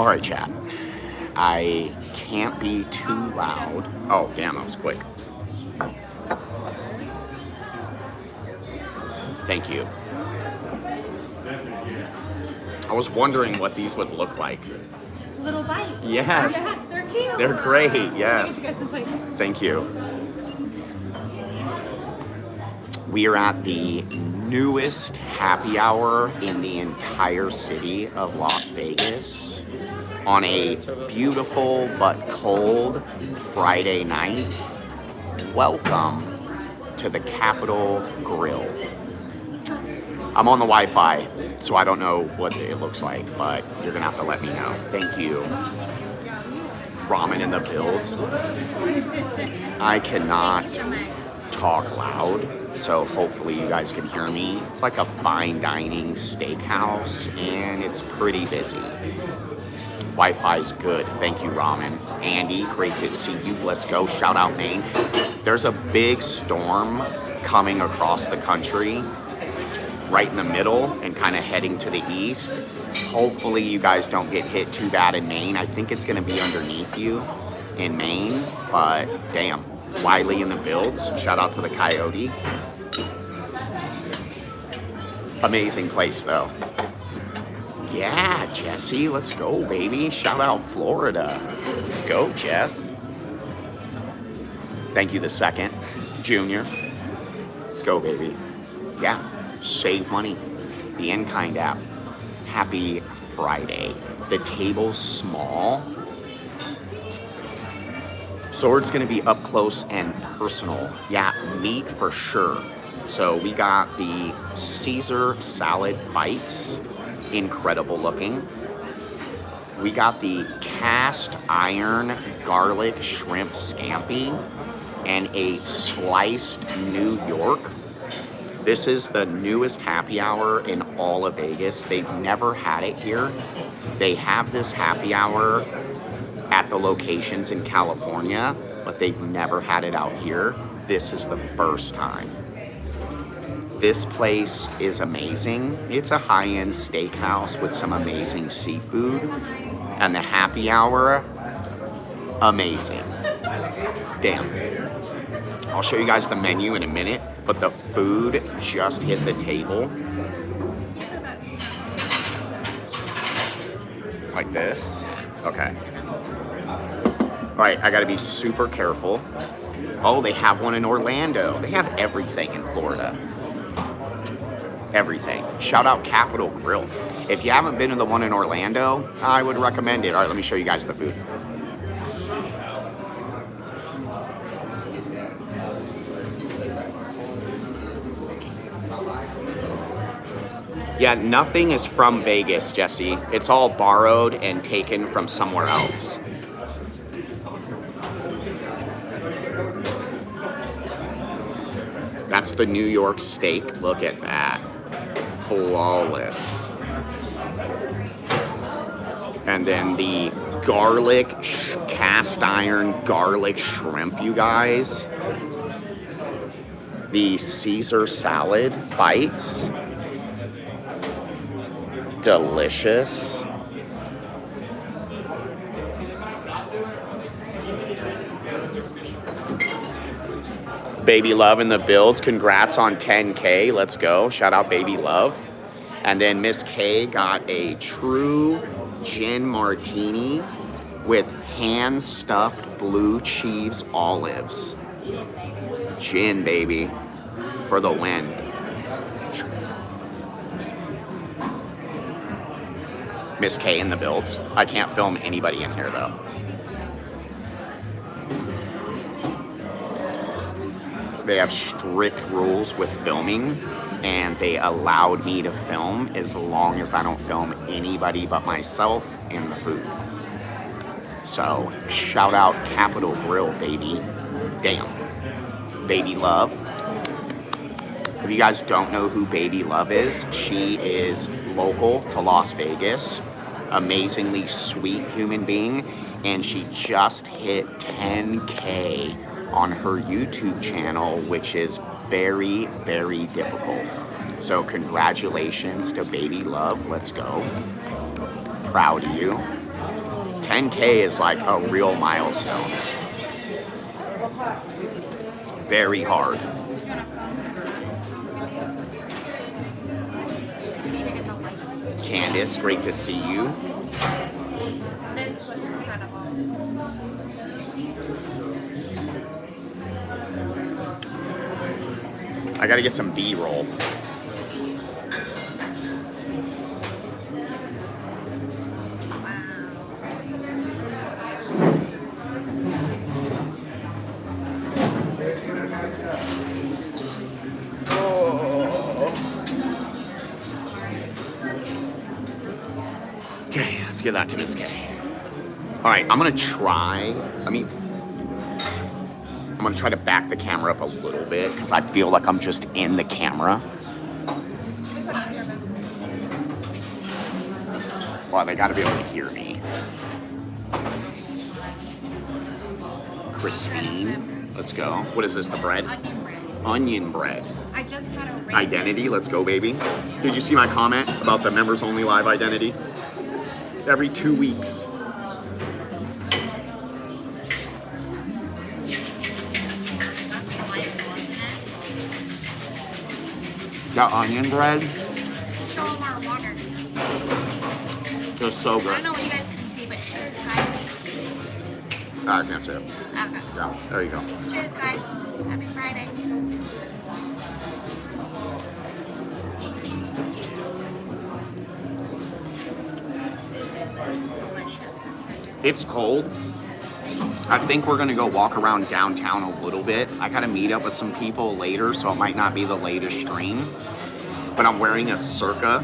All right, chat. I can't be too loud. Oh, damn, that was quick. Thank you. I was wondering what these would look like. Little bites. Yes. Yeah, they're cute. They're great, yes. You guys some plates. Thank you. We are at the newest happy hour in the entire city of Las Vegas on a beautiful but cold Friday night. Welcome to the Capitol Grill. I'm on the Wi-Fi, so I don't know what it looks like, but you're gonna have to let me know. Thank you. Ramen in the builds. I cannot talk loud, so hopefully you guys can hear me. It's like a fine dining steakhouse, and it's pretty busy. Wi-Fi's good. Thank you, Ramen. Andy, great to see you. Let's go. Shout out, Maine. There's a big storm coming across the country, right in the middle and kind of heading to the east. Hopefully you guys don't get hit too bad in Maine. I think it's going to be underneath you in Maine, but damn. Wiley in the builds. Shout out to the Coyote. Amazing place though. Yeah, Jesse, let's go, baby. Shout out Florida. Let's go, Jess. Thank you the second. Junior. Let's go, baby. Yeah. Save money. The In-Kind app. Happy Friday. The table's small, so it's gonna be up close and personal. Yeah, meat for sure. So we got the Caesar salad bites. Incredible looking. We got the cast iron garlic shrimp scampi and a sliced New York. This is the newest happy hour in all of Vegas. They've never had it here. They have this happy hour at the locations in California, but they've never had it out here. This is the first time. This place is amazing. It's a high-end steakhouse with some amazing seafood. And the happy hour, amazing. Damn. I'll show you guys the menu in a minute, but the food just hit the table. Like this. Okay. All right, I gotta be super careful. Oh, they have one in Orlando. They have everything in Florida. Everything. Shout out Capitol Grill. If you haven't been to the one in Orlando, I would recommend it. All right, let me show you guys the food. Yeah, nothing is from Vegas, Jesse. It's all borrowed and taken from somewhere else. That's the New York steak. Look at that. Flawless. And then the garlic, cast iron garlic shrimp, you guys. The Caesar salad bites. Delicious. Baby Love in the builds. Congrats on 10K. Let's go. Shout out Baby Love. And then Miss K got a true gin martini with hand-stuffed blue cheese olives. Gin, baby, for the win. Miss K in the builds. I can't film anybody in here though. They have strict rules with filming, and they allowed me to film as long as I don't film anybody but myself and the food. So shout out Capitol Grill, baby. Damn. Baby Love. If you guys don't know who Baby Love is, she is local to Las Vegas. Amazingly sweet human being, and she just hit 10K on her YouTube channel, which is very, very difficult. So congratulations to Baby Love. Let's go. Proud of you. 10K is like a real milestone. Very hard. Candace, great to see you. This looks incredible. I gotta get some B-roll. Okay, let's give that to Miss K. All right, I'm gonna try to back the camera up a little bit because I feel like I'm just in the camera. Well, they gotta be able to hear me. Christine, let's go. What is this, the bread? Onion bread. Onion bread. I just had a raisin. Identity, let's go, baby. Did you see my comment about the members only live identity? Every 2 weeks. Got onion bread. Show them our water. It's so I good. don't know what you guys can see, but cheers, guys. I can't say it. Okay. Yeah, there you go. Cheers, guys. Happy Friday. It's cold. I think we're gonna go walk around downtown a little bit. I gotta meet up with some people later, so it might not be the latest stream. But I'm wearing a Circa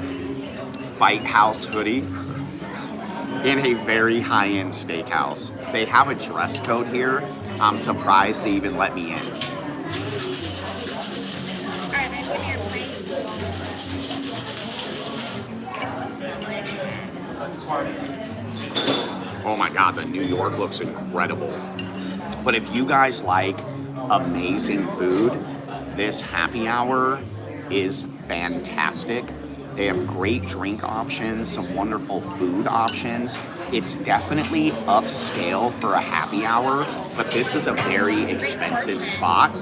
Fight House hoodie in a very high-end steakhouse. They have a dress code here. I'm surprised they even let me in. Alright, then give me your plate. Oh my God, the New York looks incredible. But if you guys like amazing food, this happy hour is fantastic. They have great drink options, some wonderful food options. It's definitely upscale for a happy hour, but this is a very expensive spot.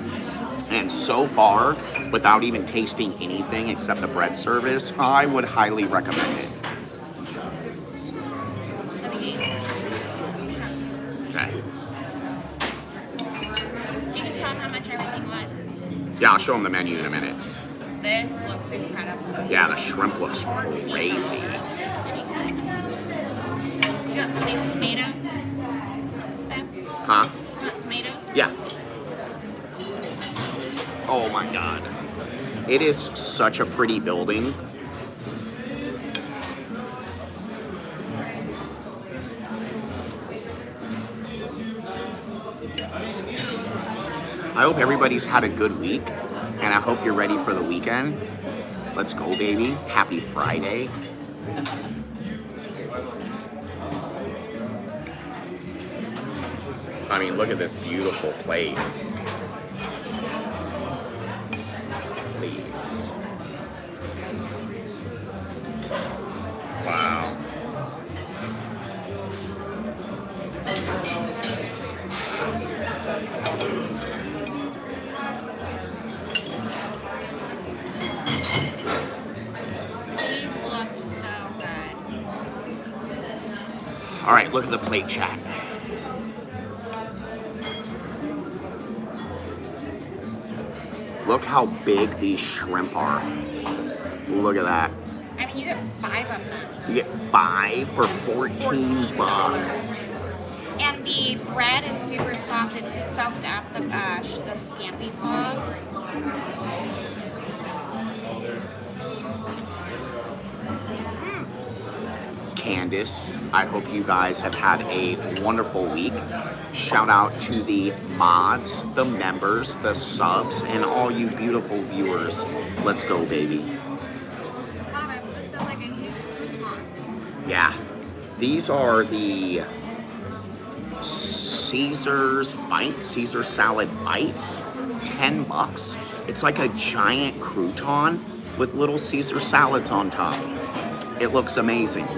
And so far, without even tasting anything except the bread service, I would highly recommend it. Okay. You can tell them how much everything was. Yeah, I'll show them the menu in a minute. This looks incredible. Yeah, the shrimp looks crazy. You got some of these tomatoes? Ben? Huh? You want tomatoes? Yeah. Oh my God. It is such a pretty building. I hope everybody's had a good week, and I hope you're ready for the weekend. Let's go, baby. Happy Friday. I mean, look at this beautiful plate. Please. Wow. These look so good. All right, look at the plate, chat. Look how big these shrimp are. Look at that. I mean, you get 5 of them. You get 5 for 14 bucks. And the bread is super soft. It's soaked up the scampi sauce. Candace, I hope you guys have had a wonderful week. Shout out to the mods, the members, the subs, and all you beautiful viewers. Let's go, baby. Wow, this is like a huge crouton. Yeah. These are the Caesar salad bites. 10 bucks. It's like a giant crouton with little Caesar salads on top. It looks amazing.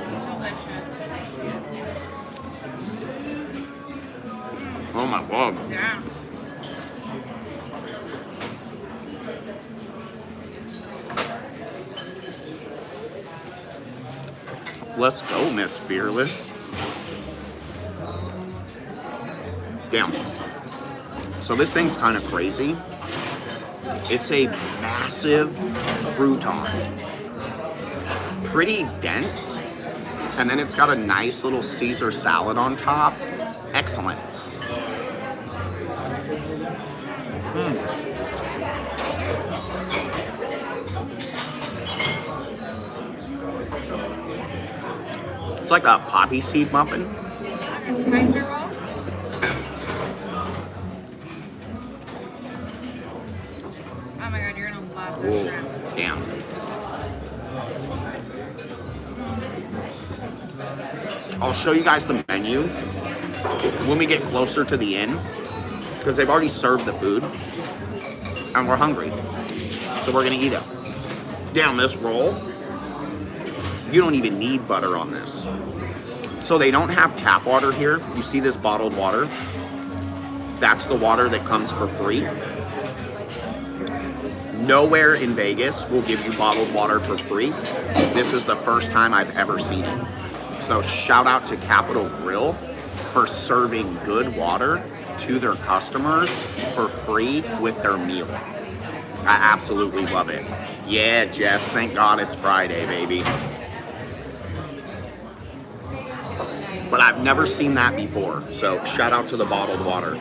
Oh my God. Yeah. Let's go, Miss Fearless. Damn. So this thing's kind of crazy. It's a massive crouton. Pretty dense. And then it's got a nice little Caesar salad on top. Excellent. It's like a poppy seed muffin. Kaiser roll? Oh my God, you're gonna love this Whoa, shrimp. damn. I'll show you guys the menu when we get closer to the inn, because they've already served the food, and we're hungry, so we're gonna eat it. Damn, this roll, you don't even need butter on this. So they don't have tap water here. You see this bottled water? That's the water that comes for free. Nowhere in Vegas will give you bottled water for free. This is the first time I've ever seen it. So shout out to Capital Grill for serving good water to their customers for free with their meal. I absolutely love it. Yeah, Jess, thank God it's Friday, baby. But I've never seen that before, so shout out to the bottled water.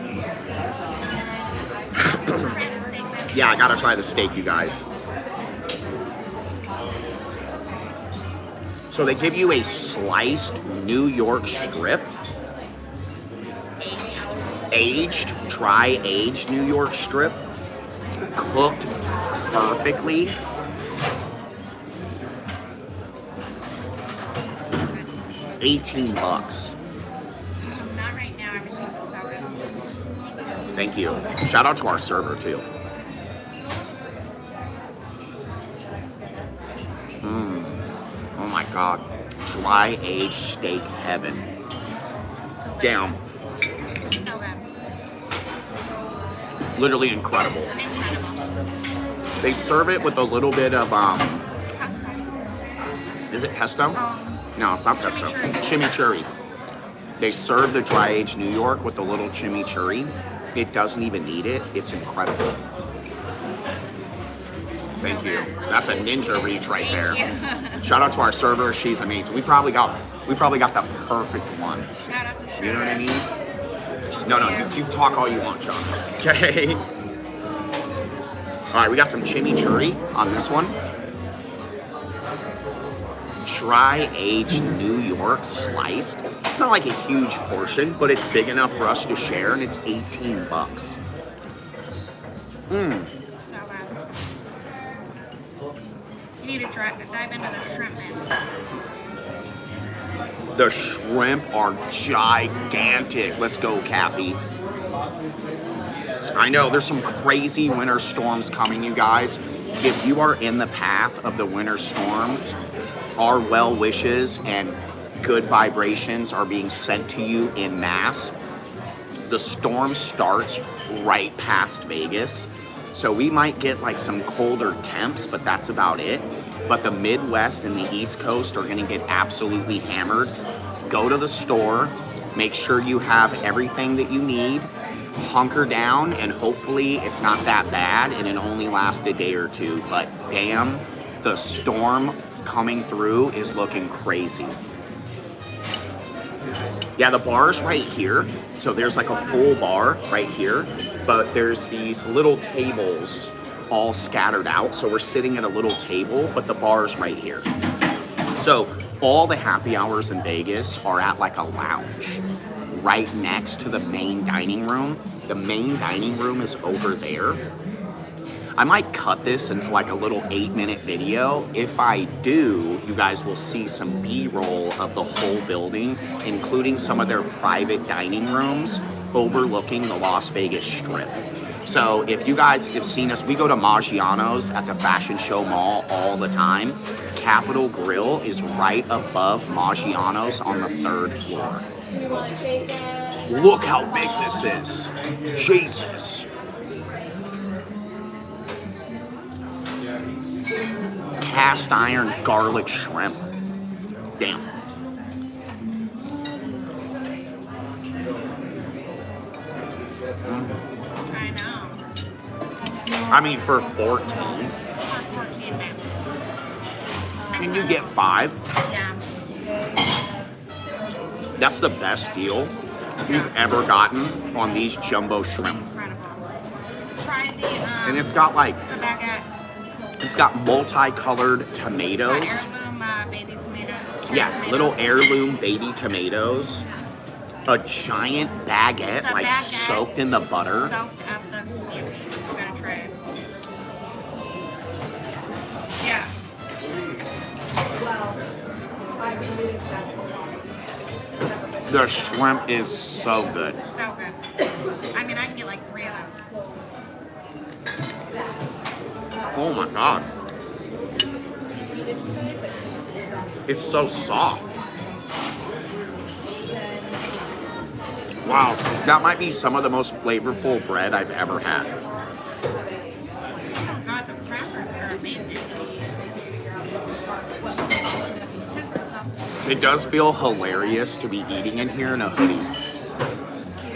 Yeah, I gotta try the steak, you guys. So they give you a sliced New York strip, aged, dry aged New York strip, cooked perfectly. $18. Not right now, everything's so good. Thank you. Shout out to our server too. Oh my God. Dry aged steak heaven. Damn. So good. Literally incredible. Incredible. They serve it with a little bit of is it pesto? No, it's not pesto. Chimichurri. They serve the dry aged New York with a little chimichurri. It doesn't even need it. It's incredible. Thank you. That's a ninja reach right there. Shout out to our server. She's amazing. We probably got the perfect one. Shout out to You know what I mean? No, you talk all you want, Sean. Okay. All right, we got some chimichurri on this one. Dry aged New York sliced. It's not like a huge portion, but it's big enough for us to share, and it's $18. So good. You need to dive into the shrimp, man. The shrimp are gigantic. Let's go, Kathy. I know there's some crazy winter storms coming, you guys. If you are in the path of the winter storms, our well wishes and good vibrations are being sent to you in mass. The storm starts right past Vegas, so we might get like some colder temps, but that's about it. But the Midwest and the East Coast are gonna get absolutely hammered. Go to the store, make sure you have everything that you need, hunker down, and hopefully it's not that bad and it only lasts a day or two. But damn, the storm coming through is looking crazy. Yeah, the bar's right here. So there's like a full bar right here, but there's these little tables all scattered out. So we're sitting at a little table, but the bar's right here. So all the happy hours in Vegas are at like a lounge right next to the main dining room. The main dining room is over there. I might cut this into like a little 8-minute video. If I do, you guys will see some B-roll of the whole building, including some of their private dining rooms overlooking the Las Vegas Strip. So if you guys have seen us, we go to Maggiano's at the Fashion Show Mall all the time. Capital Grill is right above Maggiano's on the 3rd floor. Do you want to shake it? Look how big this is. Jesus. Cast iron garlic shrimp. Damn. I know. I mean, for 14, For 14 now. can you get 5? Yeah. That's the best deal you've ever gotten on these jumbo shrimp. Incredible. Try the And it's got like, the baguette. it's got multicolored Got tomatoes. heirloom baby tomatoes. Yeah, tomatoes. little heirloom baby tomatoes. A giant baguette, The like baguette soaked in the butter. Soaked up the scampi. You gotta try it. Yeah. The shrimp is so good. So good. I mean, I can get like 3 of those. Oh my god. It's so soft. Wow, that might be some of the most flavorful bread I've ever had. Oh god, the crackers are amazing. It does feel hilarious to be eating in here in a hoodie.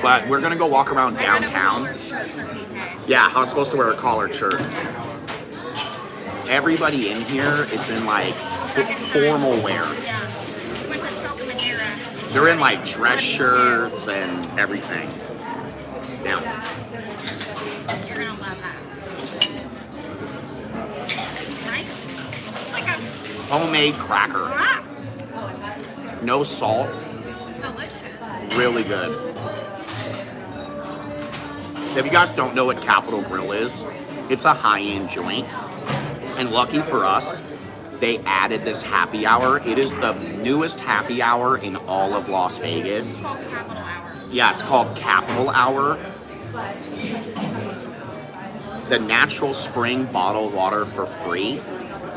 But we're gonna go walk around downtown. Yeah, I was supposed to wear a collared shirt. Everybody in here is in like formal wear. Yeah. Went to Choco Madeira. They're in like dress shirts and everything. Yeah. You're gonna love that. Right? Like a Homemade cracker. ah, No salt. delicious. Really good. If you guys don't know what Capital Grill is, it's a high-end joint. And lucky for us, they added this happy hour. It is the newest happy hour in all of Las Vegas. It's called Capital Hour. Yeah, it's called Capital Hour. The natural spring bottled water for free.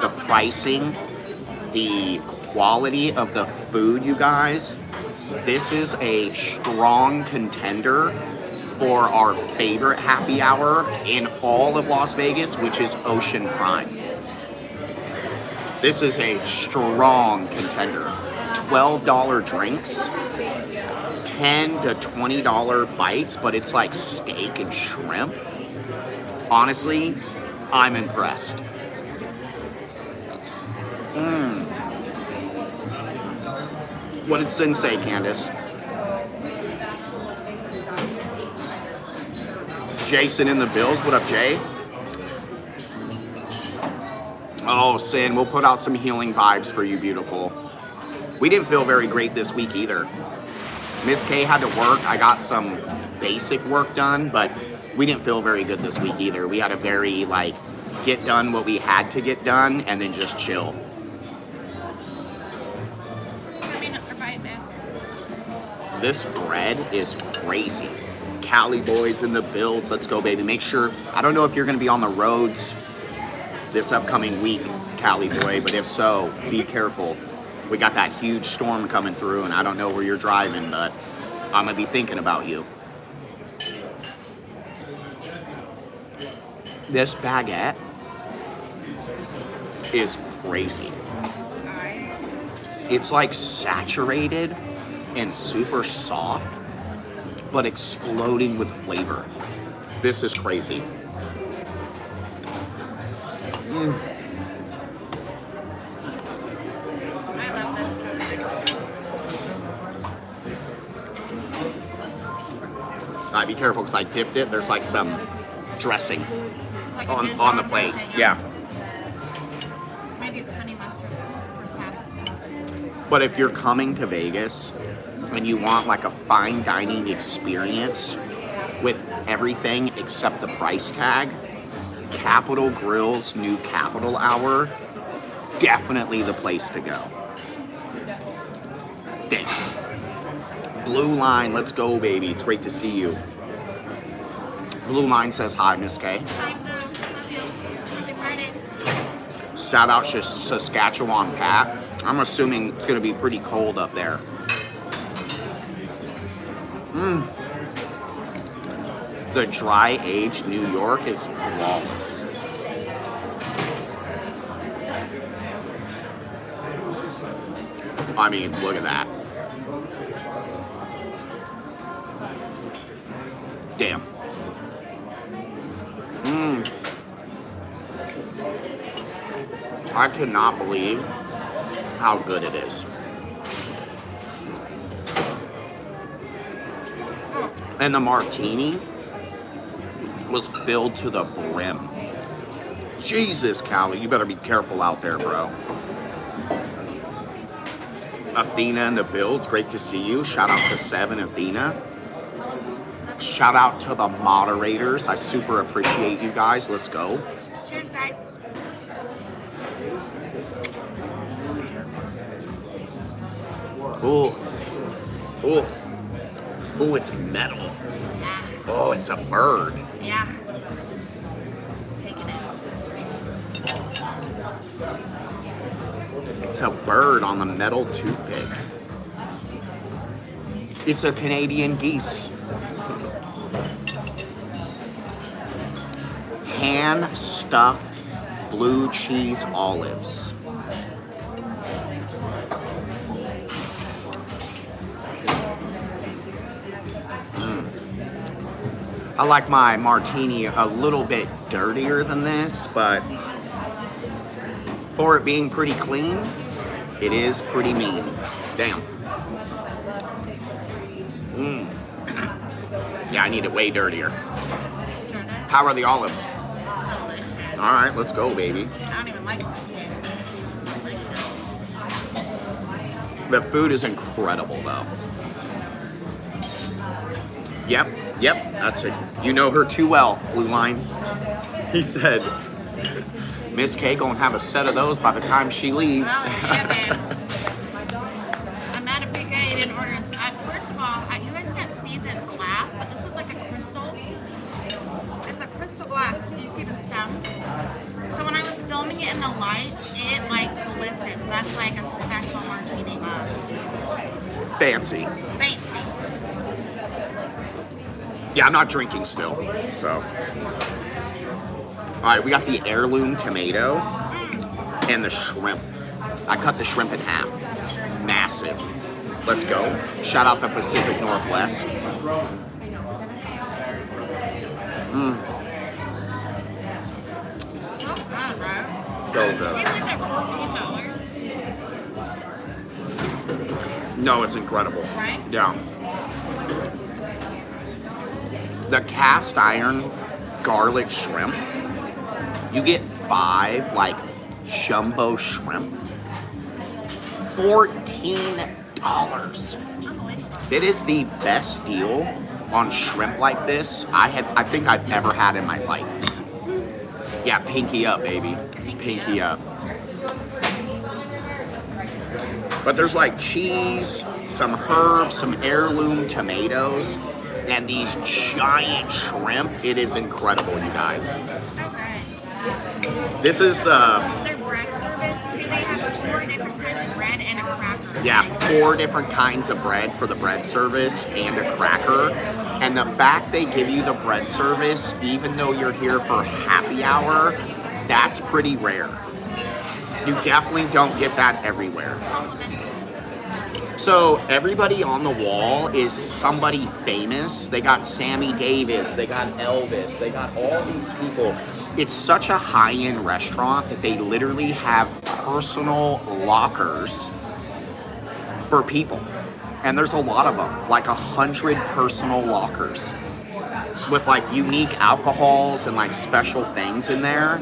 The pricing, the quality of the food, you guys. This is a strong contender for our favorite happy hour in all of Las Vegas, which is Ocean Prime. This is a strong contender. $12 drinks, $10 to $20 bites, but it's like steak and shrimp. Honestly, I'm impressed. What did Sin say, Candace? Jason in the Bills. What up, Jay? Oh, Sin, we'll put out some healing vibes for you, beautiful. We didn't feel very great this week either. Miss K had to work. I got some basic work done, but we didn't feel very good this week either. We had a very, like, get done what we had to get done and then just chill. I mean, right, man. This bread is crazy. Cali boys in the builds. Let's go, baby. Make sure, I don't know if you're going to be on the roads this upcoming week, Cali boy, but if so, be careful. We got that huge storm coming through, and I don't know where you're driving, but I'm going to be thinking about you. This baguette is crazy. It's like saturated and super soft, but exploding with flavor. This is crazy. I love this. All right, be careful because I dipped it. There's like some dressing Like on the plate. Yeah. Maybe it's honey mustard for Saturday. But if you're coming to Vegas and you want like a fine dining experience with everything except the price tag, Capital Grill's new Capital Hour, definitely the place to go. Damn. Blue Line, let's go, baby. It's great to see you. Blue Line says hi, Miss K. Hi, Boo. Love you. Happy Friday. Shout out to Saskatchewan, Pat. I'm assuming it's going to be pretty cold up there. The dry aged New York is flawless. I mean, look at that. Damn. I cannot believe how good it is. And the martini was filled to the brim. Jesus, Callie, you better be careful out there, bro. Athena in the build, great to see you. Shout out to Seven, Athena. Shout out to the moderators. I super appreciate you guys. Let's go. Cheers, guys. Ooh. Ooh. Ooh, it's metal. Yeah. Oh, it's a bird. Yeah. Taking it. It's a bird on the metal toothpick. It's a Canadian geese. Hand-stuffed blue cheese olives. I like my martini a little bit dirtier than this, but for it being pretty clean, it is pretty mean. Damn. Yeah, I need it way dirtier. How are the olives? All right, let's go, baby. I don't even like it. The food is incredible, though. Yep, that's it. You know her too well, Blue Line. He said, Miss K gonna have a set of those by the time she leaves. Oh, yeah, man. I'm mad at PK. I didn't order it. First of all, you guys can't see the glass, but this is like a crystal. It's a crystal glass. You see the stem? So when I was filming it in the light, it like glistens. That's like a special martini glass. Fancy. Fancy. Yeah, I'm not drinking still, so. All right, we got the heirloom tomato and the shrimp. I cut the shrimp in half. Massive. Let's go. Shout out the Pacific Northwest. That's good, right? Go, Can you go. believe they're $14? No, it's incredible. Right? Yeah. The cast iron garlic shrimp, you get 5 like jumbo shrimp, $14. Unbelievable. It is the best deal on shrimp like this I think I've ever had in my life. Yeah, pinky up, baby. Pinky up. But there's like cheese, some herbs, some heirloom tomatoes, and these giant shrimp. It is incredible, you guys. Okay. This is, Their bread service, too, they have 4 different kinds of bread and a cracker. yeah, 4 different kinds of bread for the bread service and a cracker. And the fact they give you the bread service, even though you're here for happy hour, that's pretty rare. You definitely don't get that everywhere. So everybody on the wall is somebody famous. They got Sammy Davis, they got Elvis, they got all these people. It's such a high-end restaurant that they literally have personal lockers for people. And there's a lot of them, like 100 personal lockers with like unique alcohols and like special things in there.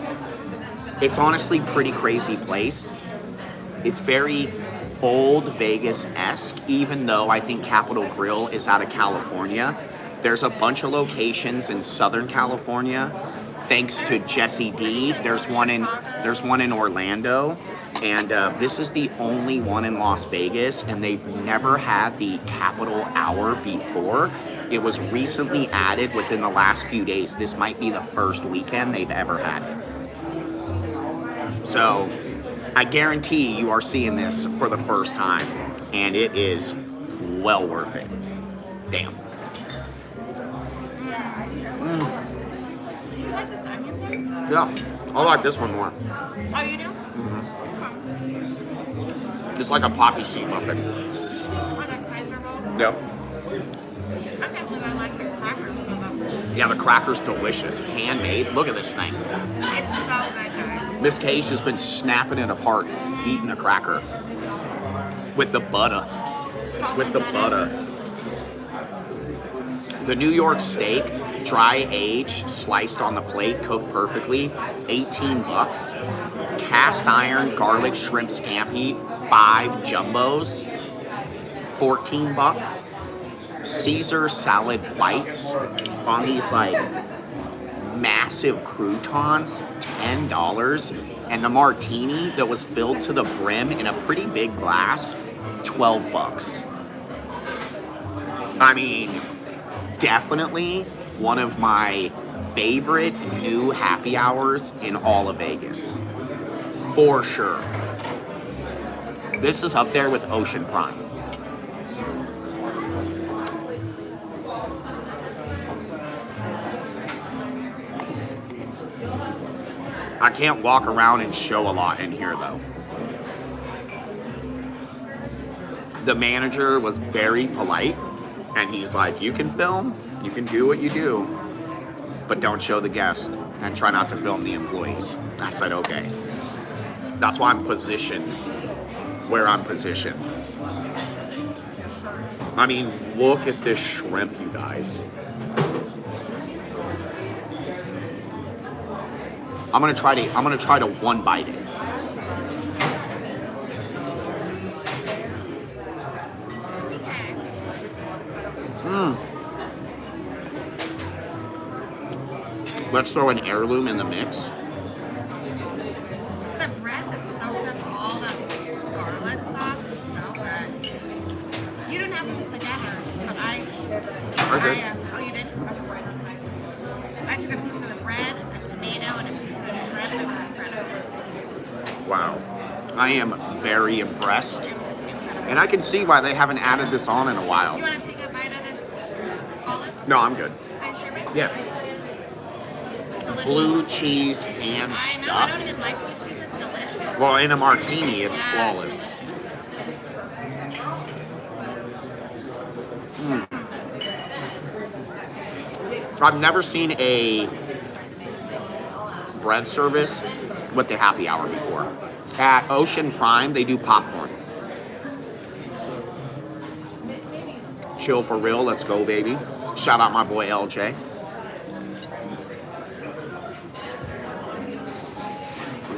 It's honestly pretty crazy place. It's very old Vegas-esque, even though I think Capitol Grill is out of California. There's a bunch of locations in Southern California. Thanks to Jesse D, there's one in Orlando, and this is the only one in Las Vegas, and they've never had the Capitol Hour before. It was recently added within the last few days. This might be the first weekend they've ever had it. So I guarantee you are seeing this for the first time, and it is well worth it. Damn. You like this onion thing? Yeah, I like this one more. Oh, you do? It's like a poppy seed muffin. Like a Kaiser roll? Yeah. I can't believe I like the crackers so much. Yeah, the cracker's delicious. Handmade. Look at this thing. It's so good, guys. Miss Kay's just been snapping it apart, eating the cracker. With the butter. With the butter. The New York steak, dry aged, sliced on the plate, cooked perfectly, 18 bucks. Cast iron garlic shrimp scampi, 5 jumbos, 14 bucks. Caesar salad bites on these like massive croutons, $10. And the martini that was filled to the brim in a pretty big glass, 12 bucks. I mean, definitely one of my favorite new happy hours in all of Vegas. For sure. This is up there with Ocean Prime. I can't walk around and show a lot in here though. The manager was very polite and he's like, you can film, you can do what you do, but don't show the guest and try not to film the employees. I said, okay. That's why I'm positioned where I'm positioned. I mean, look at this shrimp, you guys. I'm gonna try to one bite it. Let's throw an heirloom in the mix. The bread is so good. All the garlic sauce is so good. You don't have them together, but I good. oh, you did? Okay. I took a piece of the bread, a tomato, and a piece of the shrimp, and then bread over. Wow. I am very impressed. And I can see why they haven't added this on in a while. You want to take a bite of this olive? No, I'm good. Hi, Sherman. Yeah. Delicious. Blue cheese and I stuff. know, I don't even like blue cheese. It's delicious. Well, in a martini, it's flawless. I've never seen a bread service with the happy hour before. At Ocean Prime, they do popcorn. Chill for real, let's go, baby. Shout out my boy LJ.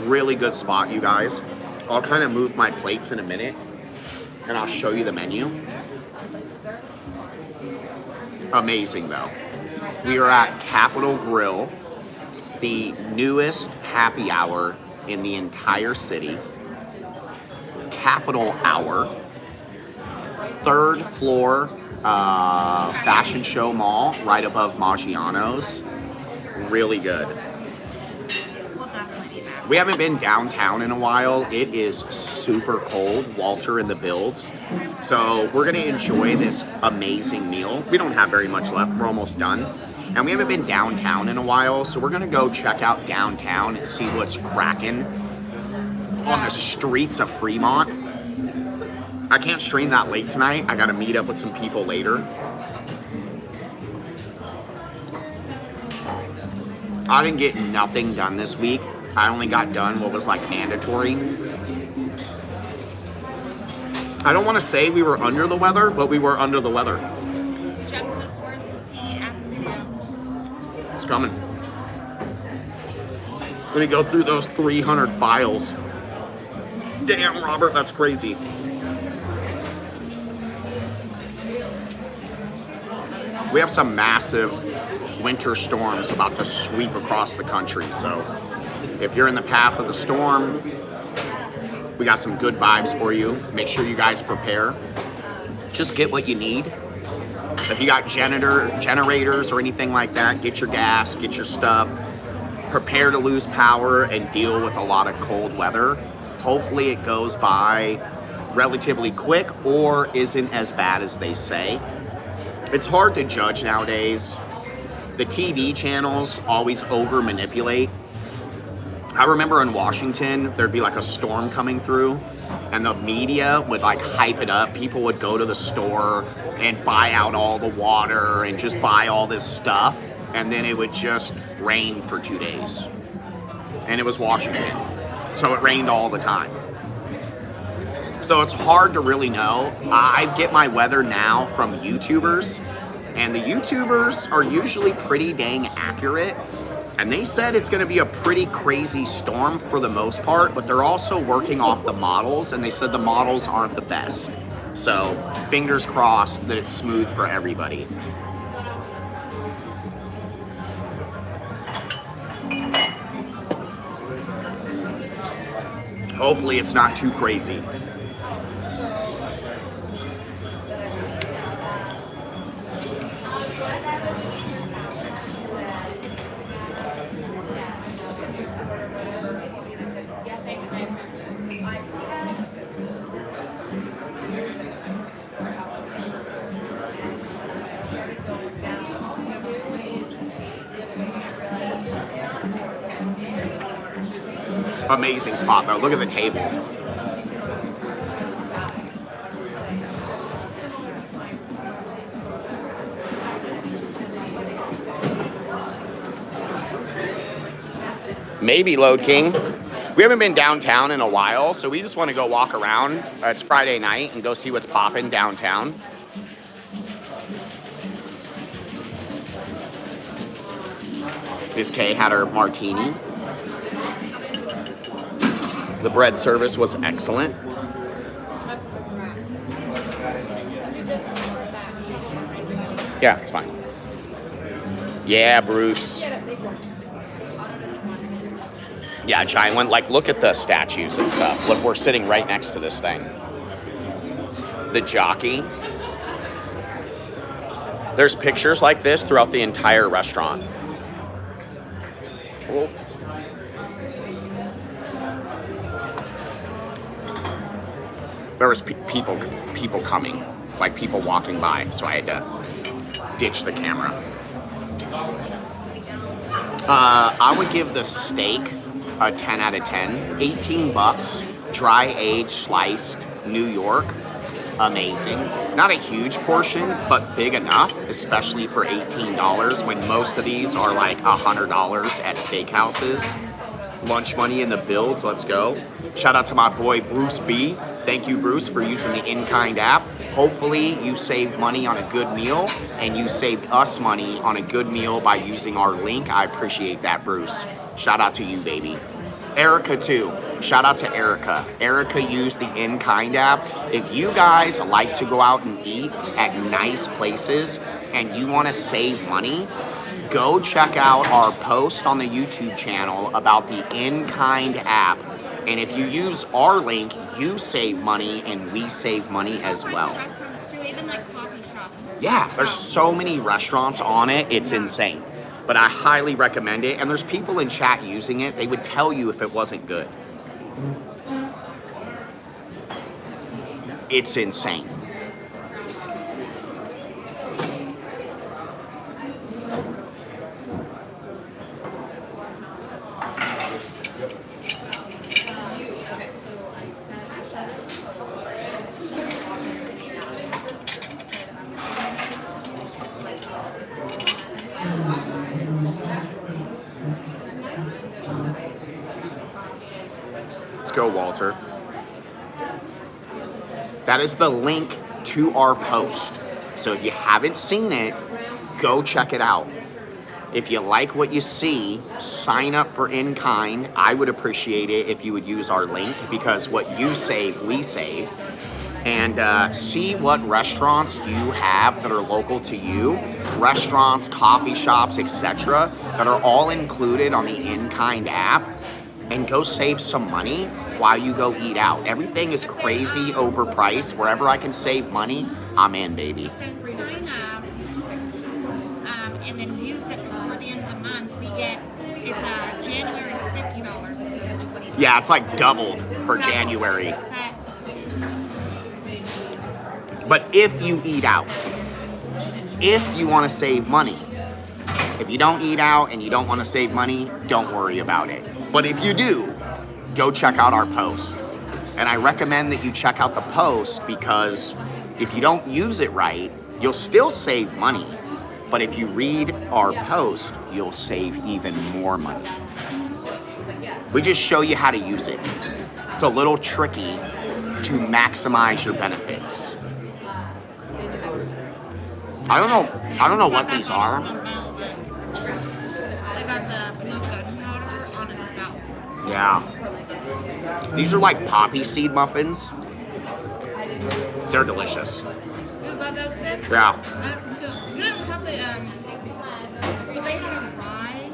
Really good spot, you guys. I'll kind of move my plates in a minute and I'll show you the menu. Amazing though. We are at Capitol Grill, the newest happy hour in the entire city. Capitol Hour, 3rd floor fashion show mall right above Maggiano's. Really good. We'll definitely be back. We haven't been downtown in a while. It is super cold, Walter and the Builds. So we're gonna enjoy this amazing meal. We don't have very much left, we're almost done. And we haven't been downtown in a while, so we're gonna go check out downtown and see what's cracking on the streets of Fremont. I can't stream that late tonight. I gotta meet up with some people later. I didn't get nothing done this week. I only got done what was like mandatory. I don't want to say we were under the weather, but we were under the weather. Jumps towards the CS video. It's coming. Let me go through those 300 files. Damn, Robert, that's crazy. We have some massive winter storms about to sweep across the country, so if you're in the path of the storm, we got some good vibes for you. Make sure you guys prepare. Just get what you need. If you got generators or anything like that, get your gas, get your stuff. Prepare to lose power and deal with a lot of cold weather. Hopefully it goes by relatively quick or isn't as bad as they say. It's hard to judge nowadays the TV channels always over manipulate. I remember in Washington, there'd be like a storm coming through, and the media would like hype it up. People would go to the store and buy out all the water and just buy all this stuff, and then it would just rain for 2 days. And it was Washington, so it rained all the time. So it's hard to really know. I get my weather now from YouTubers, and the YouTubers are usually pretty dang accurate. And they said it's gonna be a pretty crazy storm for the most part, but they're also working off the models, and they said the models aren't the best. So fingers crossed that it's smooth for everybody. Hopefully it's not too crazy. Amazing spot though. Look at the table. Maybe Load King. We haven't been downtown in a while, so we just want to go walk around. It's Friday night and go see what's popping downtown. Miss K had her martini. The bread service was excellent. Yeah, it's fine. Yeah, Bruce. Yeah, giant one. Like, look at the statues and stuff. Look, we're sitting right next to this thing. The jockey. There's pictures like this throughout the entire restaurant. Cool. There was people coming, like people walking by, so I had to ditch the camera. I would give the steak a 10 out of 10. 18 bucks, dry aged, sliced, New York, amazing. Not a huge portion, but big enough, especially for $18 when most of these are like $100 at steakhouses. Lunch money in the builds, let's go. Shout out to my boy Bruce B. Thank you, Bruce, for using the in-kind app. Hopefully you saved money on a good meal, and you saved us money on a good meal by using our link. I appreciate that, Bruce. Shout out to you, baby. Erica, too. Shout out to Erica. Erica used the in-kind app. If you guys like to go out and eat at nice places and you want to save money, go check out our post on the YouTube channel about the in-kind app. And if you use our link, you save money and we save money as well. Yeah, there's so many restaurants on it, it's insane. But I highly recommend it, and there's people in chat using it. They would tell you if it wasn't good. It's insane. Go, Walter. That is the link to our post. So if you haven't seen it, go check it out. If you like what you see, sign up for in-kind. I would appreciate it if you would use our link, because what you save, we save. And see what restaurants you have that are local to you. Restaurants, coffee shops, etc. that are all included on the in-kind app. And go save some money while you go eat out. Everything is crazy overpriced. Wherever I can save money, I'm in, baby. We're doing and then use it before the end of the month. We get, it's January $50. Yeah, it's like doubled for January. But if you eat out, if you want to save money, If you don't eat out and you don't want to save money, don't worry about it. But if you do, go check out our post. And I recommend that you check out the post because if you don't use it right, you'll still save money. But if you read our post, you'll save even more money. We just show you how to use it. It's a little tricky to maximize your benefits. I don't know what these are. They got the blue gunpowder on its scalp. Yeah. These are like poppy seed muffins. They're delicious. You got those bits? Yeah. You didn't have the, well, they had a rye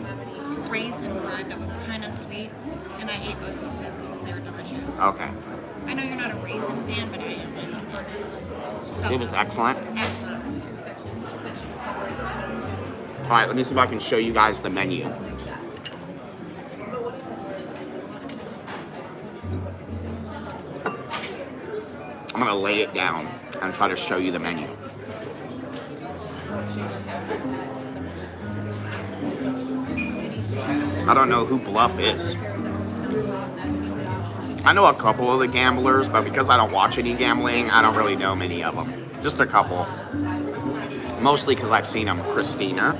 raisin bread that was kind of sweet, and I ate both pieces. They were delicious. Okay. I know you're not a raisin fan, but I am. So, It is excellent. excellent. All right, let me see if I can show you guys the menu. I'm gonna lay it down and try to show you the menu. I don't know who Bluff is. I know a couple of the gamblers, but because I don't watch any gambling, I don't really know many of them. Just a couple. Mostly because I've seen them. Christina,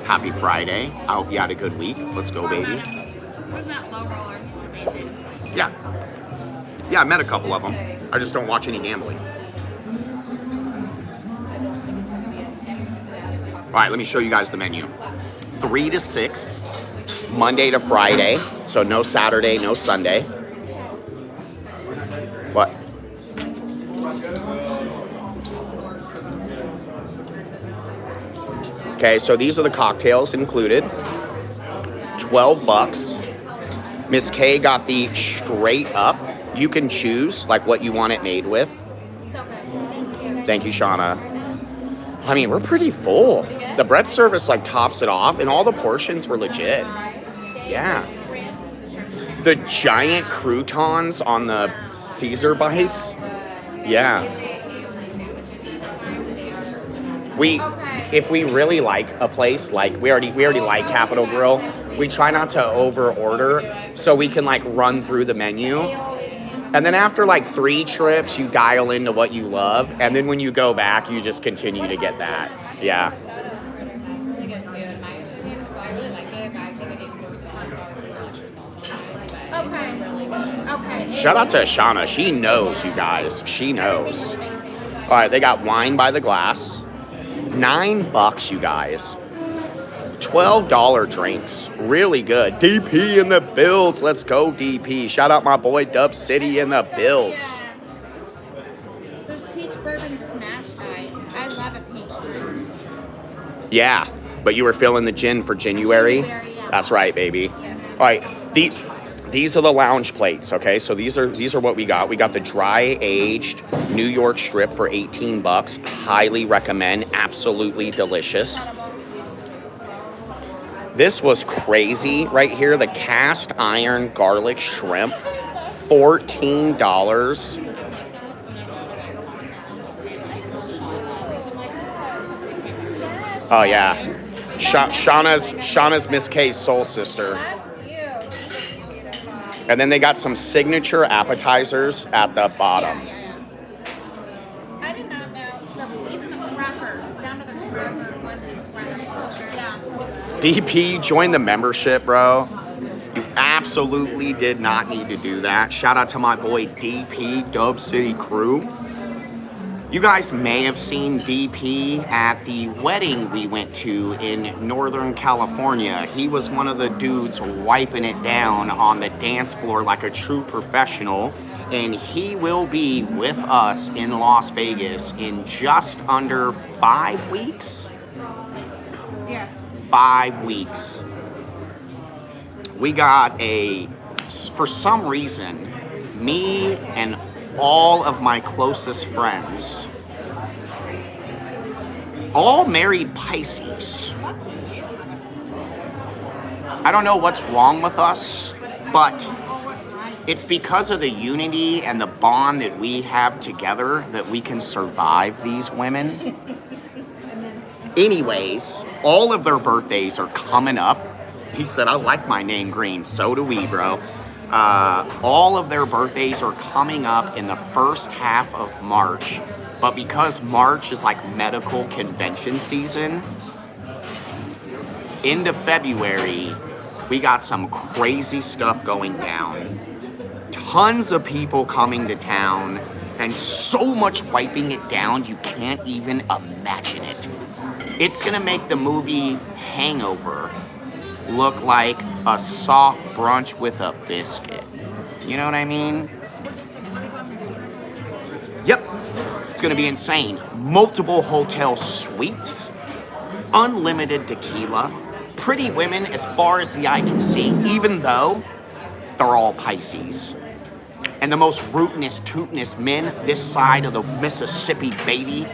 happy Friday. I hope you had a good week. Let's go, baby. Where's that low roller? Amazing. Yeah. Yeah, I met a couple of them. I just don't watch any gambling. All right, let me show you guys the menu. 3 to 6, Monday to Friday. So no Saturday, no Sunday. What? Okay, so these are the cocktails included. $12. Miss K got the straight up. You can choose like what you want it made with. So good. Thank you. Thank you, Shauna. I mean, we're pretty full. The bread service like tops it off, and all the portions were legit. Yeah. The giant croutons on the Caesar bites. Yeah. If we really like a place, like we already like Capitol Grill, we try not to over order so we can like run through the menu. And then after like 3 trips, you dial into what you love, and then when you go back, you just continue to get that. Yeah. That's really good too, in my opinion. So I really like it, but I think it needs more sauce. Okay. Shout out to Shauna. She knows, you guys. She knows. All right, they got wine by the glass. $9, you guys. $12 drinks. Really good. DP in the builds. Let's go, DP. Shout out my boy Dub City in the builds. This peach bourbon smash ice. I love a peach drink. Yeah, but you were filling the gin for January? January, yeah. That's right, baby. All right, these are the lounge plates, okay? So these are what we got. We got the dry aged New York strip for $18. Highly recommend. Absolutely delicious. This was crazy right here. The cast iron garlic shrimp, $14. Oh yeah, Shauna's Miss K's soul sister. And then they got some signature appetizers at the bottom. I did not know. Even the wrapper, down to the wrapper, wasn't wrapper. Yeah. DP, join the membership, bro. You absolutely did not need to do that. Shout out to my boy DP, Dub City Crew. You guys may have seen DP at the wedding we went to in Northern California. He was one of the dudes wiping it down on the dance floor like a true professional. And he will be with us in Las Vegas in just under 5 weeks. Yes. 5 weeks. We got for some reason, me and all of my closest friends all married Pisces. I don't know what's wrong with us, but it's because of the unity and the bond that we have together that we can survive these women. Anyways, all of their birthdays are coming up. He said, I like my name green. So do we, bro. All of their birthdays are coming up in the first half of March. But because March is like medical convention season, into February, we got some crazy stuff going down. Tons of people coming to town, and so much wiping it down, you can't even imagine it. It's gonna make the movie Hangover look like a soft brunch with a biscuit. You know what I mean? Yep. It's gonna be insane. Multiple hotel suites, unlimited tequila, pretty women as far as the eye can see, even though they're all Pisces. And the most rootinest, tootinest men this side of the Mississippi, baby.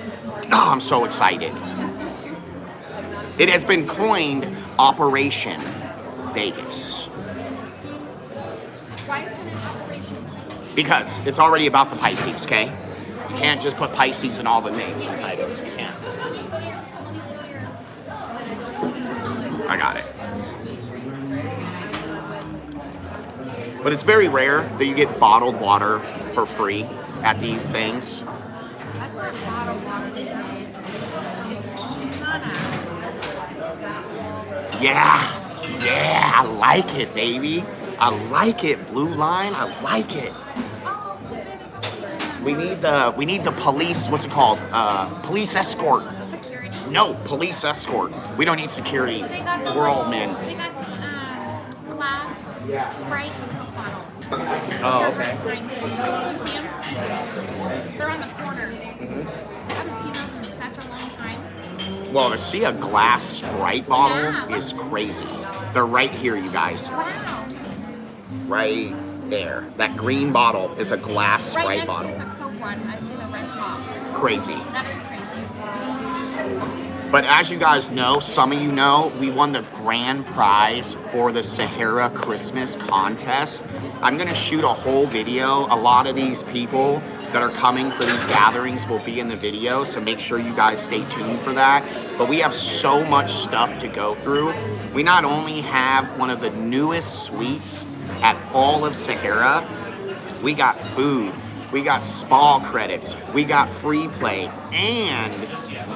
Oh, I'm so excited. It has been coined Operation Vegas. Why isn't it Operation? Because it's already about the Pisces, okay? You can't just put Pisces in all the names and titles. You can't. I got it. But it's very rare that you get bottled water for free at these things. That's not bottled water these days. It's Yeah, I like it, baby. I like it, Blue Line. I like it. We need the police. What's it called? Police escort. security. No, police escort. We don't need security. They got We're all men. They got glass, Sprite, and Coke bottles. Oh, okay. You see 'em? They're on the corner. I haven't seen those in such a long time. Well, to see a glass Sprite bottle Yeah. is crazy. They're right here, you guys. Wow. Right there. That green bottle is a glass Right Sprite next bottle. to it's a Coke one. I see the red top. Crazy. That is crazy. But as you guys know, some of you know, we won the grand prize for the Sahara Christmas contest. I'm gonna shoot a whole video. A lot of these people that are coming for these gatherings will be in the video, so make sure you guys stay tuned for that. But we have so much stuff to go through. We not only have one of the newest suites at all of Sahara, we got food, we got spa credits, we got free play, and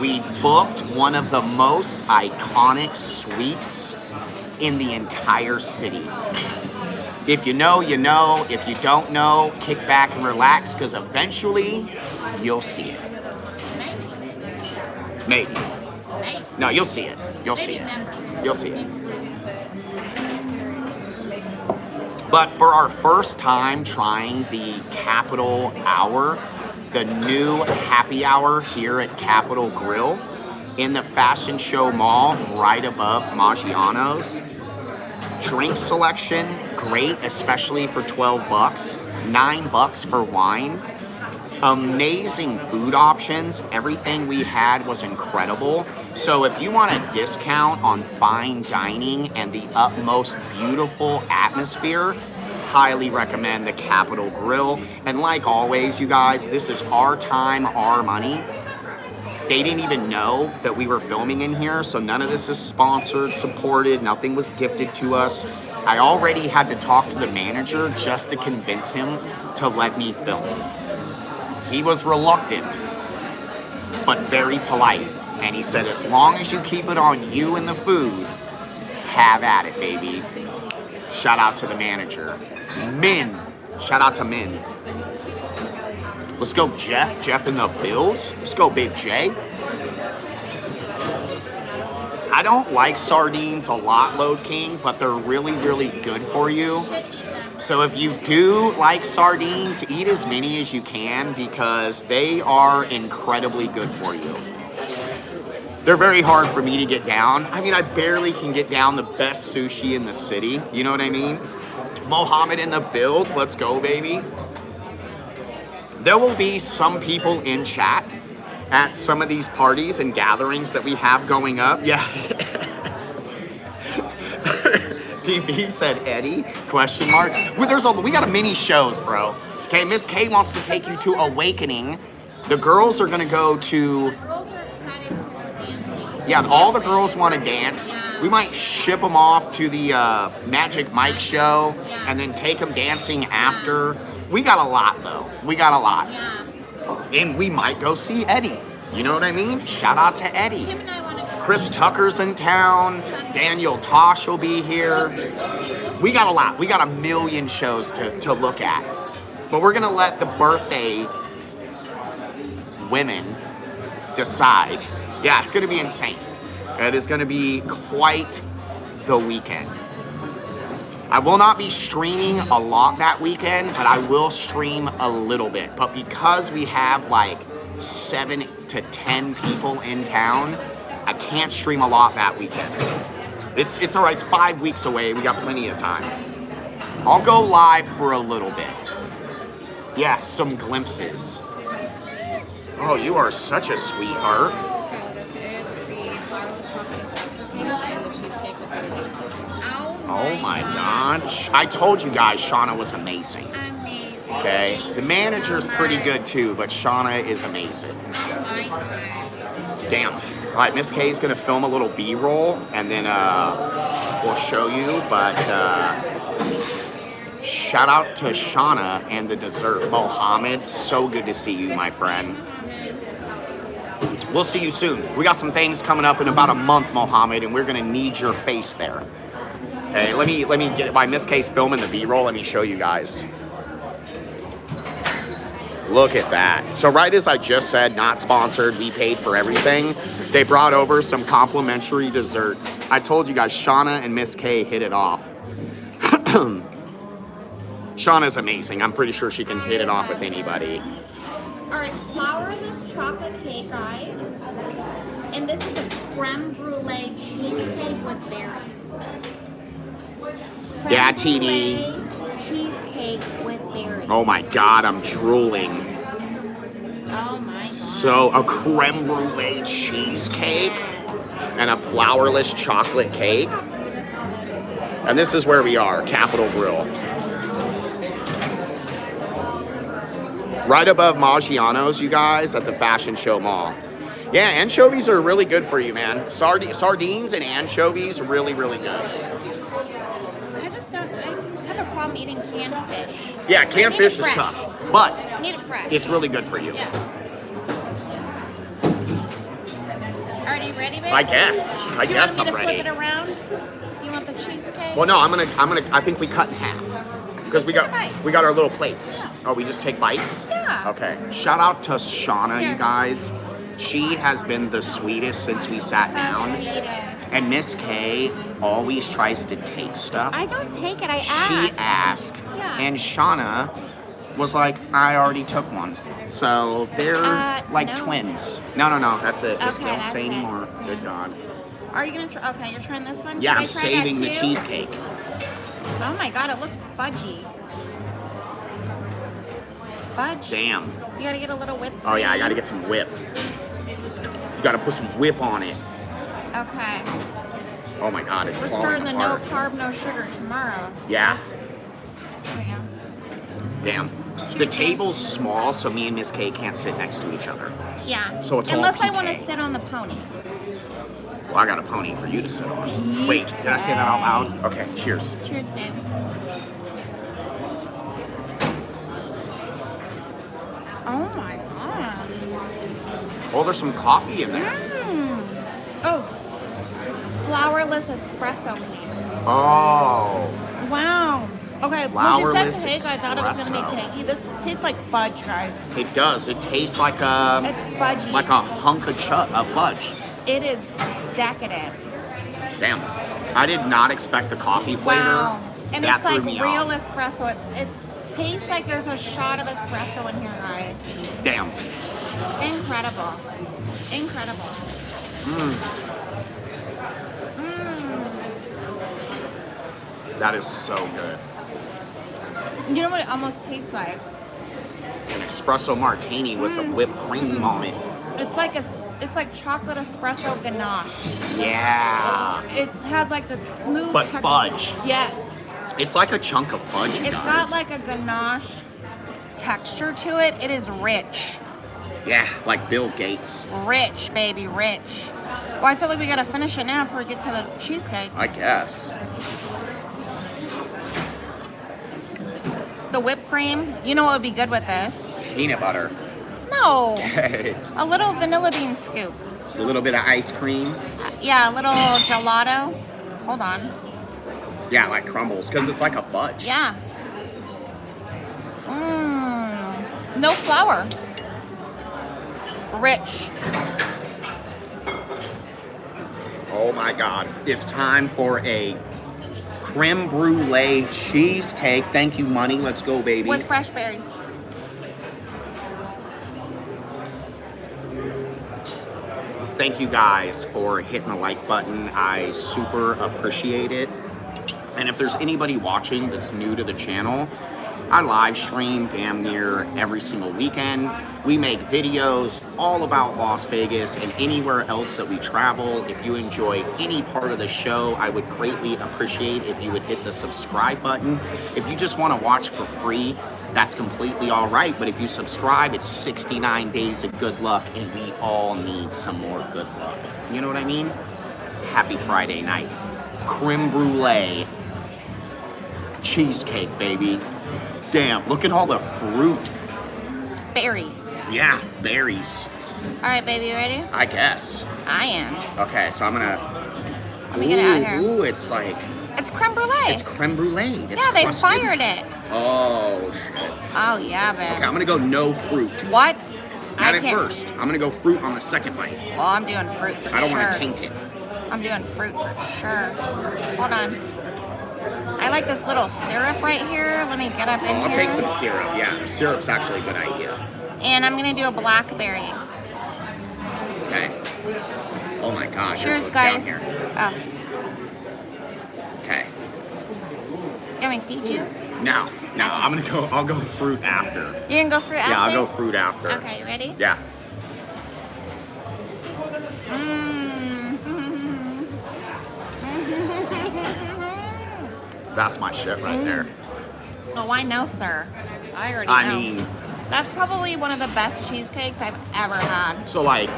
we booked one of the most iconic suites in the entire city. If you know, you know. If you don't know, kick back and relax, because eventually you'll see it. Maybe. Hey, No, you'll see it. You'll see it. You'll see it. But for our first time trying the Capitol Hour, the new happy hour here at Capitol Grill in the Fashion Show Mall right above Maggiano's. Drink selection, great, especially for 12 bucks, $9 for wine. Amazing food options. Everything we had was incredible. So if you want a discount on fine dining and the utmost beautiful atmosphere, highly recommend the Capitol Grill. And like always, you guys, this is our time, our money. They didn't even know that we were filming in here, so none of this is sponsored, supported, nothing was gifted to us. I already had to talk to the manager just to convince him to let me film. He was reluctant, but very polite. And he said, as long as you keep it on you and the food, have at it, baby. Shout out to the manager. Min. Shout out to Min. Let's go, Jeff. Jeff in the Bills. Let's go, Big J. I don't like sardines a lot, Lode King, but they're really, really good for you. So if you do like sardines, eat as many as you can because they are incredibly good for you. They're very hard for me to get down. I mean, I barely can get down the best sushi in the city. You know what I mean? Mohammed in the Builds. Let's go, baby. There will be some people in chat at some of these parties and gatherings that we have going up. Yeah. DP said Eddie, question mark. We got a mini shows, bro. Okay, Miss K wants to take you to Awakening. The girls are gonna go to, girls are excited to dance. Yeah, all the girls want to dance. We might ship them off to the Magic Mike show and then take them dancing after. We got a lot, though. We got a lot. Yeah. And we might go see Eddie. You know what I mean? Shout out to Eddie. Kim and I want to go. Chris Tucker's in town. Daniel Tosh will be here. We got a lot. We got a million shows to look at. But we're going to let the birthday women decide. Yeah, it's going to be insane. It is going to be quite the weekend. I will not be streaming a lot that weekend, but I will stream a little bit. But because we have like 7 to 10 people in town, I can't stream a lot that weekend. It's all right. It's 5 weeks away. We got plenty of time. I'll go live for a little bit. Yeah, some glimpses. Oh, you are such a sweetheart. So this is the flourless chocolate espresso cake and the cheesecake with buttermilk. Oh my God. I told you guys Shauna was amazing. Amazing. Okay? The manager's pretty good too, but Shauna is amazing. Damn. All right, Miss K is going to film a little B-roll, and then we'll show you, but shout out to Shauna and the dessert. Mohammed, so good to see you, my friend. We'll see you soon. We got some things coming up in about a month, Mohammed, and we're going to need your face there. Okay, let me get it. By Miss K's filming the B-roll, let me show you guys. Look at that. So right as I just said, not sponsored, we paid for everything. They brought over some complimentary desserts. I told you guys, Shauna and Miss K hit it off. Shauna's amazing. I'm pretty sure she can hit it off with anybody. All right, flourless chocolate cake, guys. And this is a creme brulee cheesecake with berries. Creme Yeah, TD. brulee cheesecake with berries. Oh my God, I'm drooling. Oh my God. So a creme brulee cheesecake and a flourless chocolate cake. And this is where we are, Capitol Grill. Right above Maggiano's, you guys, at the Fashion Show Mall. Yeah, anchovies are really good for you, man. Sardines and anchovies, really, really good. I just don't, I have a problem eating canned fish. Yeah, canned fish is fresh. tough, but I need it fresh. it's really good for you. Yeah. Are you ready, babe? I guess I'm ready. You want me to flip it around? You want the cheesecake? Well, no, I think we cut in half. Because we got our little plates. Oh, we just take bites? Yeah. Okay. Shout out to Shauna, you guys. She has been the sweetest since we sat down. And Miss K always tries to take stuff. I don't take it, I ask. She asked. Yeah. And Shauna was like, I already took one. So they're like no. twins. No, that's it. Just Okay, don't that's say it. anymore. Good God. Are you gonna try? Okay, you're trying this one? Yeah, Should I I'm try saving that the too? cheesecake. Oh my God, it looks fudgy. Fudge. Damn. You gotta get a little whip. Oh yeah, I gotta get some whip. You gotta put some whip on it. Okay. Oh my God, it's We're falling starting the no apart. carb, no sugar tomorrow. Yeah. There we go. Damn. The table's small, so me and Miss K can't sit next to each other. Yeah. So it's all Unless I PK. want to sit on the pony. Well, I got a pony for you to sit on. Wait, did I say that out loud? Okay, cheers. Cheers, babe. Oh my God. Oh, there's some coffee in there. Oh. Flourless espresso cake. Oh. Wow. Okay, when Flourless she said cake, I thought it was going to be espresso. cakey. This tastes like fudge, guys. It does. It tastes like a It's fudgy. hunk of fudge. It is decadent. Damn. I did not expect the coffee flavor. Wow. And That it's like threw me real off. espresso. It tastes like there's a shot of espresso in here, guys. Damn. Incredible. Incredible. That is so good. You know what it almost tastes like? An espresso martini with some whipped cream on it. It's like chocolate espresso ganache. Yeah. It has like the smooth But texture. fudge. Yes. It's like a chunk of fudge, you It's guys. got like a ganache texture to it. It is rich. Yeah, like Bill Gates. Rich, baby, rich. Well, I feel like we gotta finish it now before we get to the cheesecake. I guess. The whipped cream. You know what would be good with this? Peanut butter. No. Okay. A little vanilla bean scoop. A little bit of ice cream. Yeah, a little gelato. Hold on. Yeah, like crumbles, because it's like a fudge. Yeah. No flour. Rich. Oh my God. It's time for a creme brulee cheesecake. Thank you, money. Let's go, baby. With fresh berries. Thank you guys for hitting the like button. I super appreciate it. And if there's anybody watching that's new to the channel, I live stream damn near every single weekend. We make videos all about Las Vegas and anywhere else that we travel. If you enjoy any part of the show, I would greatly appreciate if you would hit the subscribe button. If you just want to watch for free, that's completely all right. But if you subscribe, it's 69 days of good luck, and we all need some more good luck. You know what I mean? Happy Friday night. Creme brulee cheesecake, baby. Damn, look at all the fruit. Berries. Yeah, berries. All right, baby, you ready? I guess. I am. Okay, so I'm gonna... Let me get it out here. Ooh, it's like... It's creme brulee. It's creme brulee. It's yeah, they crusted. fired it. Oh, shit. Oh, yeah, babe. Okay, I'm gonna go no fruit. What? Not I at can't. first. I'm gonna go fruit on the second bite. Well, I'm doing fruit for sure. I don't want to taint it. I'm doing fruit for sure. Hold on. I like this little syrup right here. Let me get up in here. I'll take some syrup. Yeah, syrup's actually a good idea. And I'm gonna do a blackberry. Okay. Oh my gosh. Cheers, there's guys. down here. Oh, Okay. you want me to feed you? No, I'm gonna go. I'll go fruit after. You're gonna go fruit after? Yeah, I'll go fruit after. Okay, you ready? Yeah. That's my shit right there. Oh, I know, sir. I already I know. mean, That's probably one of the best cheesecakes I've ever had. so like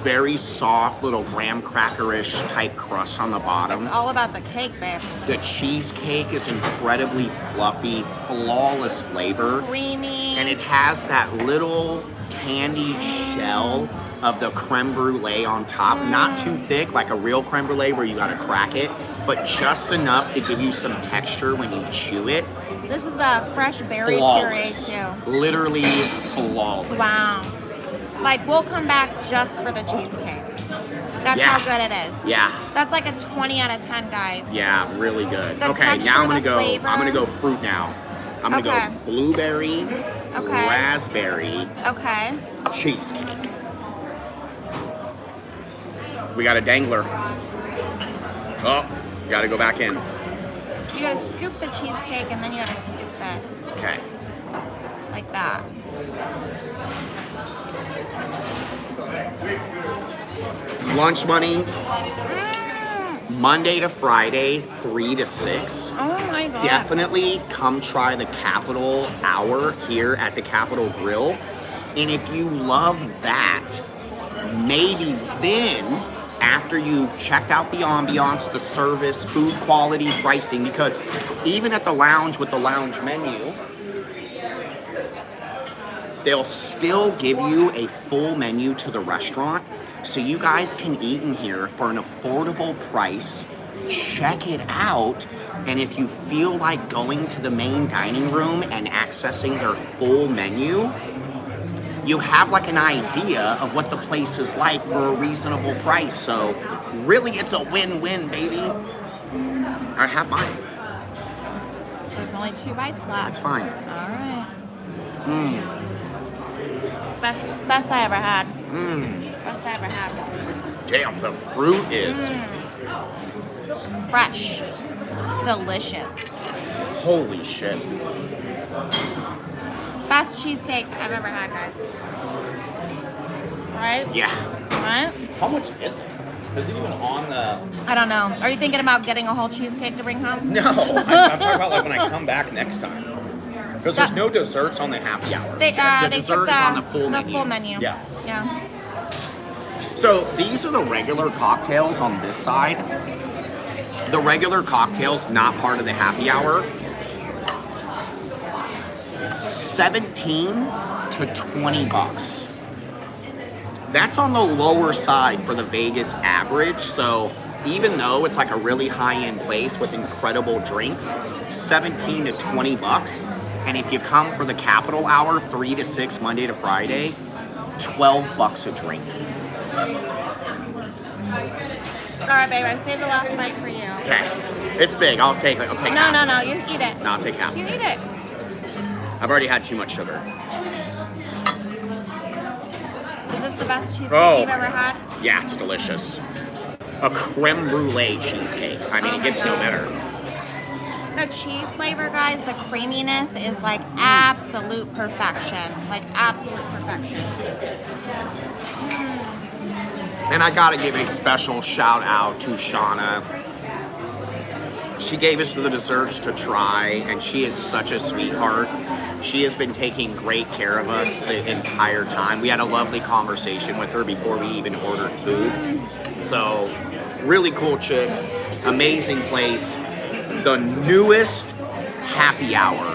very soft little graham cracker-ish type crust on the bottom. It's all about the cake, babe. The cheesecake is incredibly fluffy, flawless flavor. Creamy. And it has that little candied shell of the creme brulee on top. Not too thick like a real creme brulee where you gotta crack it, but just enough to give you some texture when you chew it. This is a fresh berry Flawless. puree, too. Literally flawless. Wow. Like, we'll come back just for the cheesecake. That's Yeah. how good it is. Yeah. That's like a 20 out of 10, guys. Yeah, really good. The Okay, texture, now I'm gonna the go. flavor. I'm gonna go fruit now. I'm gonna Okay. go blueberry, Okay. raspberry Okay. cheesecake. We got a dangler. Oh, gotta go back in. You gotta scoop the cheesecake and then you gotta scoop this. Okay. Like that. Lunch money, Mm. Monday to Friday, 3 to 6. Oh my god. Definitely come try the Capitol Hour here at the Capitol Grill. And if you love that, maybe then, after you've checked out the ambiance, the service, food quality, pricing, because even at the lounge with the lounge menu, they'll still give you a full menu to the restaurant, so you guys can eat in here for an affordable price. Check it out, and if you feel like going to the main dining room and accessing their full menu, you have like an idea of what the place is like for a reasonable price. So really, it's a win-win, baby. I have mine. There's only 2 bites left. That's fine. Alright. Best I ever had. Best I ever had. Damn, the fruit is Fresh. Delicious. holy shit. Best cheesecake I've ever had, guys. Right? Yeah. Right? How much is it? Is it even on the... I don't know. Are you thinking about getting a whole cheesecake to bring home? No, I'm talking about like when I come back next time. Because there's no desserts on the happy hour. They the they dessert took is on the full menu. full menu. Yeah. Yeah. So these are the regular cocktails on this side. The regular cocktails, not part of the happy hour. 17 to 20 bucks. That's on the lower side for the Vegas average. So even though it's like a really high-end place with incredible drinks, 17 to 20 bucks. And if you come for the Capital Hour, 3 to 6, Monday to Friday, 12 bucks a drink. All right, babe. I saved the last bite for you. Okay. It's big. I'll take No, half. no. You eat it. No, I'll take half. You eat it. I've already had too much sugar. Is this the best cheesecake Oh. you've ever had? Yeah, it's delicious. A creme brulee cheesecake. I mean, Oh it my gets no God. better. The cheese flavor, guys, the creaminess is like absolute perfection. Like absolute perfection. And I gotta give a special shout out to Shauna. She gave us the desserts to try, and she is such a sweetheart. She has been taking great care of us the entire time. We had a lovely conversation with her before we even ordered food. So, really cool chick, amazing place. The newest happy hour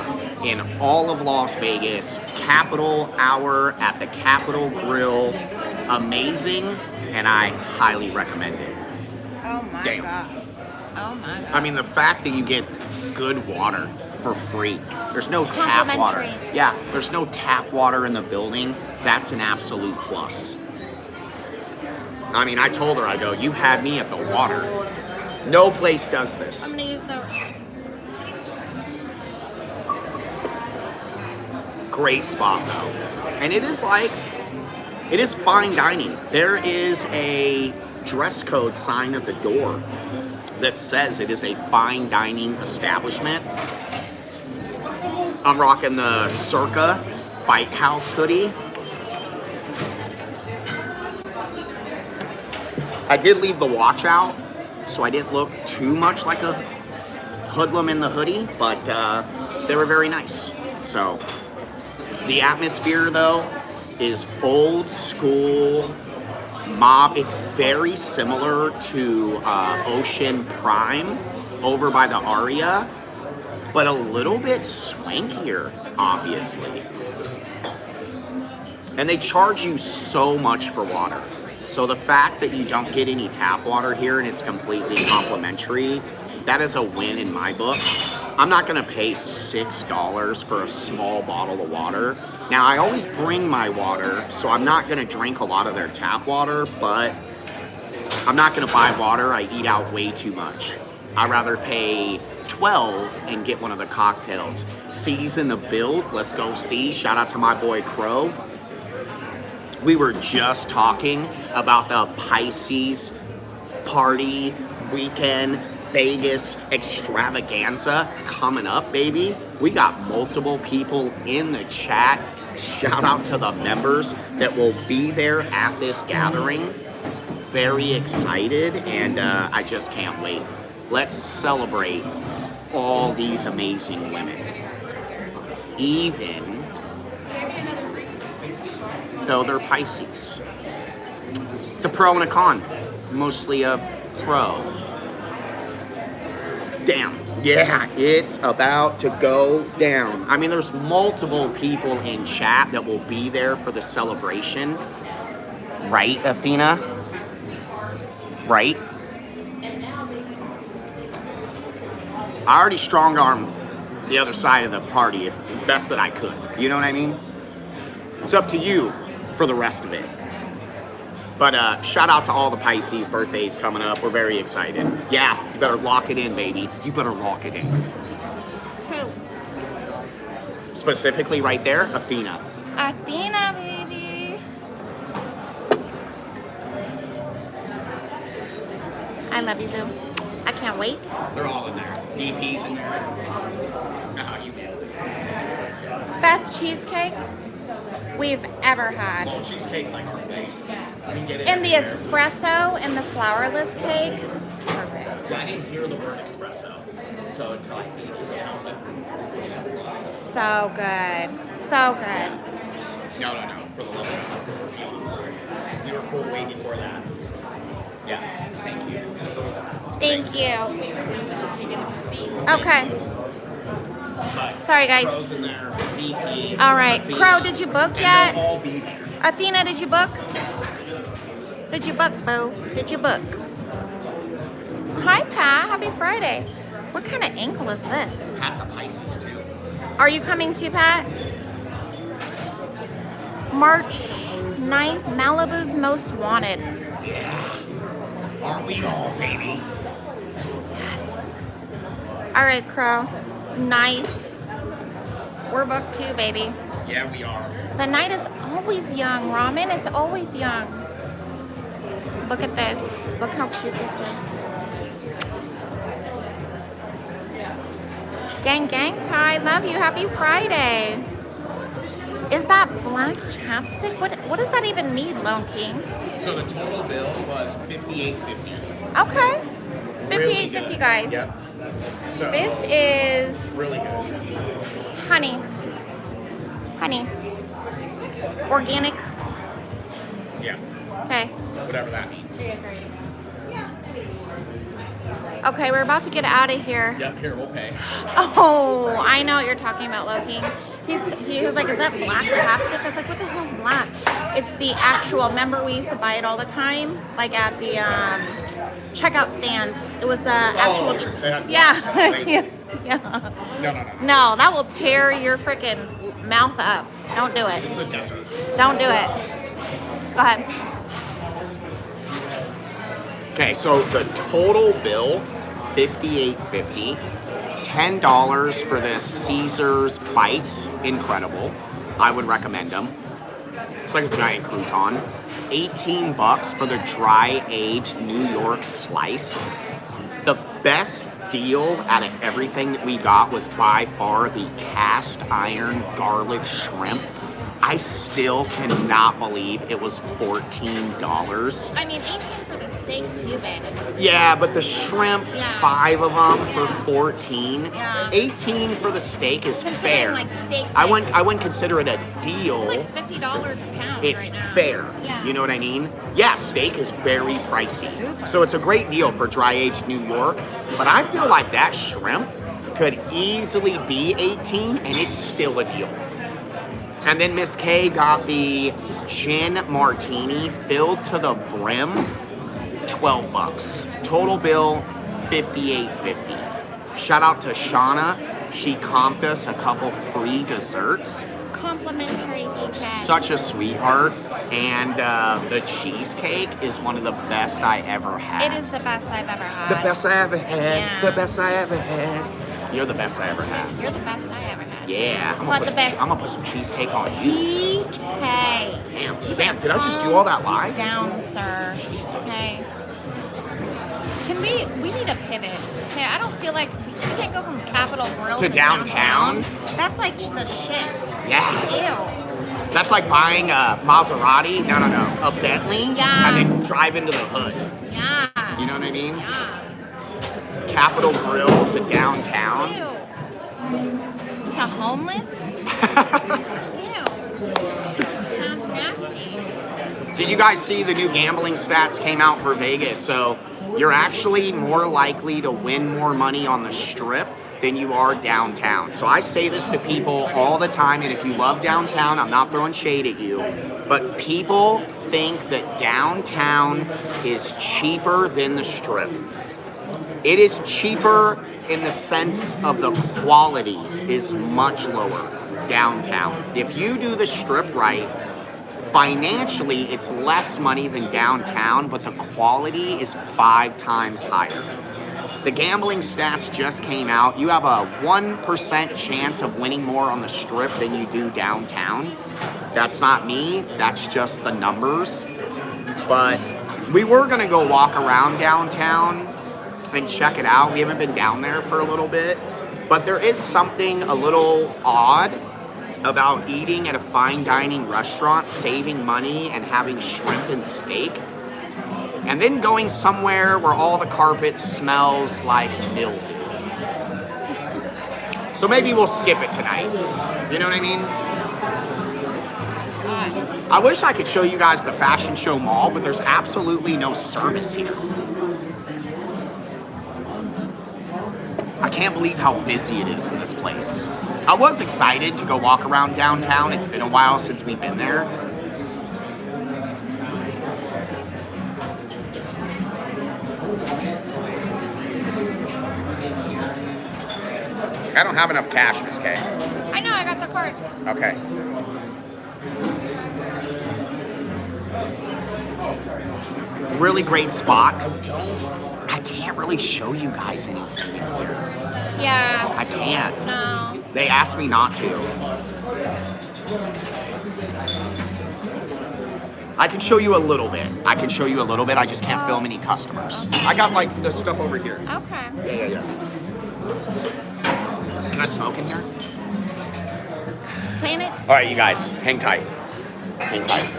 in all of Las Vegas, Capital Hour at the Capitol Grill. Amazing, and I highly recommend it. Oh my Damn. God. Oh my God. I mean, the fact that you get good water for free. There's no tap water. Complimentary. Yeah, there's no tap water in the building. That's an absolute plus. I mean, I told her, I go, you had me at the water. No place does this. I'm gonna use the. Great spot though. And it is fine dining. There is a dress code sign at the door that says it is a fine dining establishment. I'm rocking the Circa Fight House hoodie. I did leave the watch out, so I didn't look too much like a hoodlum in the hoodie, but they were very nice. So the atmosphere though is old school mob. It's very similar to Ocean Prime over by the Aria, but a little bit swankier, obviously. And they charge you so much for water. So the fact that you don't get any tap water here and it's completely complimentary, that is a win in my book. I'm not gonna pay $6 for a small bottle of water. Now, I always bring my water, so I'm not gonna drink a lot of their tap water, but I'm not gonna buy water. I eat out way too much. I'd rather pay $12 and get one of the cocktails. C's in the builds, let's go C. Shout out to my boy Crow. We were just talking about the Pisces party weekend Vegas extravaganza coming up, baby. We got multiple people in the chat. Shout out to the members that will be there at this gathering. Very excited, and I just can't wait. Let's celebrate all these amazing women. Even though they're Pisces. It's a pro and a con. Mostly a pro. Damn. Yeah, it's about to go down. I mean, there's multiple people in chat that will be there for the celebration. Right, Athena? Right? I already strong-armed the other side of the party as best that I could. You know what I mean? It's up to you for the rest of it. But shout out to all the Pisces birthdays coming up. We're very excited. Yeah, you better lock it in, baby. You better lock it in. Who? Specifically right there, Athena. Athena, baby. I love you, boo. I can't wait. They're all in there. DP's in there. Oh, you nailed it. Best cheesecake we've ever had. Well, cheesecake's like our thing. We can get it And the everywhere. espresso and the flourless cake, perfect. Yeah, I didn't hear the word espresso. So until I ate it, I was like, So good. So good. no. For the love of God. You were full way before that. Yeah. Thank you. Thank you. You get a receipt. Okay. Sorry, guys. Crow's in there. VP. All right. Athena, Crow, did you book and yet? they'll all be there. Athena, did you book? Did you book, boo? Did you book? Hi, Pat. Happy Friday. What kind of ankle is this? Pat's a Pisces too. Are you coming too, Pat? March 9th, Malibu's Most Wanted. Yeah. Aren't we all, baby? Yes. All right, Crow. Nice. We're booked too, baby. Yeah, we are. The night is always young, Ramen. It's always young. Look at this. Look how cute this is. Gang, Ty, love you. Happy Friday. Is that black chapstick? What does that even mean, Lone King? So the total bill was $58.50. Okay. Really $58.50, good. guys. Yep. So This is really good. honey. Honey. Organic. Yeah. Okay. Whatever that means. Okay, we're about to get out of here. Yep. Here, we'll pay. Oh, I know what you're talking about, Loki. He was like, is that black chapstick? I was like, what the hell is black? It's the actual, remember we used to buy it all the time? Like at the checkout stands. It was the actual, yeah. Yeah. No. No, that will tear your freaking mouth up. Don't do It's it. the desert. Don't do it. Go ahead. Okay, so the total bill, $58.50. $10 for the Caesar's bites, incredible. I would recommend them. It's like a giant crouton. $18 for the dry aged New York sliced. The best deal out of everything that we got was by far the cast iron garlic shrimp. I still cannot believe it was $14. I mean, 18 for the steak too, baby. Yeah, but the shrimp, Yeah. 5 of them for 14. Yeah. 18 for the steak is Considering, fair. like, steak I steak. wouldn't consider it a deal. It's like $50 a pound It's right now. fair. Yeah. You know what I mean? Yeah, steak is very pricey. Super. So it's a great deal for dry aged New York. But I feel like that shrimp could easily be 18 and it's still a deal. And then Miss K got the gin martini filled to the brim, $12. Total bill, $58.50. Shout out to Shauna. She comped us a couple free desserts. Complimentary DK. Such a sweetheart. And the cheesecake is one of the best I ever had. It is the best I've ever had. The best I ever had. Yeah. The best I ever had. You're the best I ever had. You're the best I ever had. Yeah, I'm What, gonna, the best? I'm gonna put some cheesecake on you. DK. Damn, did I just do all that live? Down, sir. Jesus. Okay. Can we need a pivot. Okay, I don't feel like we can't go from Capitol Grill To downtown? That's like the shit. Yeah. Ew. That's like buying a Maserati, no, a Bentley, Yeah. and then drive into the hood. Yeah. You know what I mean? Yeah. Capitol Grill to downtown. Ew. To homeless? Ew. Sounds nasty. Did you guys see the new gambling stats came out for Vegas? So you're actually more likely to win more money on the Strip than you are downtown. So I say this to people all the time, and if you love downtown, I'm not throwing shade at you, but people think that downtown is cheaper than the Strip. It is cheaper in the sense of the quality is much lower downtown. If you do the Strip right, financially it's less money than downtown, but the quality is 5 times higher. The gambling stats just came out. You have a 1% chance of winning more on the Strip than you do downtown. That's not me, that's just the numbers. But we were gonna go walk around downtown and check it out. We haven't been down there for a little bit, but there is something a little odd about eating at a fine dining restaurant, saving money and having shrimp and steak, and then going somewhere where all the carpet smells like milk. So maybe we'll skip it tonight. You know what I mean? I wish I could show you guys the fashion show mall, but there's absolutely no service here. I can't believe how busy it is in this place. I was excited to go walk around downtown. It's been a while since we've been there. I don't have enough cash, Miss K. I know, I got the card. Okay. Really great spot. I can't really show you guys anything in here. Yeah. I can't. No. They asked me not to. I can show you a little bit. I just can't film any customers. I got like the stuff over here. Okay. Yeah. Can I smoke in here? Planet. All right, you guys, hang tight. Hang tight.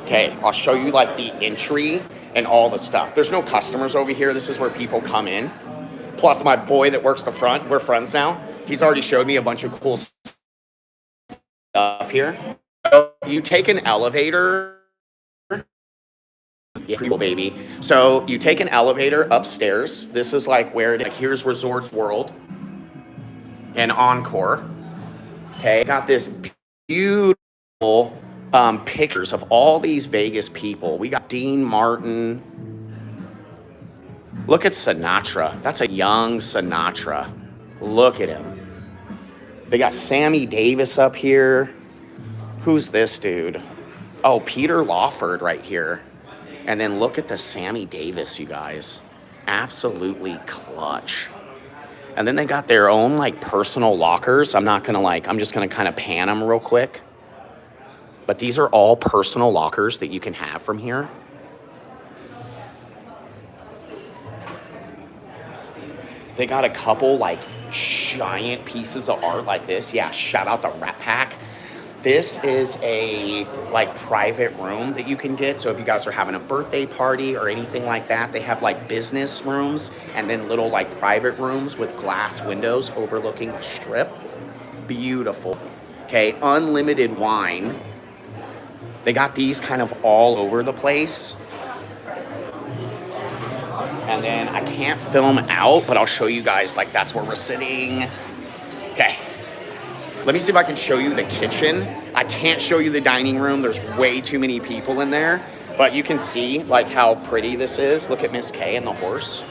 Okay, I'll show you like the entry and all the stuff. There's no customers over here. This is where people come in. Plus my boy that works the front, we're friends now. He's already showed me a bunch of cool stuff here. You take an elevator. Yeah, cool, baby. So you take an elevator upstairs. This is like where here's Resorts World and Encore. Okay, got this beautiful pictures of all these Vegas people. We got Dean Martin. Look at Sinatra. That's a young Sinatra. Look at him. They got Sammy Davis up here. Who's this dude? Oh, Peter Lawford right here. And then look at the Sammy Davis, you guys. Absolutely clutch. And then they got their own like personal lockers. I'm just gonna kind of pan them real quick. But these are all personal lockers that you can have from here. They got a couple like giant pieces of art like this. Yeah, shout out the Rat Pack. This is a like private room that you can get. So if you guys are having a birthday party or anything like that, they have like business rooms and then little like private rooms with glass windows overlooking the strip. Beautiful. Okay, unlimited wine. They got these kind of all over the place. And then I can't film out, but I'll show you guys like that's where we're sitting. Okay. Let me see if I can show you the kitchen. I can't show you the dining room. There's way too many people in there, but you can see like how pretty this is. Look at Miss K and the horse.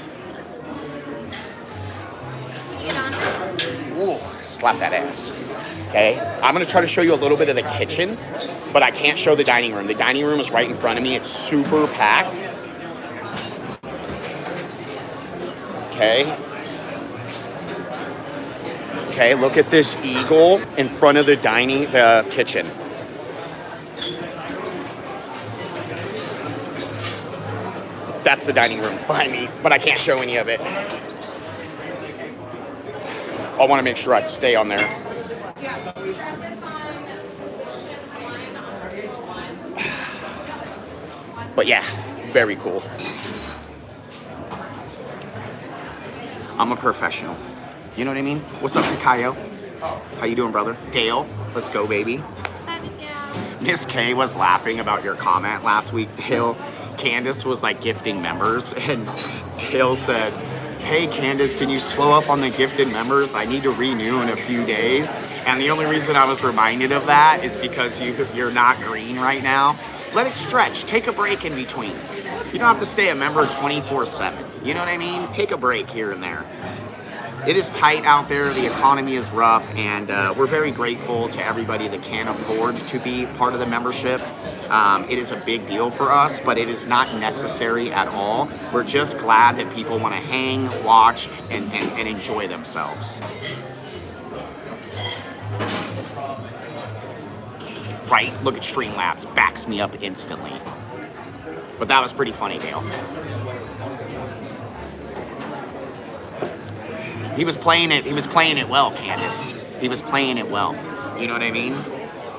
Can you get on? Ooh, slap that ass. Okay, I'm gonna try to show you a little bit of the kitchen, but I can't show the dining room. The dining room is right in front of me. It's super packed. Okay. Okay, look at this eagle in front of the kitchen. That's the dining room behind me, but I can't show any of it. I want to make sure I stay on there. But yeah, very cool. I'm a professional. You know what I mean? What's up, Takayo? How you doing, brother? Dale, let's go, baby. Miss K was laughing about your comment last week, Dale. Candace was like gifting members, and Dale said, hey, Candace, can you slow up on the gifted members? I need to renew in a few days. And the only reason I was reminded of that is because you're not green right now. Let it stretch. Take a break in between. You don't have to stay a member 24/7. You know what I mean? Take a break here and there. It is tight out there. The economy is rough, and we're very grateful to everybody that can afford to be part of the membership. It is a big deal for us, but it is not necessary at all. We're just glad that people want to hang, watch, and enjoy themselves. Right? Look at Streamlabs. Backs me up instantly. But that was pretty funny, Dale. He was playing it well, Candace. He was playing it well. You know what I mean?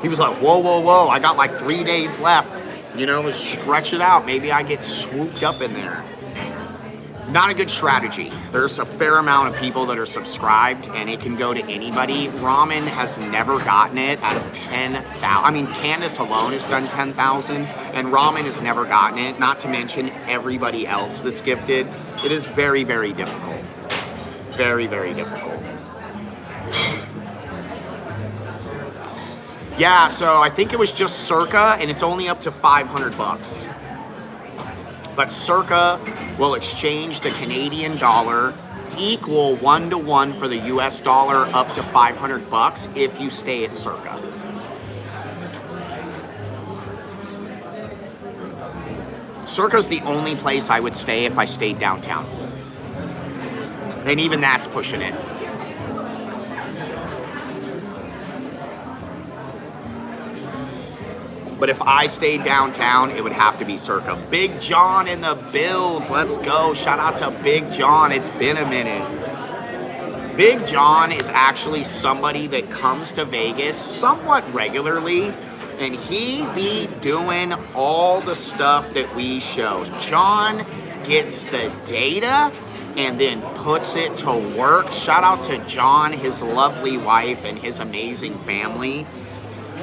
He was like, whoa, whoa, whoa, I got like 3 days left. You know, let's stretch it out. Maybe I get swooped up in there. Not a good strategy. There's a fair amount of people that are subscribed, and it can go to anybody. Ramen has never gotten it out of 10,000. I mean, Candace alone has done 10,000, and ramen has never gotten it, not to mention everybody else that's gifted. It is very, very difficult. Very, very difficult. Yeah, so I think it was just Circa, and it's only up to 500 bucks. But Circa will exchange the Canadian dollar equal 1-to-1 for the US dollar up to 500 bucks if you stay at Circa. Circa's the only place I would stay if I stayed downtown. And even that's pushing it. But if I stayed downtown, it would have to be Circa. Big John in the builds. Let's go. Shout out to Big John. It's been a minute. Big John is actually somebody that comes to Vegas somewhat regularly, and he be doing all the stuff that we show. John gets the data and then puts it to work. Shout out to John, his lovely wife, and his amazing family.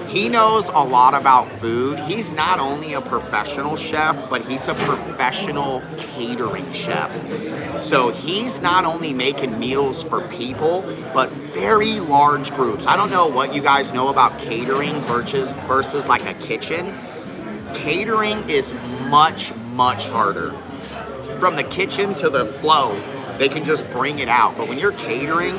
He knows a lot about food. He's not only a professional chef, but he's a professional catering chef. So he's not only making meals for people, but very large groups. I don't know what you guys know about catering versus like a kitchen. Catering is much, much harder. From the kitchen to the flow, they can just bring it out. But when you're catering,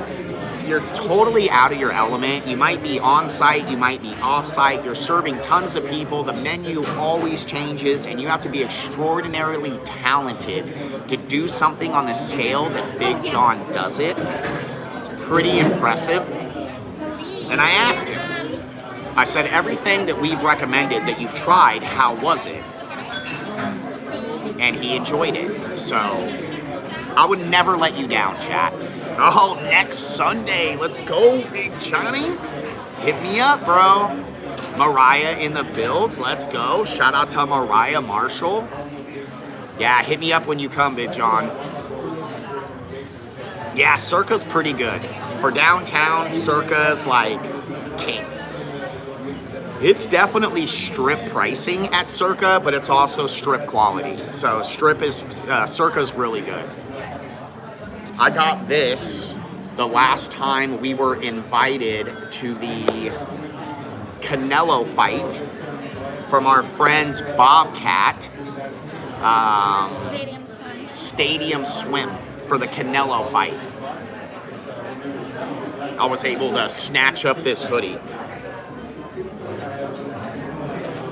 you're totally out of your element. You might be on site, you might be off site, you're serving tons of people, the menu always changes, and you have to be extraordinarily talented to do something on the scale that Big John does it. It's pretty impressive. And I asked him, I said, everything that we've recommended that you've tried, how was it? And he enjoyed it. So I would never let you down, chat. Oh, next Sunday. Let's go, Big Johnny. Hit me up, bro. Mariah in the builds. Let's go. Shout out to Mariah Marshall. Yeah, hit me up when you come, Big John. Yeah, Circa's pretty good. For downtown, Circa's like king. It's definitely strip pricing at Circa, but it's also strip quality. So Circa's really good. I got this the last time we were invited to the Canelo fight from our friends Bobcat Stadium Swim for the Canelo fight. I was able to snatch up this hoodie.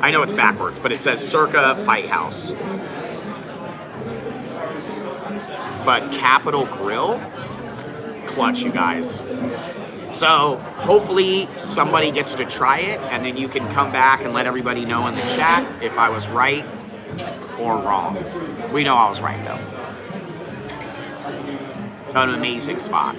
I know it's backwards, but it says Circa Fight House. But Capital Grill, clutch, you guys. So hopefully somebody gets to try it, and then you can come back and let everybody know in the chat if I was right or wrong. We know I was right, though. An amazing spot.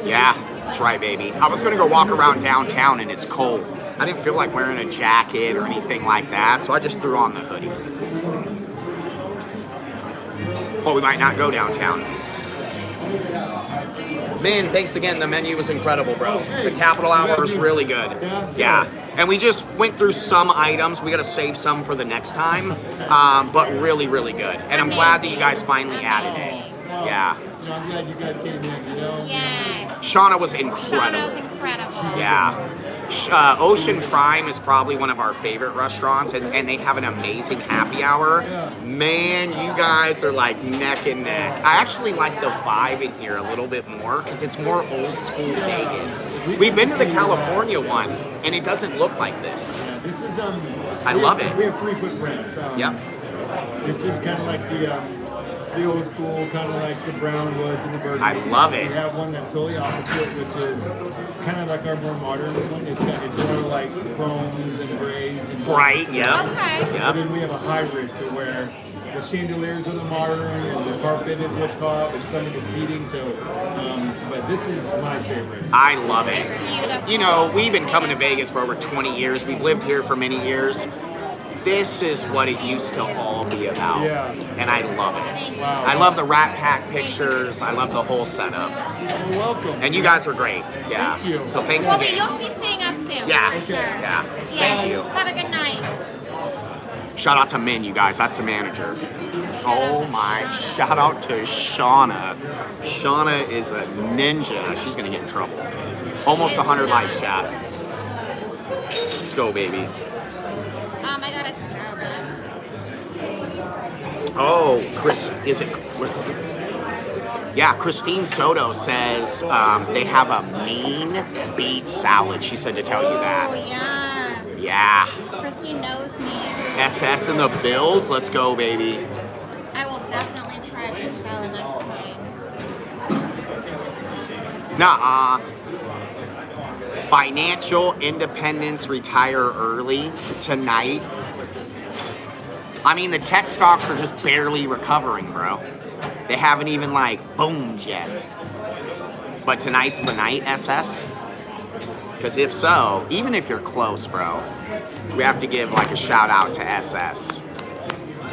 Yeah, that's right, baby. I was gonna go walk around downtown and it's cold. I didn't feel like wearing a jacket or anything like that, so I just threw on the hoodie. Well, we might not go downtown. Man, thanks again. The menu was incredible, bro. The Capital Hour was really good. Yeah. And we just went through some items. We got to save some for the next time. But really, really good. And I'm glad that you guys finally added it. Yeah. I'm glad you guys came in, you know? Yeah. Shauna was incredible. That was incredible. Yeah. Ocean Prime is probably one of our favorite restaurants, and they have an amazing happy hour. Man, you guys are like neck and neck. I actually like the vibe in here a little bit more because it's more old school Vegas. We've been to the California one, and it doesn't look like this. Yeah, this is I love it. We have 3 footprints. Yep. This is kind of like the old school, kind of like the brown woods and the burgundy. I love it. We have one that's totally opposite, which is kind of like our more modern one. It's more like chromes and grays and Right, yep. Okay. And then we have a hybrid to where the chandeliers with the martyring, and the carpet is what's called, and some of the seating. So, but this is my favorite. I love it. It's beautiful. You know, we've been coming to Vegas for over 20 years. We've lived here for many years. This is what it used to all be about. Yeah. And I love it. Wow. I love the Rat Pack pictures. I love the whole setup. Well, welcome. And you guys are great. Yeah. Thank you. So thanks Well, again. you'll be seeing us soon. Yeah. For sure. Yeah. Yes. Thank you. Have a good night. Shout out to Min, you guys. That's the manager. Oh my. Shout out to Shauna. Shauna is a ninja. She's going to get in trouble. Almost 100 likes, chat. Let's go, baby. I got it to go, Oh, Chris, is it? Yeah, Christine Soto says they have a mean beet salad. She said to tell you Oh, that. yes. Yeah. Christine knows me. SS in the builds. Let's go, baby. I will definitely try a beef salad next time. Nuh-uh. Financial independence, retire early tonight. I mean, the tech stocks are just barely recovering, bro. They haven't even, like, boomed yet. But tonight's the night, SS? Because if so, even if you're close, bro, we have to give, like, a shout-out to SS.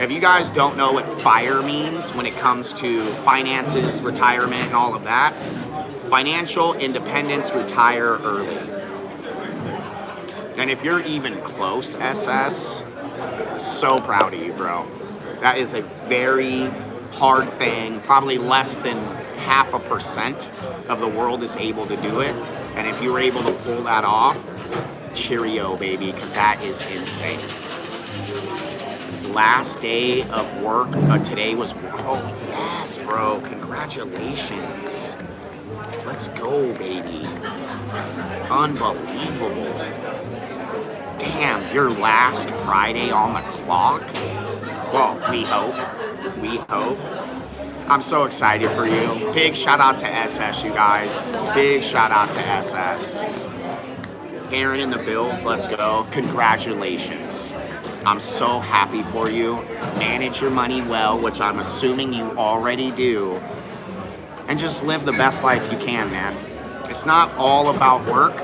If you guys don't know what FIRE means when it comes to finances, retirement, and all of that, financial independence, retire early. And if you're even close, SS, so proud of you, bro. That is a very hard thing. Probably less than 0.5% of the world is able to do it. And if you were able to pull that off, cheerio, baby, because that is insane. Last day of work today was, oh yes, bro, congratulations. Let's go, baby. Unbelievable. Damn, your last Friday on the clock? Well, we hope. We hope. I'm so excited for you. Big shout out to SS, you guys. Big shout out to SS. Aaron in the builds, let's go. Congratulations. I'm so happy for you. Manage your money well, which I'm assuming you already do. And just live the best life you can, man. It's not all about work,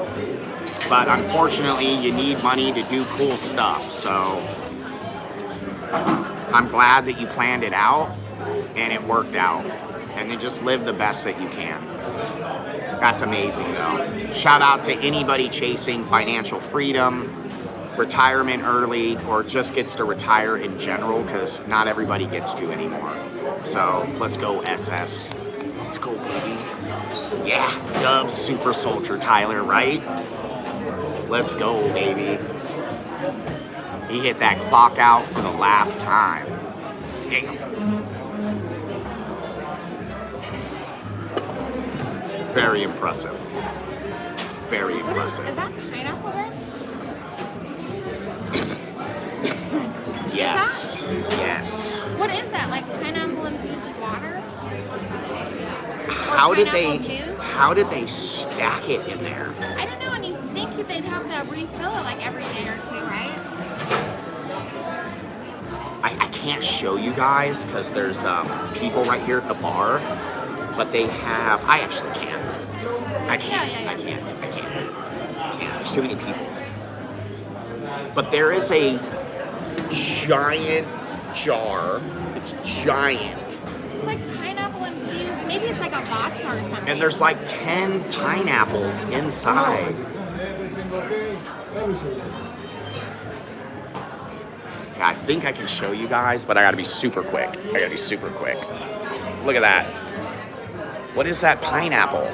but unfortunately you need money to do cool stuff. So I'm glad that you planned it out and it worked out. And then just live the best that you can. That's amazing though. Shout out to anybody chasing financial freedom, retirement early, or just gets to retire in general, because not everybody gets to anymore. So let's go, SS. Let's go, baby. Yeah, Dubs Super Soldier Tyler, right? Let's go, baby. He hit that clock out for the last time. Damn. Very impressive. Very impressive. Is that pineapple then? Yes. Yes. What is that? Like pineapple infused with water? How did they pineapple juice? how did they stack it in there? I don't know, and you think they'd have to refill it like every day or two, right? I can't show you guys because there's people right here at the bar, but they have. I actually can't. I can't. Yeah. I can't. There's too many people. But there is a giant jar. It's giant. It's like pineapple infused. Maybe it's like a vodka or something. And there's like 10 pineapples inside. Yeah, I think I can show you guys, but I gotta be super quick. Look at that. What is that pineapple?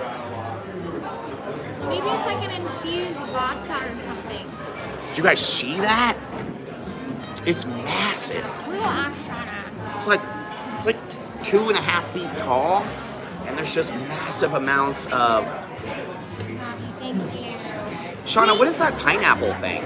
Maybe it's like an infused vodka or something. Did you guys see that? It's massive. We will ask Shauna. It's like 2.5 feet tall, and there's just massive amounts of. Thank you. Shauna, what is that pineapple thing?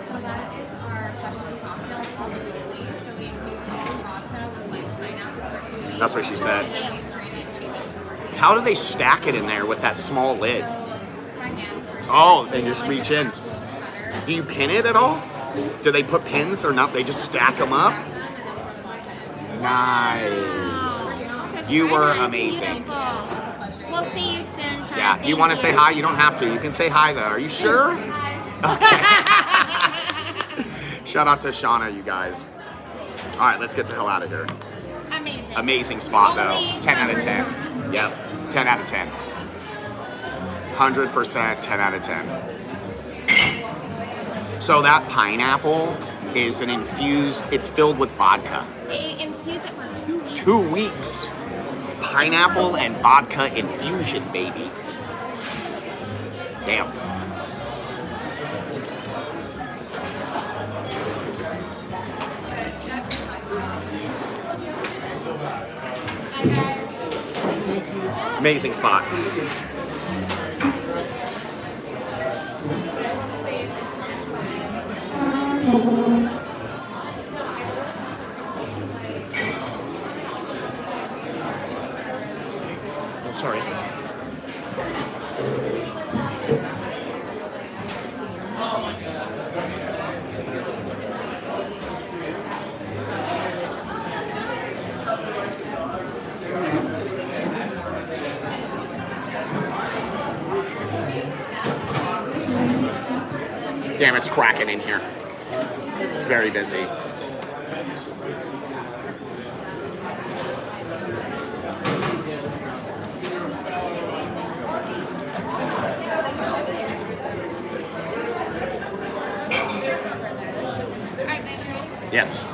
So that is our specialty cocktail. It's called the Bully. So we infuse all the vodka with sliced pineapple for 2 weeks. That's what she said. And we strain it and shape it to martini. How do they stack it in there with that small lid? So, by hand, for sure. Oh, So they we just like reach to in. mash a little butter. Do you pin it at all? Do they put pins or not? They just stack them up? Stack them and then we slide it. Nice. That's You were really amazing. beautiful. We'll see you soon, Sean. Yeah, you want to say hi? You don't have to. You can say hi though. Are you sure? Okay. Shout out to Shauna, you guys. All right, let's get the hell out of here. Amazing. Amazing spot though. Only 10 out of 10. 10%. Yep. 10 out of 10. 100% 10 out of 10. So that pineapple is an infused, it's filled with vodka. They infuse it for 2 weeks. 2 weeks. Pineapple and vodka infusion, baby. Damn. Amazing spot. Oh, sorry. Damn, it's cracking in here. It's very busy. Yes.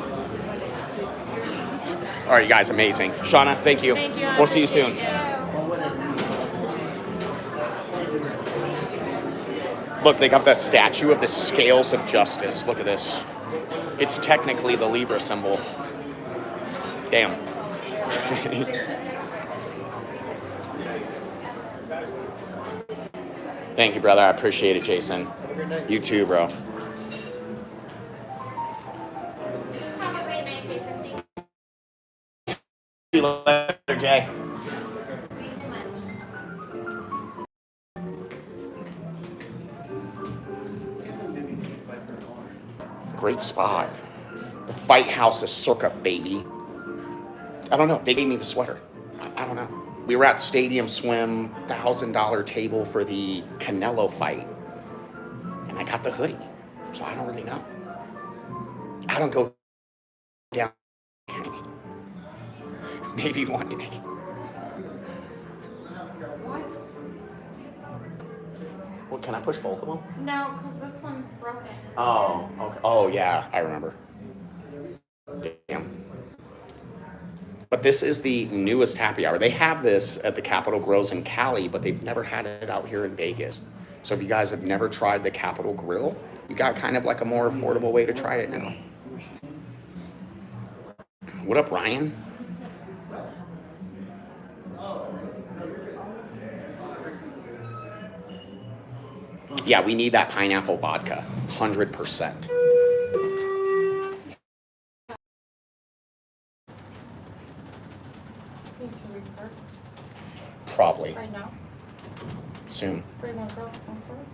All right, you guys, amazing. Shauna, thank you. Thank you. We'll see you soon. Look, they got the statue of the scales of justice. Look at this. It's technically the Libra symbol. Damn. Thank you, brother. I appreciate it, Jason. Have a great night. You too, bro. Have a great night, Jason. Thank you. See you later, Jay. Great spot. The Fight House is circa, baby. I don't know. They gave me the sweater. I don't know. We were at Stadium Swim, $1,000 table for the Canelo fight. And I got the hoodie. So I don't really know. I don't go down. Maybe one day. What? Well, can I push both of them? No, because this one's broken. Oh, okay. Oh, yeah, I remember. Damn. But this is the newest happy hour. They have this at the Capitol Grills in Cali, but they've never had it out here in Vegas. So if you guys have never tried the Capitol Grill, you got kind of like a more affordable way to try it now. What up, Ryan? Yeah, we need that pineapple vodka, 100%. Need to record Probably right now. soon. Fremont Grove, Comfort.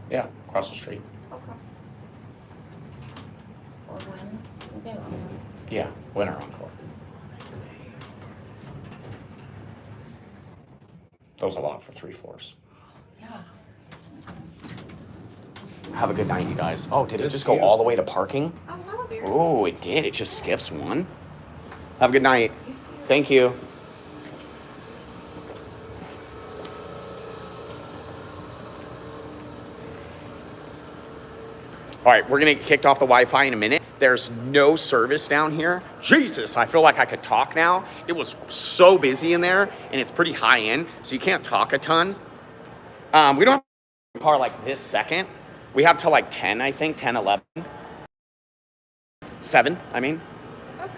Yeah, across the street. Okay. Or when? Okay. Yeah, winter encore. That was a lot for 3 floors. Yeah. Have a good night, you guys. Oh, did it just go all the way to parking? Oh, that was weird. Oh, it did. It just skips one. Have a good night. Thank you. All right, we're gonna get kicked off the Wi-Fi in a minute. There's no service down here. Jesus, I feel like I could talk now. It was so busy in there, and it's pretty high end, so you can't talk a ton. We don't have a car like this second. We have till like 10, I think, 10, 11. 7, I mean. Okay.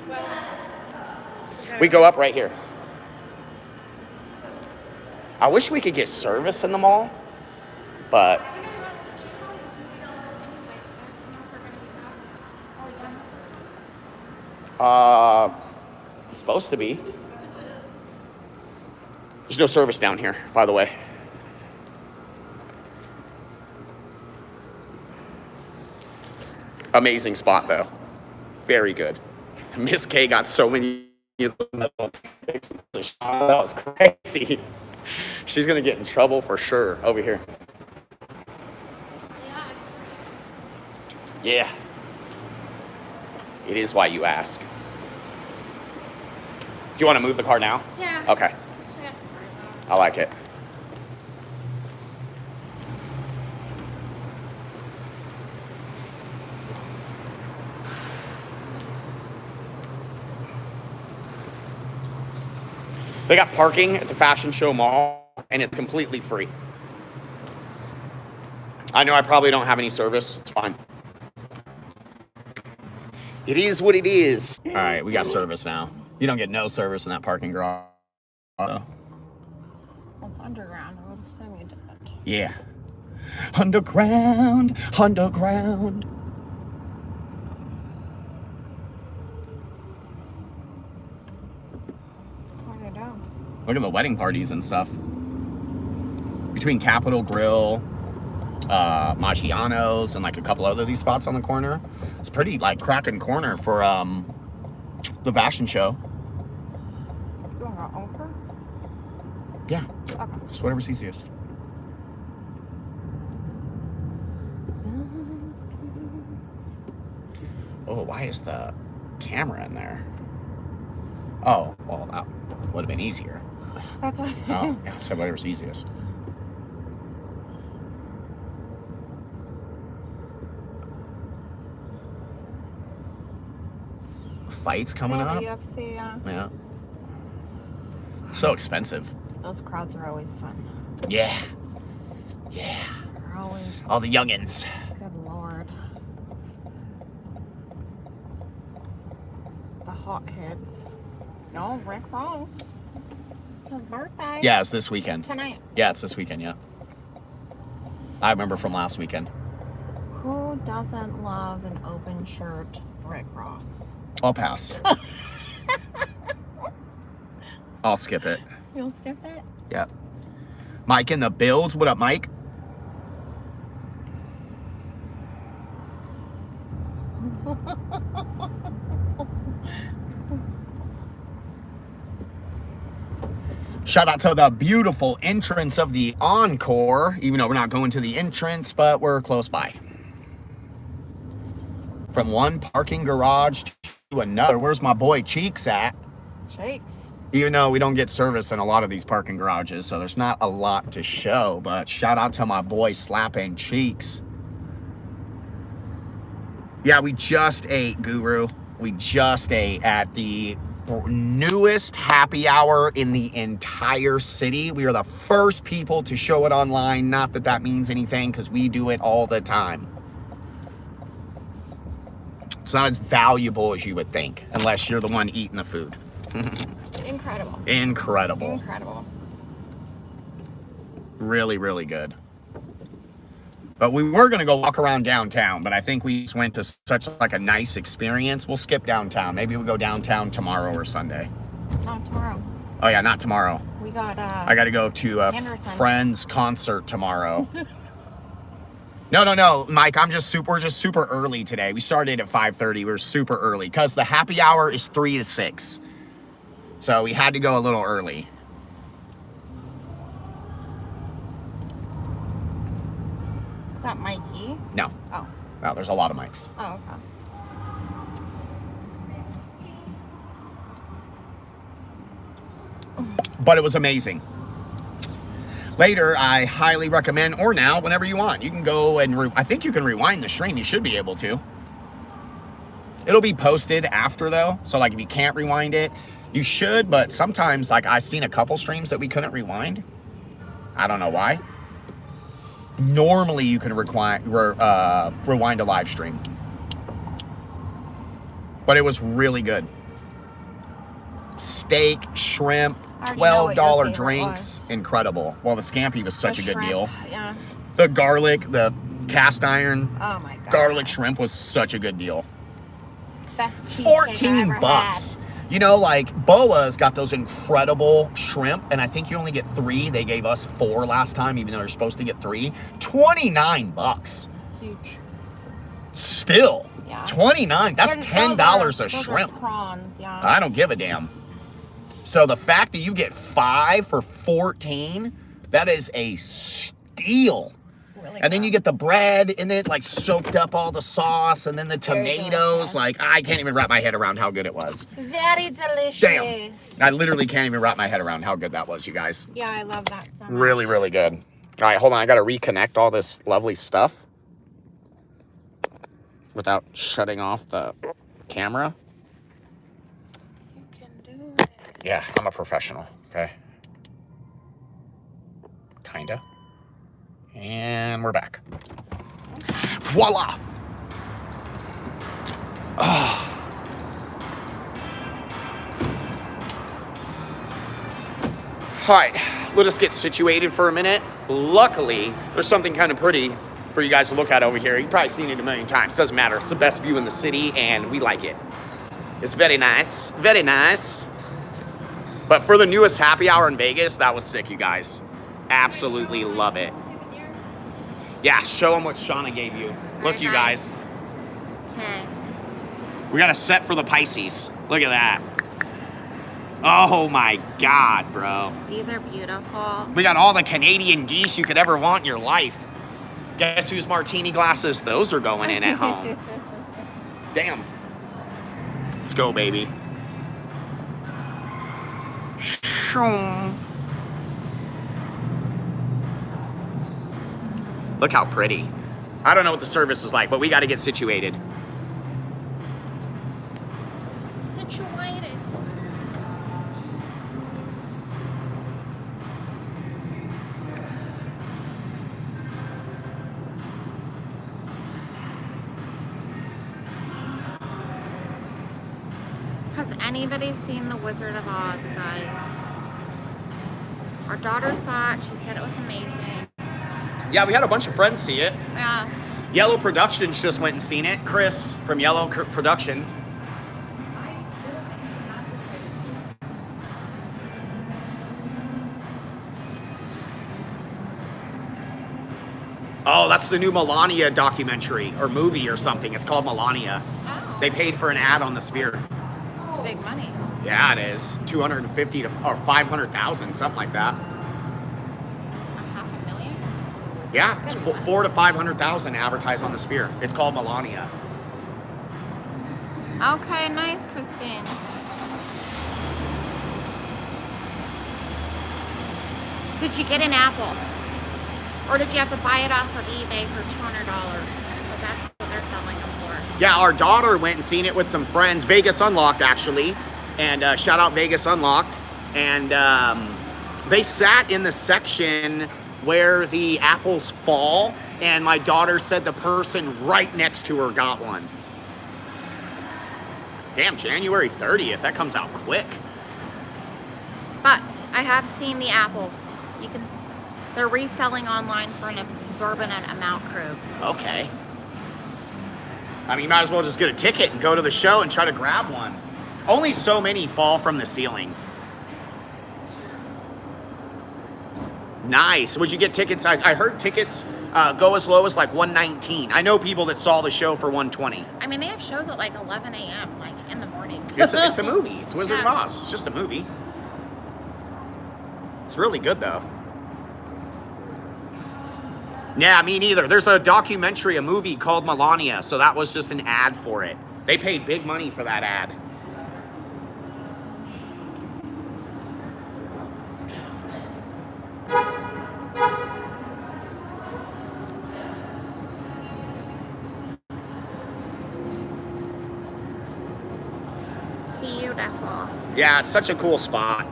Well, We go up right here. I wish we could get service in the mall, but it's supposed to be. There's no service down here, by the way. Amazing spot, though. Very good. Miss K got so many little pictures. That was crazy. She's gonna get in trouble for sure. Over here. Yeah. It is why you ask. Do you want to move the car now? Yeah. Okay. I like it. They got parking at the Fashion Show Mall, and it's completely free. I know I probably don't have any service. It's fine. It is what it is. All right, we got service now. You don't get no service in that parking garage. It's underground. I would assume you did. Yeah. Underground, underground. What are you doing? Look at the wedding parties and stuff. Between Capitol Grill, Maggiano's, and like a couple other of these spots on the corner. It's pretty like cracking corner for the fashion show. You want to go over? Yeah. Okay. Just whatever's easiest. Oh, why is the camera in there? Oh, well, that would have been easier. That's why. Oh, yeah, so whatever's easiest. Fights coming up. UFC, Yeah. So expensive. Those crowds are always fun. Yeah. Yeah. They're always. All the youngins. Good lord. The hot hits. No, Rick Ross. His birthday. Yeah, it's this weekend. Tonight. Yeah, it's this weekend, yeah. I remember from last weekend. Who doesn't love an open shirt Rick Ross? I'll pass. I'll skip it. You'll skip it? Yep. Mike in the build. What up, Mike? Shout out to the beautiful entrance of the Encore, even though we're not going to the entrance, but we're close by. From one parking garage to another. Where's my boy Cheeks at? Shakes. Even though we don't get service in a lot of these parking garages, so there's not a lot to show, but shout out to my boy Slapping Cheeks. Yeah, we just ate, Guru. We just ate at the newest happy hour in the entire city. We are the first people to show it online. Not that that means anything, because we do it all the time. It's not as valuable as you would think, unless you're the one eating the food. Incredible. Incredible. Incredible. Really, really good. But we were going to go walk around downtown, but I think we just went to such like a nice experience. We'll skip downtown. Maybe we'll go downtown tomorrow or Sunday. Not tomorrow. Oh yeah, not tomorrow. We got I got to go to a Anderson. friend's concert tomorrow. No, Mike, we're just super early today. We started at 5:30. We're super early because the happy hour is 3 to 6. So we had to go a little early. Is that Mikey? No. Oh. No, there's a lot of mics. Oh, okay. But it was amazing. Later, I highly recommend, or now, whenever you want, you can go and I think you can rewind the stream. You should be able to. It'll be posted after though. So like if you can't rewind it, you should, but sometimes like I've seen a couple streams that we couldn't rewind. I don't know why. Normally you can rewind a live stream. But it was really good. Steak, shrimp, $12 drinks. Incredible. Well, the scampi was such a good deal. Yeah. The garlic, the cast iron Oh my god. garlic shrimp was such a good deal. Best cheesecake I ever $14. had. You know, like Boa's got those incredible shrimp, and I think you only get 3. They gave us 4 last time, even though you're supposed to get 3. $29. Huge. Still, Yeah. $29. That's Those $10 a those shrimp. Are prawns, yeah. I don't give a damn. So the fact that you get 5 for 14, that is a steal. Really And then good. you get the bread and then like soaked up all the sauce and then the Very tomatoes. delicious. Like I can't even wrap my head around how good it was. Very delicious. Damn. I literally can't even wrap my head around how good that was, you guys. Yeah, I love that so much. Really, really good. All right, hold on. I got to reconnect all this lovely stuff without shutting off the camera. You can do it. Yeah, I'm a professional, okay? Kinda. And we're back. Voila! Oh. All right, let us get situated for a minute. Luckily, there's something kind of pretty for you guys to look at over here. You've probably seen it a million times. Doesn't matter. It's the best view in the city, and we like it. It's very nice. Very nice. But for the newest happy hour in Vegas, that was sick, you guys. Absolutely love it. Yeah, show them what Shauna gave you. Look, Very you nice. guys. Okay. We got a set for the Pisces. Look at that. Oh my God, bro. These are beautiful. We got all the Canadian geese you could ever want in your life. Guess whose martini glasses those are going in at home? Damn. Let's go, baby. Look how pretty. I don't know what the service is like, but we got to get situated. Situated. Has anybody seen The Wizard of Oz, guys? Our daughter saw it. She said it was amazing. Yeah, we had a bunch of friends see it. Yeah. Yellow Productions just went and seen it. Chris from Yellow Productions. Oh, that's the new Melania documentary or movie or something. It's called Melania. Oh. They paid for an ad on the Sphere. It's big money. Yeah, it is. 250 to or 500,000, something like that. $500,000? Yeah, it's 4 to 500,000 advertised on the Sphere. It's called Melania. Okay, nice, Christine. Did you get an apple? Or did you have to buy it off of eBay for $200? Because that's what they're selling them for. Yeah, our daughter went and seen it with some friends. Vegas Unlocked, actually. And shout out Vegas Unlocked. And they sat in the section where the apples fall. And my daughter said the person right next to her got one. Damn, January 30th. That comes out quick. But I have seen the apples. They're reselling online for an exorbitant amount, Krug. Okay. I mean, you might as well just get a ticket and go to the show and try to grab one. Only so many fall from the ceiling. Nice. Would you get tickets? I heard tickets go as low as like $119. I know people that saw the show for $120. I mean, they have shows at like 11 a.m., like in the morning. It's a movie. It's Wizard of Yeah. Oz. It's just a movie. It's really good, though. Yeah, me neither. There's a documentary, a movie called Melania, so that was just an ad for it. They paid big money for that ad. Beautiful. Yeah, it's such a cool spot.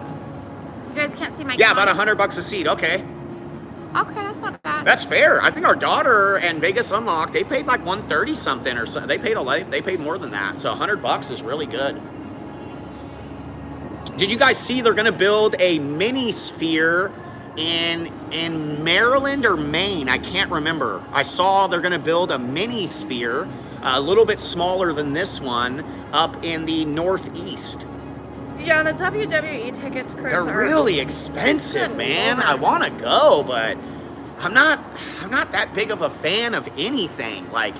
You guys can't see my Yeah, about comment? $100 a seat. Okay. Okay, that's not bad. That's fair. I think our daughter and Vegas Unlocked, they paid like 130 something or so. They paid more than that. So $100 is really good. Did you guys see they're going to build a mini sphere in Maryland or Maine? I can't remember. I saw they're going to build a mini sphere, a little bit smaller than this one, up in the Northeast. Yeah, the WWE tickets, Chris, They're really expensive, Good man. Lord. I want to go, but I'm not that big of a fan of anything. Like,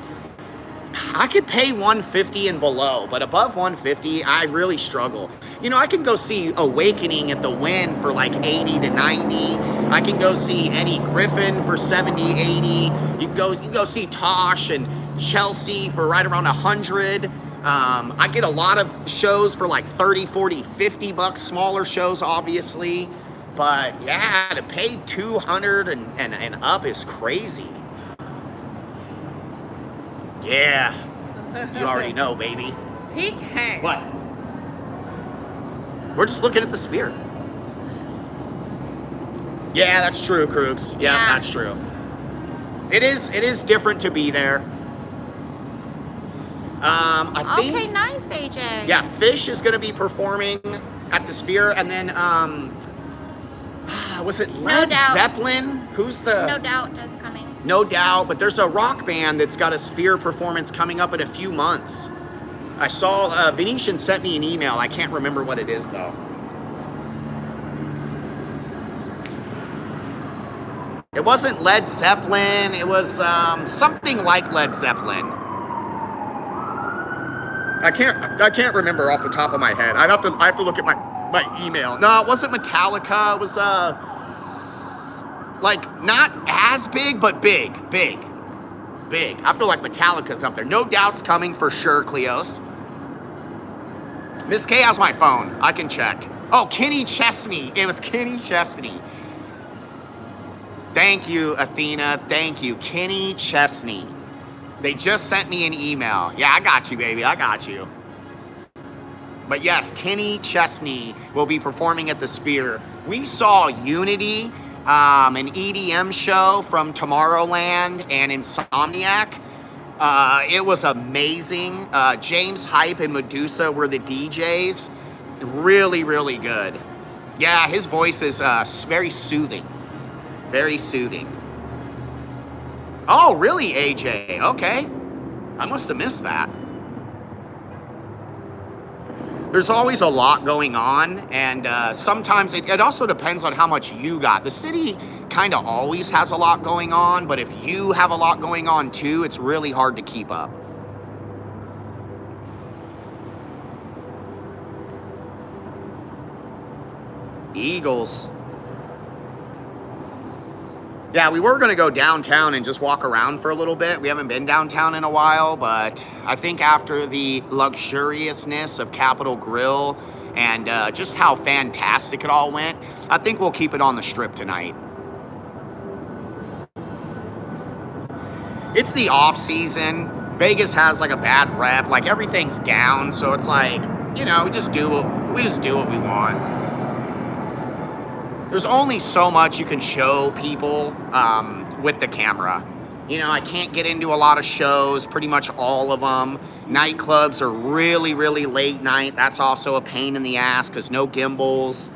I could pay 150 and below, but above 150, I really struggle. You know, I can go see Awakening at the Wynn for like 80 to 90. I can go see Eddie Griffin for 70, 80. You can go see Tosh and Chelsea for right around 100. I get a lot of shows for like 30, 40, 50 bucks, smaller shows, obviously. But yeah, to pay 200 and up is crazy. Yeah, you already know, baby. PK. What? We're just looking at the Sphere. Yeah, that's true, Krooks. Yeah, that's true. It is different to be there. I think. Okay, nice, AJ. Yeah, Fish is going to be performing at the Sphere, and then was it Led Zeppelin? Who's the? No Doubt is coming. No Doubt, but there's a rock band that's got a Sphere performance coming up in a few months. I saw Venetian sent me an email. I can't remember what it is though. It wasn't Led Zeppelin. It was something like Led Zeppelin. I can't remember off the top of my head. I have to look at my email. No, it wasn't Metallica. It was like not as big, but big. I feel like Metallica's up there. No Doubt's coming for sure, Cleos. Miss K has my phone. I can check. Oh, Kenny Chesney. It was Kenny Chesney. Thank you, Athena. Thank you, Kenny Chesney. They just sent me an email. Yeah, I got you, baby. I got you. But yes, Kenny Chesney will be performing at the Sphere. We saw Unity, an EDM show from Tomorrowland and Insomniac. It was amazing. James Hype and Medusa were the DJs. Really, really good. Yeah, his voice is very soothing. Very soothing. Oh, really, AJ? Okay. I must have missed that. There's always a lot going on, and sometimes it also depends on how much you got. The city kind of always has a lot going on, but if you have a lot going on too, it's really hard to keep up. Eagles. Yeah, we were going to go downtown and just walk around for a little bit. We haven't been downtown in a while, but I think after the luxuriousness of Capitol Grill and just how fantastic it all went, I think we'll keep it on the Strip tonight. It's the off season. Vegas has like a bad rep. Like everything's down, so it's like, you know, we just do what we want. There's only so much you can show people with the camera. You know, I can't get into a lot of shows, pretty much all of them. Nightclubs are really, really late night. That's also a pain in the ass because no gimbals.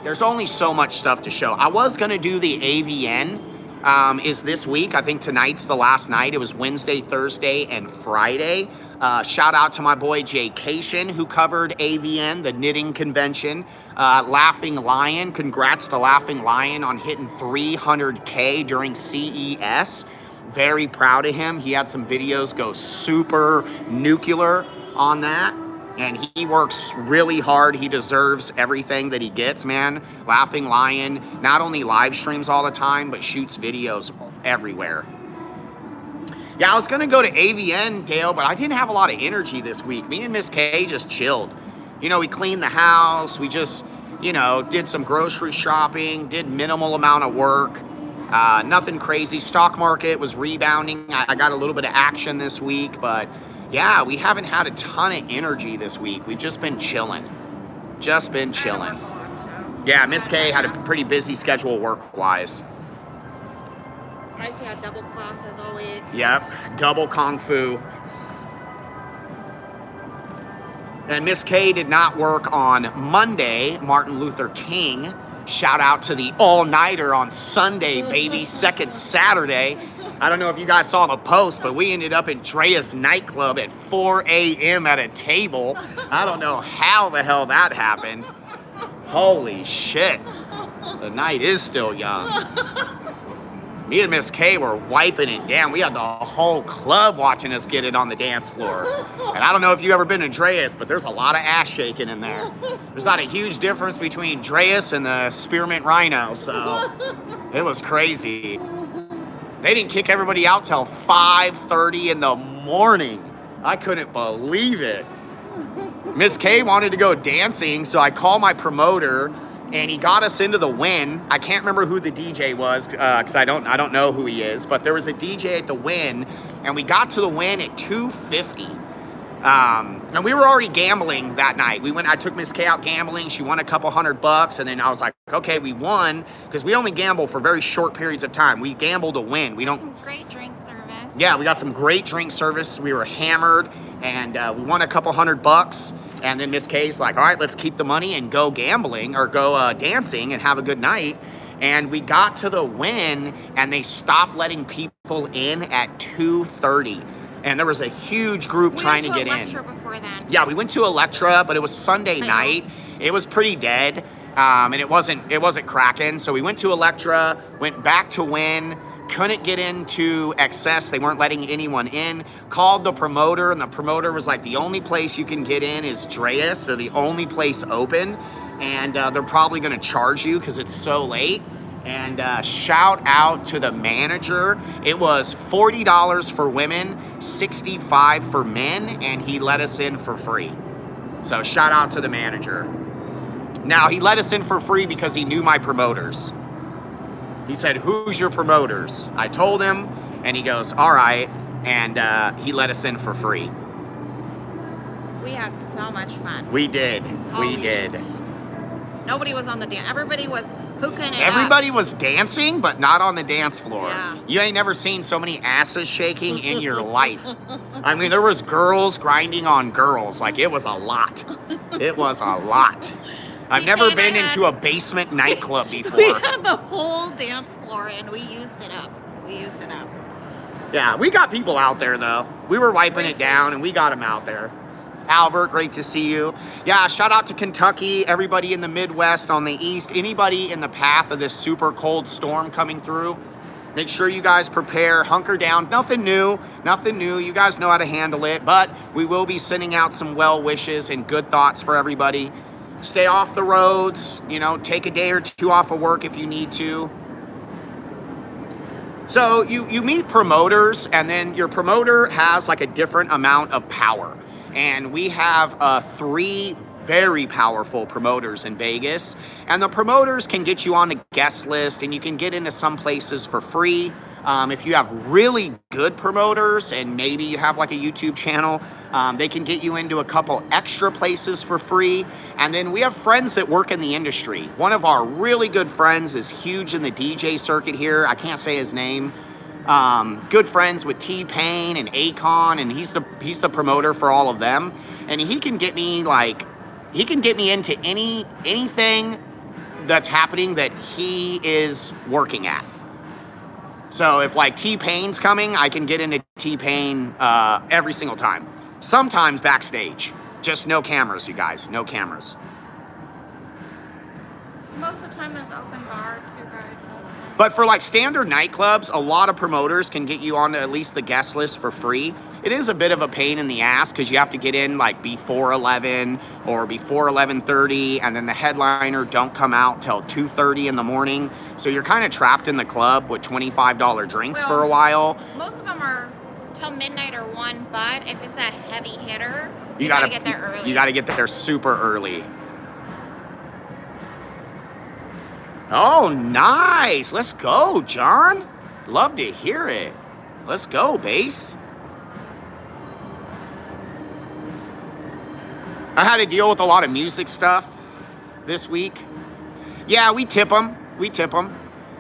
There's only so much stuff to show. I was going to do the AVN is this week. I think tonight's the last night. It was Wednesday, Thursday, and Friday. Shout out to my boy Jay Cation, who covered AVN, the knitting convention. Laughing Lion, congrats to Laughing Lion on hitting 300K during CES. Very proud of him. He had some videos go super nuclear on that. And he works really hard. He deserves everything that he gets, man. Laughing Lion not only live streams all the time, but shoots videos everywhere. Yeah, I was going to go to AVN, Dale, but I didn't have a lot of energy this week. Me and Miss K just chilled. You know, we cleaned the house. We just, you know, did some grocery shopping, did minimal amount of work. Nothing crazy. Stock market was rebounding. I got a little bit of action this week, but yeah, we haven't had a ton of energy this week. We've just been chilling. Just been chilling. Yeah, Miss K had a pretty busy schedule work-wise. I used to have double classes all week. Yep, double Kung Fu. And Miss K did not work on Monday, Martin Luther King. Shout out to the all-nighter on Sunday, baby, second Saturday. I don't know if you guys saw the post, but we ended up at Drea's nightclub at 4 a.m. at a table. I don't know how the hell that happened. Holy shit. The night is still young. Me and Miss K were wiping it down. We had the whole club watching us get it on the dance floor. And I don't know if you've ever been to Dreas, but there's a lot of ass shaking in there. There's not a huge difference between Dreas and the Spearmint Rhino, so it was crazy. They didn't kick everybody out till 5:30 in the morning. I couldn't believe it. Miss K wanted to go dancing, so I called my promoter, and he got us into the Wynn. I can't remember who the DJ was, because I don't know who he is, but there was a DJ at the Wynn, and we got to the Wynn at 2:50. And we were already gambling that night. I took Miss K out gambling. She won a couple $100, and then I was like, okay, we won, because we only gamble for very short periods of time. We gamble to win. We don't. Some great drink service. Yeah, we got some great drink service. We were hammered, and we won a couple $100. And then Miss K's like, all right, let's keep the money and go gambling or go dancing and have a good night. And we got to the Wynn, and they stopped letting people in at 2:30. And there was a huge group trying to get in. We went to Electra before then. Yeah, we went to Electra, but it was Sunday night. It was pretty dead, and it wasn't cracking. So we went to Electra, went back to Wynn, couldn't get into Excess. They weren't letting anyone in. Called the promoter, and the promoter was like, the only place you can get in is Dreas. They're the only place open, and they're probably going to charge you because it's so late. And shout out to the manager. It was $40 for women, $65 for men, and he let us in for free. So shout out to the manager. Now, he let us in for free because he knew my promoters. He said, who's your promoters? I told him, and he goes, all right, and he let us in for free. We had so much fun. We did. We did. Nobody was on the dance. Everybody was hooking it Everybody up. was dancing, but not on the dance floor. Yeah. You ain't never seen so many asses shaking in your life. I mean, there was girls grinding on girls. Like, it was a lot. It was a lot. I've never been into a basement nightclub before. We had the whole dance floor, and we used it up. Yeah, we got people out there, though. We were wiping it down, and we got them out there. Albert, great to see you. Yeah, shout out to Kentucky, everybody in the Midwest, on the East, anybody in the path of this super cold storm coming through. Make sure you guys prepare, hunker down. Nothing new. You guys know how to handle it, but we will be sending out some well wishes and good thoughts for everybody. Stay off the roads, take a day or two off of work if you need to. So you meet promoters, and then your promoter has like a different amount of power. And we have 3 very powerful promoters in Vegas. And the promoters can get you on the guest list, and you can get into some places for free. If you have really good promoters, and maybe you have like a YouTube channel, they can get you into a couple extra places for free. And then we have friends that work in the industry. One of our really good friends is huge in the DJ circuit here. I can't say his name. Good friends with T-Pain and Akon, and he's the promoter for all of them. And he can get me into anything that's happening that he is working at. So if like T-Pain's coming, I can get into T-Pain every single time. Sometimes backstage. Just no cameras, you guys. No cameras. Most of the time there's open bar too, guys. But for like standard nightclubs, a lot of promoters can get you onto at least the guest list for free. It is a bit of a pain in the ass because you have to get in like before 11 or before 11:30, and then the headliner don't come out till 2:30 in the morning. So you're kind of trapped in the club with $25 drinks for a while. Most of them are till midnight or 1, but if it's a heavy hitter, You gotta get there early. You gotta get there super early. Oh, nice. Let's go, John. Love to hear it. Let's go, bass. I had to deal with a lot of music stuff this week. Yeah, we tip them.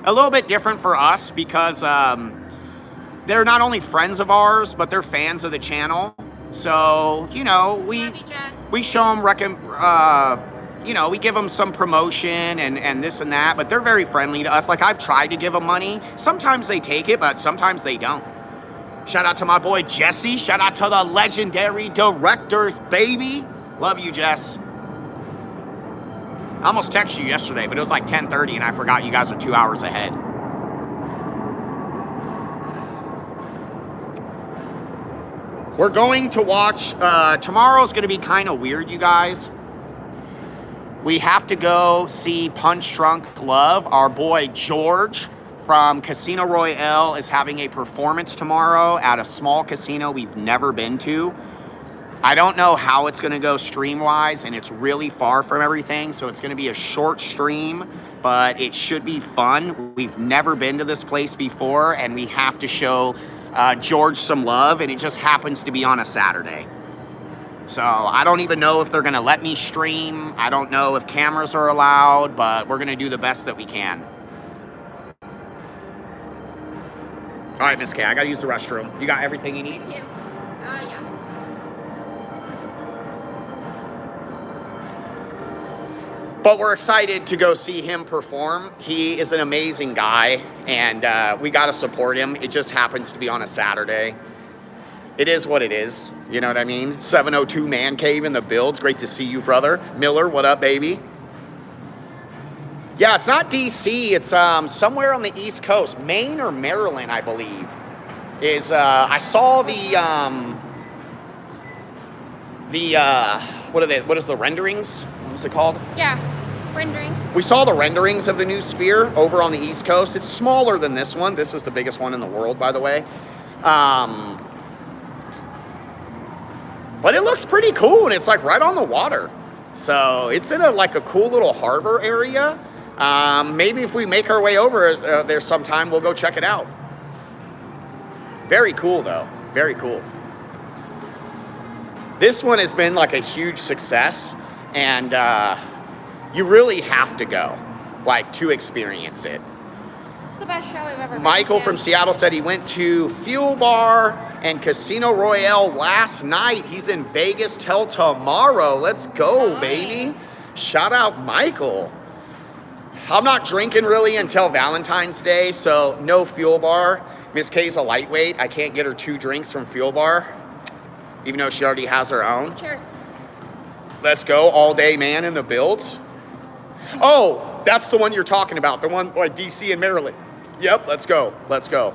A little bit different for us because they're not only friends of ours, but they're fans of the channel. So, we show them we give them some promotion and this and that, but they're very friendly to us. Like, I've tried to give them money. Sometimes they take it, but sometimes they don't. Shout out to my boy Jesse. Shout out to the legendary directors, baby. Love you, Jess. I almost texted you yesterday, but it was like 10:30 and I forgot you guys are 2 hours ahead. We're going to watch, tomorrow's going to be kind of weird, you guys. We have to go see Punch Drunk Love. Our boy George from Casino Royale is having a performance tomorrow at a small casino we've never been to. I don't know how it's going to go stream-wise, and it's really far from everything, so it's going to be a short stream, but it should be fun. We've never been to this place before, and we have to show George some love, and it just happens to be on a Saturday. So I don't even know if they're going to let me stream. I don't know if cameras are allowed, but we're going to do the best that we can. All right, Miss K, I got to use the restroom. You got everything you need? Me too. Yeah. But we're excited to go see him perform. He is an amazing guy, and we got to support him. It just happens to be on a Saturday. It is what it is. You know what I mean? 702 Man Cave in the builds. Great to see you, brother. Miller, what up, baby? Yeah, it's not DC. It's somewhere on the East Coast. Maine or Maryland, I believe. I saw what is the renderings? What's it called? Yeah, rendering. We saw the renderings of the new Sphere over on the East Coast. It's smaller than this one. This is the biggest one in the world, by the way. But it looks pretty cool, and it's like right on the water. So it's in a cool little harbor area. Maybe if we make our way over there sometime, we'll go check it out. Very cool, though. Very cool. This one has been like a huge success, and you really have to go, to experience it. It's the best show we've ever been Michael to. from Seattle said he went to Fuel Bar and Casino Royale last night. He's in Vegas till tomorrow. Let's go, baby. Shout out Michael. I'm not drinking really until Valentine's Day, so no Fuel Bar. Miss K's a lightweight. I can't get her 2 drinks from Fuel Bar, even though she already has her own. Cheers. Let's go, all day man in the builds. Oh, that's the one you're talking about, the one like DC and Maryland. Yep, let's go, let's go.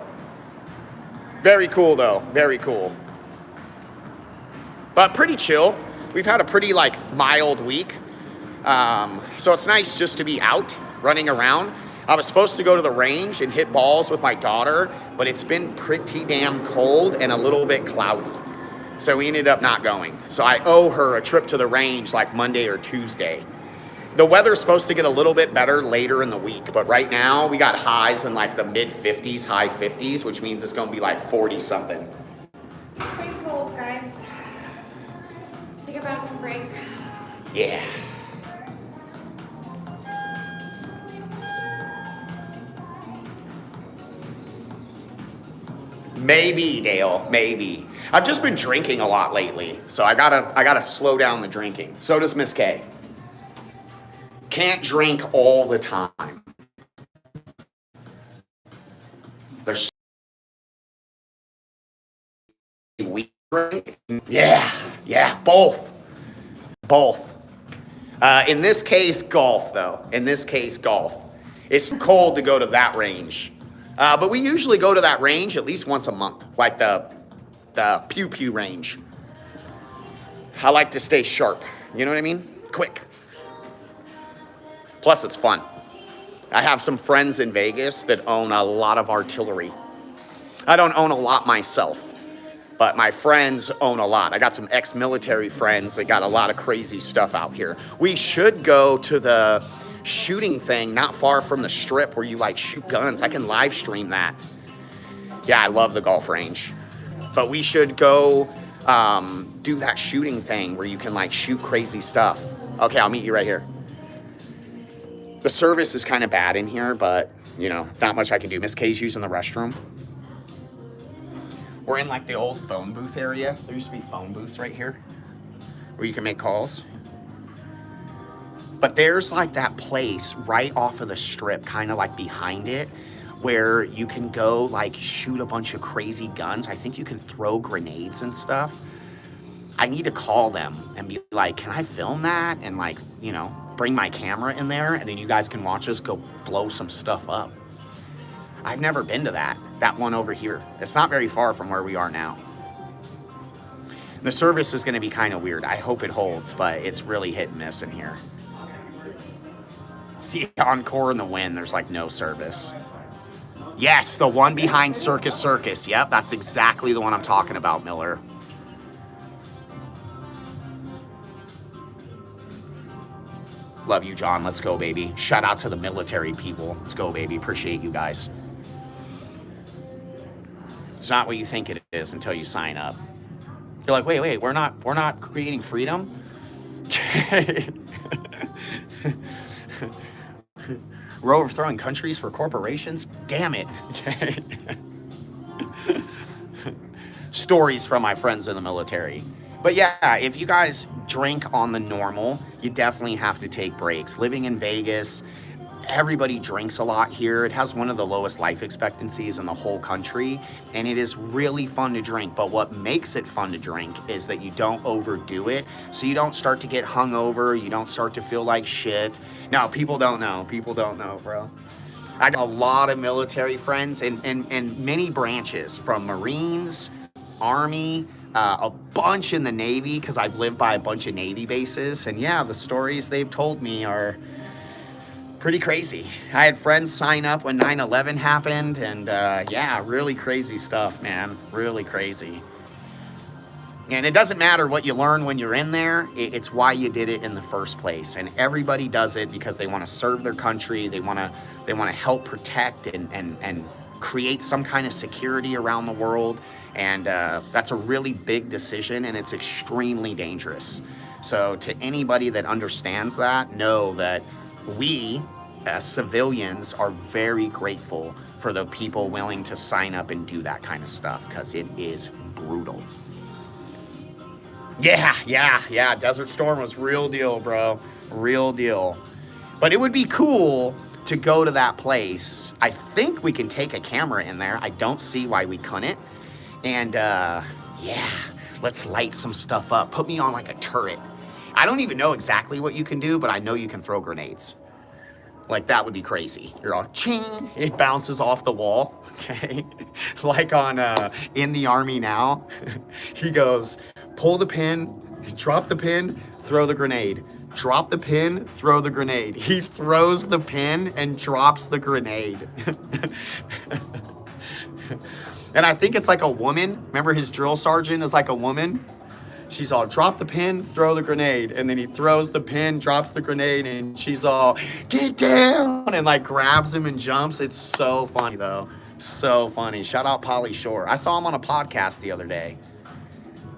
Very cool though, very cool. But pretty chill. We've had a pretty mild week. So it's nice just to be out, running around. I was supposed to go to the range and hit balls with my daughter, but it's been pretty damn cold and a little bit cloudy. So we ended up not going. So I owe her a trip to the range Monday or Tuesday. The weather's supposed to get a little bit better later in the week, but right now we got highs in the mid 50s, high 50s, which means it's gonna be 40 something. Please hold, guys. Take a bathroom break. Yeah. Maybe, Dale, maybe. I've just been drinking a lot lately, so I gotta slow down the drinking. So does Miss K. Can't drink all the time. There's we drink. Yeah, both. In this case, golf though. In this case, golf. It's cold to go to that range. But we usually go to that range at least once a month, like the Pew Pew range. I like to stay sharp, you know what I mean? Quick. Plus, it's fun. I have some friends in Vegas that own a lot of artillery. I don't own a lot myself, but my friends own a lot. I got some ex-military friends that got a lot of crazy stuff out here. We should go to the shooting thing not far from the strip where you shoot guns. I can live stream that. Yeah, I love the golf range. But we should go do that shooting thing where you can shoot crazy stuff. Okay, I'll meet you right here. The service is kind of bad in here, but not much I can do. Miss K's using the restroom. We're in the old phone booth area. There used to be phone booths right here where you can make calls. But there's that place right off of the strip, kind of behind it, where you can go shoot a bunch of crazy guns. I think you can throw grenades and stuff. I need to call them and be can I film that? And bring my camera in there, and then you guys can watch us go blow some stuff up. I've never been to that one over here. It's not very far from where we are now. The service is going to be kind of weird. I hope it holds, but it's really hit and miss in here. The Encore and the Wynn, there's like no service. Yes, the one behind Circus Circus. Yep, that's exactly the one I'm talking about, Miller. Love you, John. Let's go, baby. Shout out to the military people. Let's go, baby. Appreciate you guys. It's not what you think it is until you sign up. You're like, wait, we're not creating freedom? We're overthrowing countries for corporations? Damn it. Stories from my friends in the military. But yeah, if you guys drink on the normal, you definitely have to take breaks. Living in Vegas, everybody drinks a lot here. It has one of the lowest life expectancies in the whole country, and it is really fun to drink. But what makes it fun to drink is that you don't overdo it, so you don't start to get hungover, you don't start to feel like shit. No, people don't know. People don't know, bro. I got a lot of military friends and many branches, from Marines, Army, a bunch in the Navy, because I've lived by a bunch of Navy bases. And yeah, the stories they've told me are pretty crazy. I had friends sign up when 9/11 happened, and yeah, really crazy stuff, man. Really crazy. And it doesn't matter what you learn when you're in there, it's why you did it in the first place. And everybody does it because they want to serve their country, they want to help protect and create some kind of security around the world. And that's a really big decision, and it's extremely dangerous. So to anybody that understands that, know that we, as civilians, are very grateful for the people willing to sign up and do that kind of stuff, because it is brutal. Yeah. Desert Storm was real deal, bro. Real deal. But it would be cool to go to that place. I think we can take a camera in there. I don't see why we couldn't. And yeah, let's light some stuff up. Put me on like a turret. I don't even know exactly what you can do, but I know you can throw grenades. Like, that would be crazy. You're all ching, it bounces off the wall, okay? Like on In the Army Now, he goes, pull the pin, drop the pin, throw the grenade. Drop the pin, throw the grenade. He throws the pin and drops the grenade. And I think it's like a woman. Remember, his drill sergeant is like a woman? She's all, drop the pin, throw the grenade. And then he throws the pin, drops the grenade, and she's all, get down, and like grabs him and jumps. It's so funny, though. So funny. Shout out Pauly Shore. I saw him on a podcast the other day.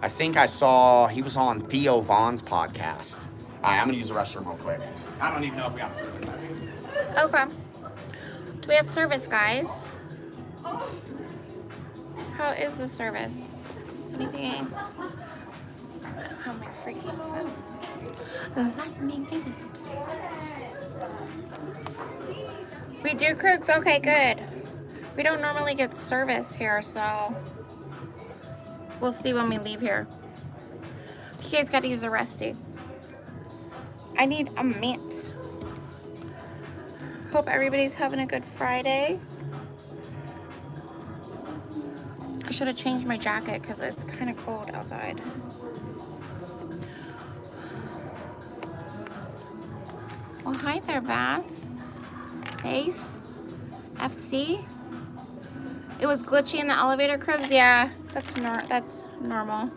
I think he was on Theo Vaughn's podcast. All right, I'm gonna use the restroom real quick. I don't even know if we have service. Okay. Do we have service, guys? How is the service? Anything? I don't have my freaking phone. Let me get it. We do cooks? Okay, good. We don't normally get service here, so we'll see when we leave here. You guys gotta use the resty. I need a mint. Hope everybody's having a good Friday. I should have changed my jacket because it's kind of cold outside. Oh, hi there, Bass. Ace. FC. It was glitchy in the elevator, Cribs. Yeah, that's normal.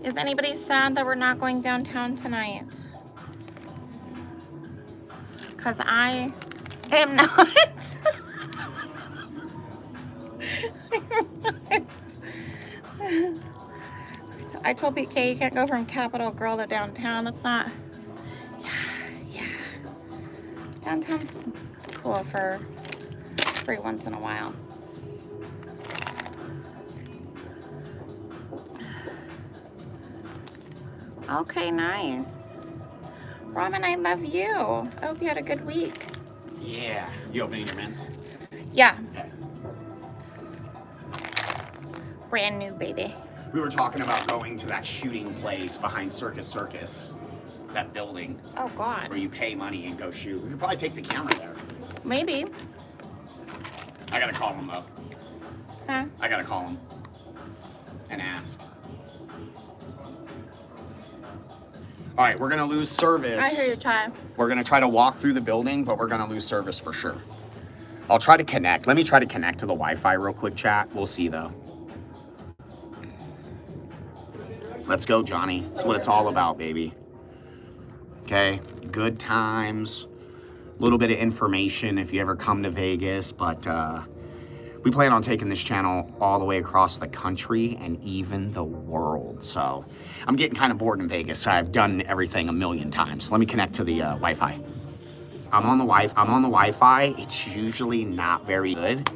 Is anybody sad that we're not going downtown tonight? Because I am not. I told PK you can't go from Capitol Girl to downtown. That's not. Yeah. Downtown's cool for every once in a while. Okay, nice. Ramen, I love you. I hope you had a good week. Yeah. You opening your mints? Yeah. Okay. Brand new, baby. We were talking about going to that shooting place behind Circus Circus. That building. Oh, God. Where you pay money and go shoot. We could probably take the camera there. Maybe. I gotta call him, though. Huh? I gotta call him. and ask. All right, we're gonna lose service. I hear you, Ty. We're gonna try to walk through the building, but we're gonna lose service for sure. I'll try to connect. Let me try to connect to the Wi-Fi real quick, chat. We'll see though. Let's go, Johnny. That's what it's all about, baby. Okay, good times, a little bit of information if you ever come to Vegas, but we plan on taking this channel all the way across the country and even the world. So I'm getting kind of bored in Vegas. I've done everything a million times. Let me connect to the Wi-Fi. I'm on the Wi-Fi. It's usually not very good,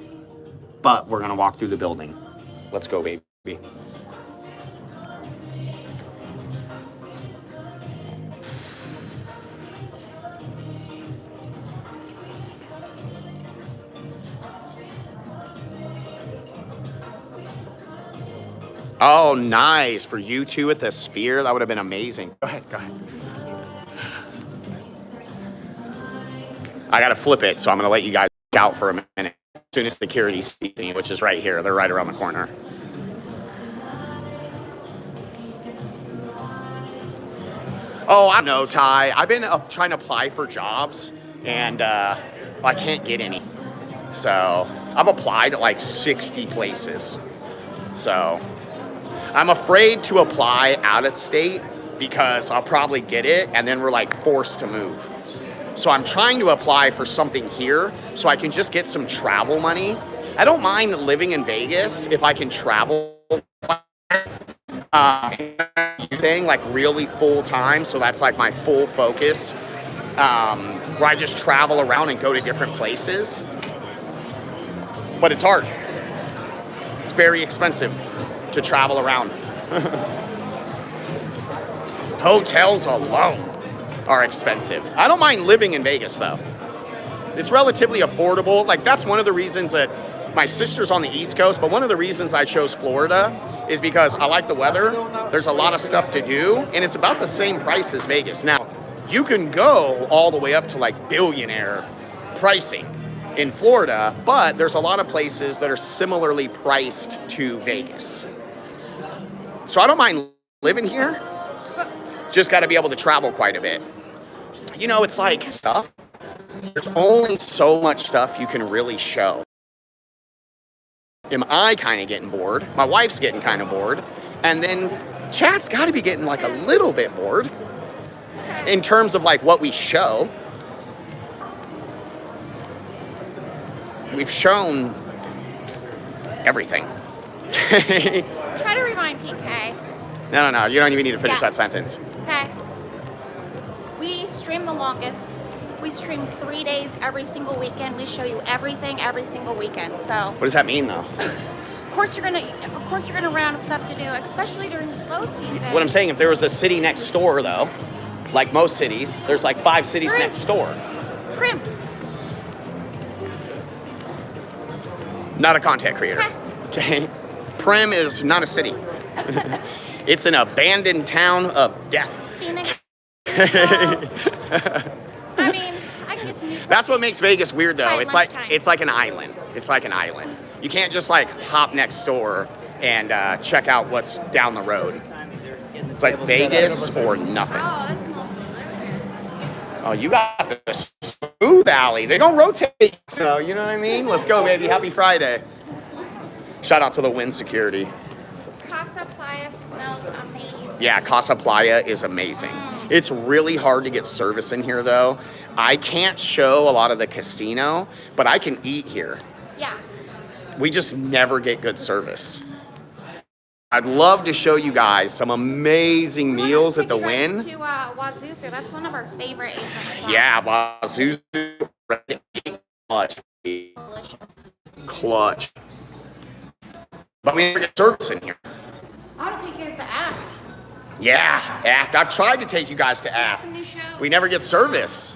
but we're gonna walk through the building. Let's go, baby. Oh, nice. For you two at the Sphere, that would have been amazing. Go ahead. I gotta flip it, so I'm gonna let you guys out for a minute. As soon as security sees me, which is right here. They're right around the corner. Oh, I know, Ty. I've been trying to apply for jobs, and I can't get any. So I've applied at like 60 places. So I'm afraid to apply out of state because I'll probably get it and then we're like forced to move. So I'm trying to apply for something here so I can just get some travel money. I don't mind living in Vegas if I can travel thing like really full time. So that's like my full focus where I just travel around and go to different places. But it's hard. It's very expensive to travel around. Hotels alone are expensive. I don't mind living in Vegas though. It's relatively affordable. Like that's one of the reasons that my sister's on the East Coast, but one of the reasons I chose Florida is because I like the weather. There's a lot of stuff to do and it's about the same price as Vegas. Now, you can go all the way up to like billionaire pricing in Florida, but there's a lot of places that are similarly priced to Vegas. So I don't mind living here, just got to be able to travel quite a bit. You know, it's like stuff. There's only so much stuff you can really show. Am I kind of getting bored? My wife's getting kind of bored. And then chat's got to be getting like a little bit bored in terms of like what we show. We've shown everything. Try to rewind, PK. No. You don't even need to finish that Yes. sentence. Okay. We stream the longest. We stream 3 days every single weekend. We show you everything every single weekend. So What does that mean, though? of course you're gonna run out of stuff to do, especially during the slow season. What I'm saying, if there was a city next door, though, like most cities, there's like 5 cities Prim. next door. Prim. Not a content creator. Okay? Prim is not a city. It's an abandoned town of death. Phoenix. I mean, I can get to meet. That's what makes Vegas weird, though. By It's like lunchtime. it's like an island. It's like an island. You can't just like hop next door and check out what's down the road. It's like Vegas or nothing. Oh, that smells delicious. Oh, you got the smooth alley. They don't rotate, so you know what I mean? Let's go, baby. Happy Friday. Shout out to the Wynn security. Casa Playa smells amazing. Yeah, Casa Playa is amazing. It's really hard to get service in here, though. I can't show a lot of the casino, but I can eat here. Yeah. We just never get good service. I'd love to show you guys some amazing meals at the Wynn. To Wazuzu, that's one of our favorite Asian spots. Yeah, Wazoo, clutch. Delicious. Clutch. But we never get service in here. I want to take you guys to Aft. Yeah, Aft. I've tried to take you guys to Aft. It's a new show. We never get service.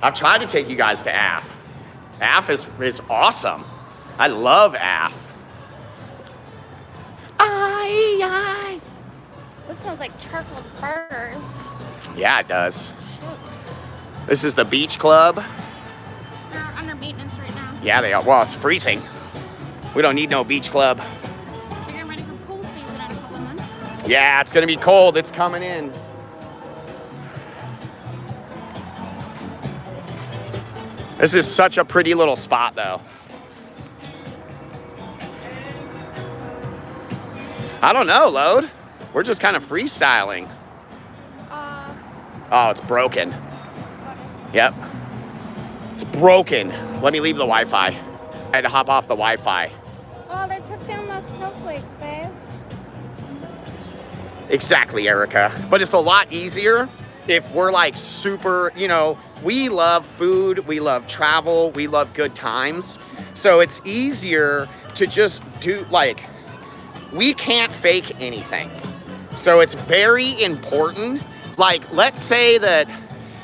I've tried to take you guys to Aft. Aft is awesome. I love Aft. This smells like charcoal burgers. Yeah, it does. Shoot. This is the beach club. They're under maintenance right now. Yeah, they are. Well, it's freezing. We don't need no beach club. They're getting ready for pool season in Yeah, it's gonna be cold. It's coming in. This is such a pretty little spot, though. I don't know, Load. We're just kind of freestyling. Oh, it's broken. Yep. It's broken. Let me leave the Wi-Fi. I had to hop off the Wi-Fi. Oh, they took down those snowflakes, babe. Exactly, Erica. But it's a lot easier if we're like super, you know, we love food, we love travel, we love good times. So it's easier to just do like, we can't fake anything. So it's very important. Like, let's say that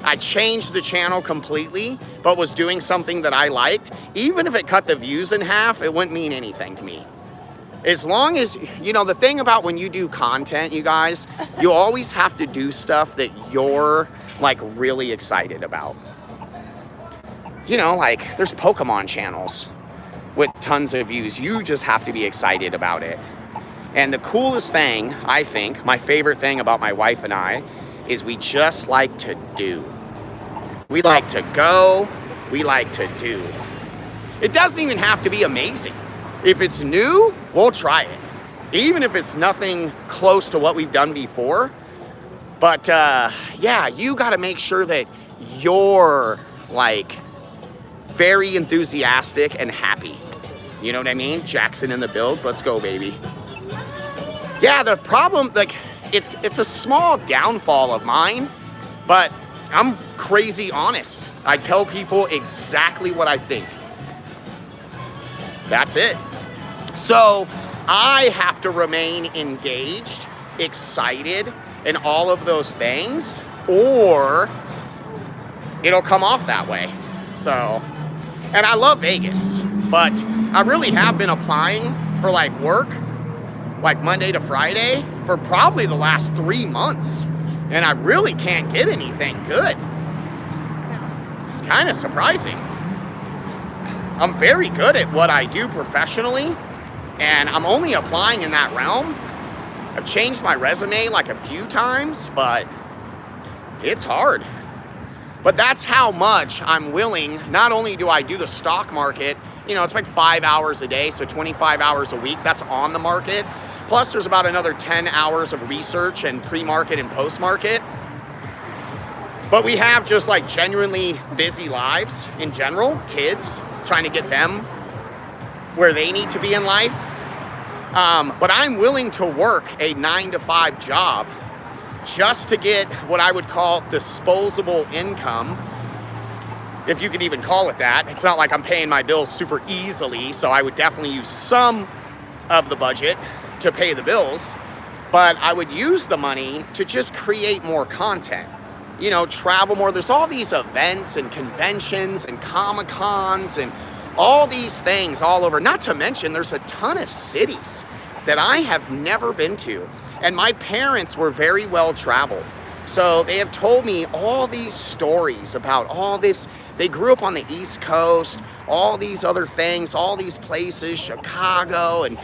I changed the channel completely, but was doing something that I liked. Even if it cut the views in half, it wouldn't mean anything to me. As long as, you know, the thing about when you do content, you guys, you always have to do stuff that you're like really excited about. You know, like there's Pokemon channels with tons of views. You just have to be excited about it. And the coolest thing, I think, my favorite thing about my wife and I, is we just like to do. We like to go, we like to do. It doesn't even have to be amazing. If it's new, we'll try it. Even if it's nothing close to what we've done before. But yeah, you gotta make sure that you're like very enthusiastic and happy. You know what I mean? Jackson in the builds, let's go, baby. Yeah, the problem, like, it's a small downfall of mine, but I'm crazy honest. I tell people exactly what I think. That's it. So I have to remain engaged, excited, and all of those things, or it'll come off that way. So, and I love Vegas, but I really have been applying for like work, like Monday to Friday, for probably the last 3 months. And I really can't get anything good. It's kind of surprising. I'm very good at what I do professionally, and I'm only applying in that realm. I've changed my resume like a few times, but it's hard. But that's how much I'm willing. Not only do I do the stock market, you know, it's like 5 hours a day, so 25 hours a week, that's on the market. Plus there's about another 10 hours of research and pre-market and post-market. But we have just like genuinely busy lives in general, kids, trying to get them where they need to be in life. But I'm willing to work a 9-to-5 job just to get what I would call disposable income, if you could even call it that. It's not like I'm paying my bills super easily, so I would definitely use some of the budget to pay the bills, but I would use the money to just create more content. You know, travel more. There's all these events and conventions and Comic-Cons and all these things all over. Not to mention, there's a ton of cities that I have never been to. And my parents were very well traveled. So they have told me all these stories about all this. They grew up on the East Coast, all these other things, all these places, Chicago. And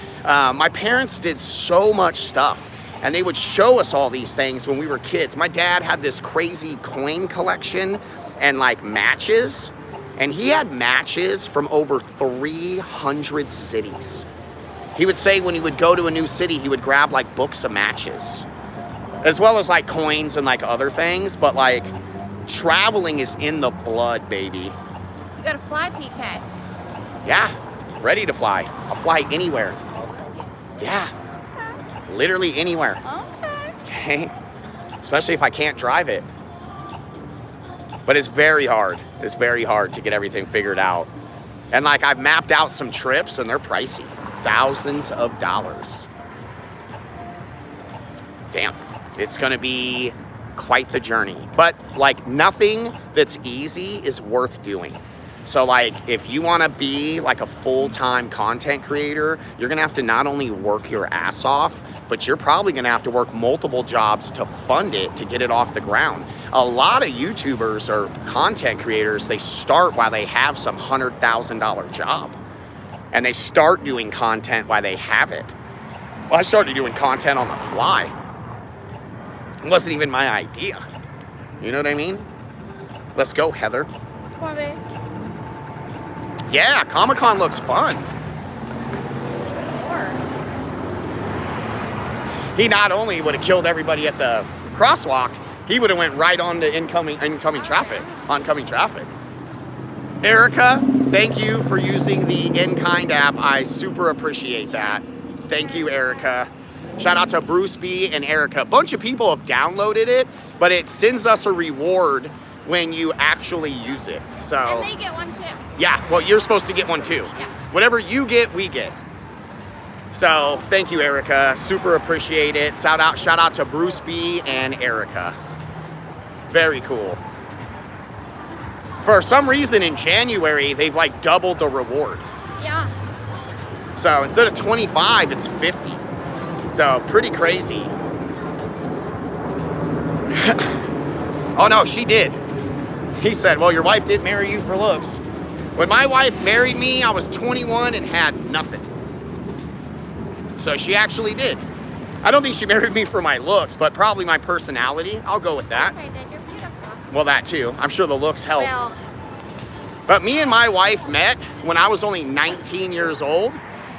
my parents did so much stuff. And they would show us all these things when we were kids. My dad had this crazy coin collection and like matches. And he had matches from over 300 cities. He would say when he would go to a new city, he would grab like books of matches, as well as like coins and like other things. But like traveling is in the blood, baby. You gotta fly, PK. Yeah, ready to fly. I'll fly anywhere. Yeah, literally anywhere. Okay. Especially if I can't drive it. But it's very hard. It's very hard to get everything figured out. And like I've mapped out some trips and they're pricey. Thousands of dollars. Damn, it's gonna be quite the journey. But like nothing that's easy is worth doing. So like if you wanna be like a full-time content creator, you're gonna have to not only work your ass off, but you're probably gonna have to work multiple jobs to fund it, to get it off the ground. A lot of YouTubers or content creators, they start while they have some $100,000 job. And they start doing content while they have it. Well, I started doing content on the fly. It wasn't even my idea. You know what I mean? Let's go, Heather. Come on, babe. Yeah, Comic-Con looks fun. Or He not only would have killed everybody at the crosswalk, he would have went right on to oncoming traffic. Erica, thank you for using the in-kind app. I super appreciate that. Thank you, Erica. Shout out to Bruce B and Erica. A bunch of people have downloaded it, but it sends us a reward when you actually use it. So and they get one too. yeah, well, you're supposed to get one too. Yeah. Whatever you get, we get. So thank you, Erica. Super appreciate it. Shout out to Bruce B and Erica. Very cool. For some reason in January, they've like doubled the reward. Yeah. So instead of 25, it's 50. So pretty crazy. Oh no, she did. He said, well, your wife did marry you for looks. When my wife married me, I was 21 and had nothing. So she actually did. I don't think she married me for my looks, but probably my personality. I'll go with that. Yes, I did. You're beautiful. Well, that too. I'm sure the looks help. Well, But me and my wife met when I was only 19 years old.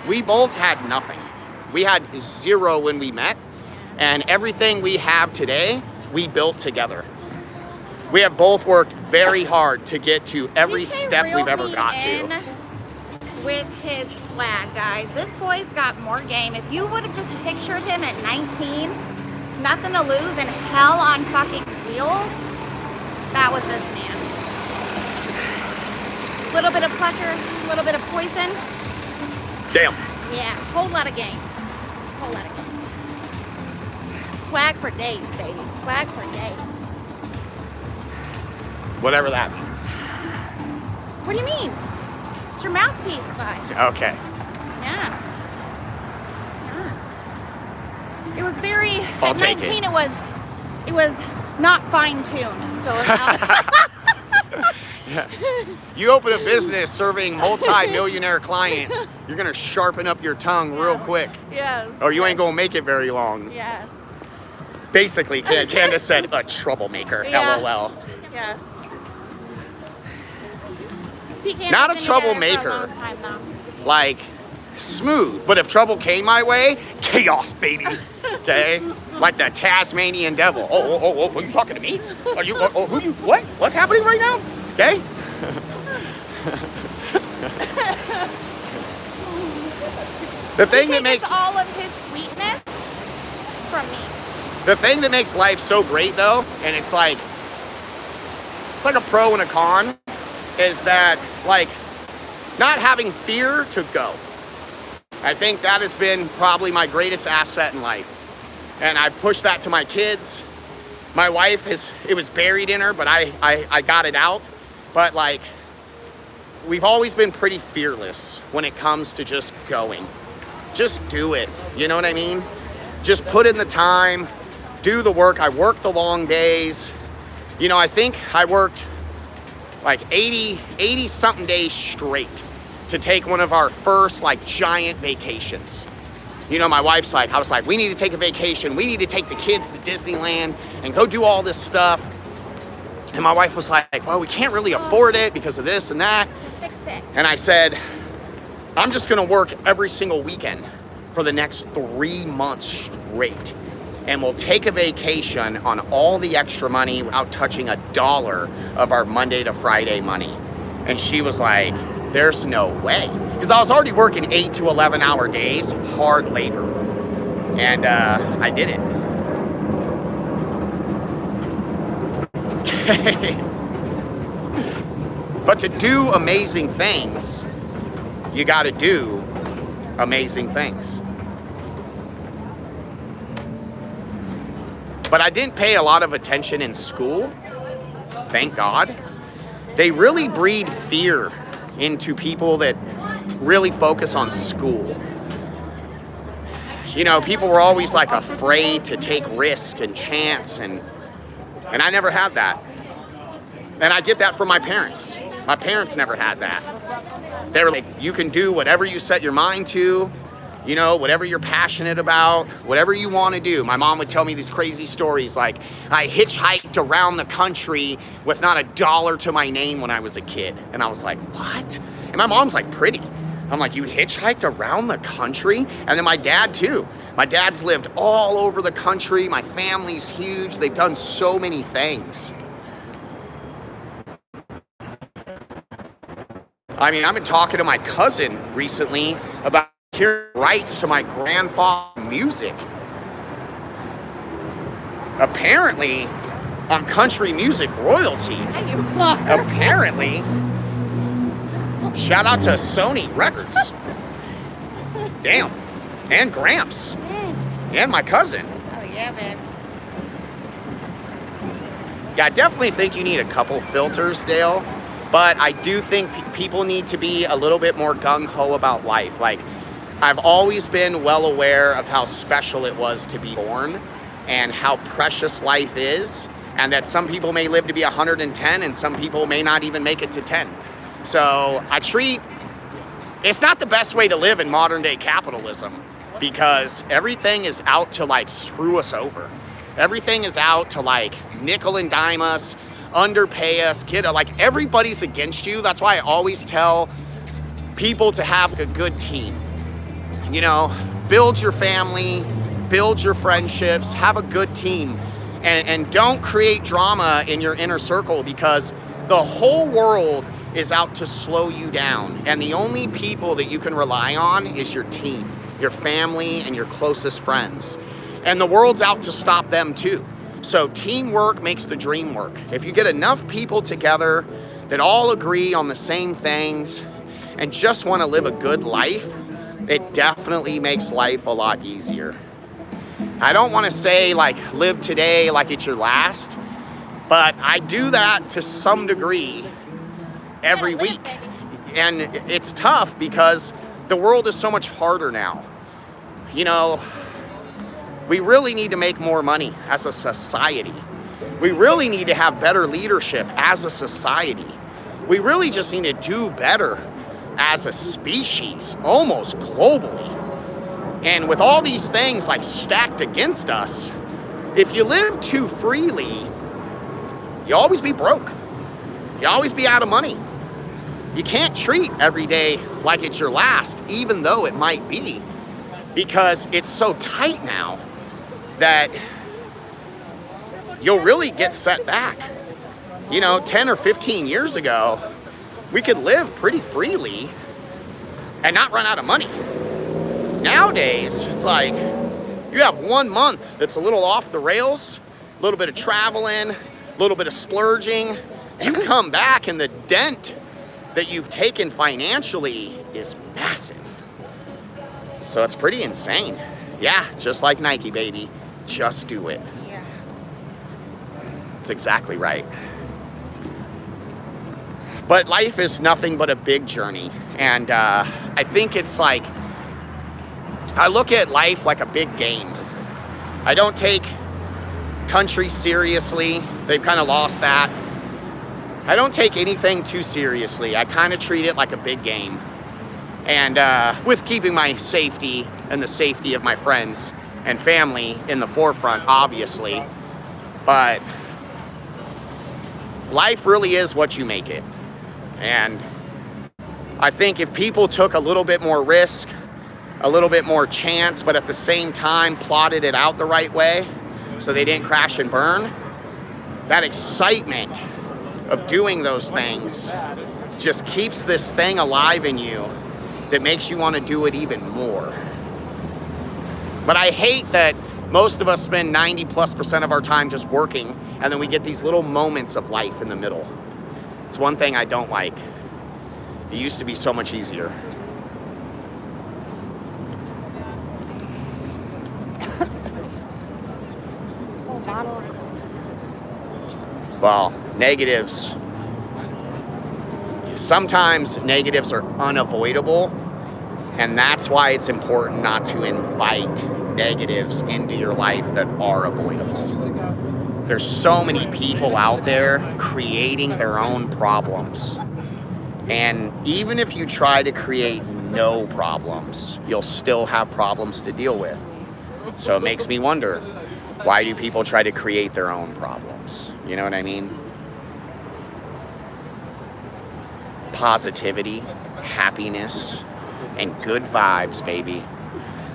We both had nothing. We had zero when we met, and everything we have today, we built together. We have both worked very hard to get to every step we've ever got to. With his swag, guys. This boy's got more game. If you would have just pictured him at 19, nothing to lose and hell on fucking wheels, that was this man. Little bit of pleasure, little bit of poison. Damn. Yeah, whole lot of game. Whole lot of game. Swag for days, baby. Swag for days. Whatever that means. What do you mean? It's your mouthpiece, bud. Okay. Yes. Yes. It was very, I'll at take 19 it was not fine-tuned. So it was You open a business serving multi-millionaire clients, you're gonna sharpen up your tongue real quick, yes. or you ain't gonna make it very long. Yes. Basically, Candace said, a troublemaker, Yes. LOL. Yes. PK Not a has been together troublemaker. for a long time, though. Like, smooth, but if trouble came my way, chaos, baby, okay? Like the Tasmanian devil. Oh, are you talking to me? Are you, who you, what? What's happening right now? Okay? The thing that makes all of his sweetness from me. the thing that makes life so great though, and it's like a pro and a con, is that like not having fear to go. I think that has been probably my greatest asset in life. And I pushed that to my kids. My wife it was buried in her, but I got it out. But like, we've always been pretty fearless when it comes to just going. Just do it, you know what I mean? Just put in the time, do the work. I worked the long days. You know, I think I worked like 80 something days straight to take one of our first like giant vacations. You know, my wife's like, I was like, we need to take a vacation. We need to take the kids to Disneyland and go do all this stuff. And my wife was like, well, we can't really afford it because of this and that. Fixed it. And I said, I'm just gonna work every single weekend for the next 3 months straight. And we'll take a vacation on all the extra money without touching a dollar of our Monday to Friday money. And she was like, there's no way. Because I was already working 8 to 11 hour days, hard labor. And I did it. But to do amazing things, you gotta do amazing things. But I didn't pay a lot of attention in school, thank God. They really breed fear into people that really focus on school. You know, people were always like afraid to take risk and chance, and I never had that. And I get that from my parents. My parents never had that. They were like, you can do whatever you set your mind to. You know, whatever you're passionate about, whatever you want to do. My mom would tell me these crazy stories like, I hitchhiked around the country with not $1 to my name when I was a kid. And I was like, what? And my mom's like, pretty. I'm like, you hitchhiked around the country? And then my dad too. My dad's lived all over the country. My family's huge. They've done so many things. I mean, I've been talking to my cousin recently about hearing rights to my grandfather's music. Apparently, I'm country music royalty. Apparently. Shout out to Sony Records. Damn. And Gramps. And my cousin. Oh yeah, babe. Yeah, I definitely think you need a couple filters, Dale. But I do think people need to be a little bit more gung-ho about life. Like, I've always been well aware of how special it was to be born and how precious life is, and that some people may live to be 110 and some people may not even make it to 10. So it's not the best way to live in modern day capitalism, because everything is out to like screw us over. Everything is out to like nickel and dime us, underpay us, like everybody's against you. That's why I always tell people to have a good team. You know, build your family, build your friendships, have a good team, and don't create drama in your inner circle, because the whole world is out to slow you down. And the only people that you can rely on is your team, your family, and your closest friends. And the world's out to stop them too. So teamwork makes the dream work. If you get enough people together that all agree on the same things and just want to live a good life, it definitely makes life a lot easier. I don't want to say like live today like it's your last, but I do that to some degree every week. And it's tough because the world is so much harder now. You know, we really need to make more money as a society. We really need to have better leadership as a society. We really just need to do better as a species, almost globally. And with all these things like stacked against us, if you live too freely, you always be broke. You always be out of money. You can't treat every day like it's your last, even though it might be, because it's so tight now that you'll really get set back. You know, 10 or 15 years ago, we could live pretty freely and not run out of money. Nowadays, it's like you have 1 month that's a little off the rails, a little bit of traveling, a little bit of splurging. You come back and the dent that you've taken financially is massive. So it's pretty insane. Yeah, just like Nike, baby. Just do it. Yeah. That's exactly right. But life is nothing but a big journey. And I think it's like, I look at life like a big game. I don't take country seriously. They've kind of lost that. I don't take anything too seriously. I kind of treat it like a big game. And with keeping my safety and the safety of my friends and family in the forefront, obviously. But life really is what you make it. And I think if people took a little bit more risk, a little bit more chance, but at the same time plotted it out the right way so they didn't crash and burn, that excitement of doing those things just keeps this thing alive in you that makes you want to do it even more. But I hate that most of us spend 90+% of our time just working, and then we get these little moments of life in the middle. It's one thing I don't like. It used to be so much easier. Well, negatives. Sometimes negatives are unavoidable, and that's why it's important not to invite negatives into your life that are avoidable. There's so many people out there creating their own problems. And even if you try to create no problems. You'll still have problems to deal with. So it makes me wonder, why do people try to create their own problems? You know what I mean? Positivity, happiness, and good vibes, baby.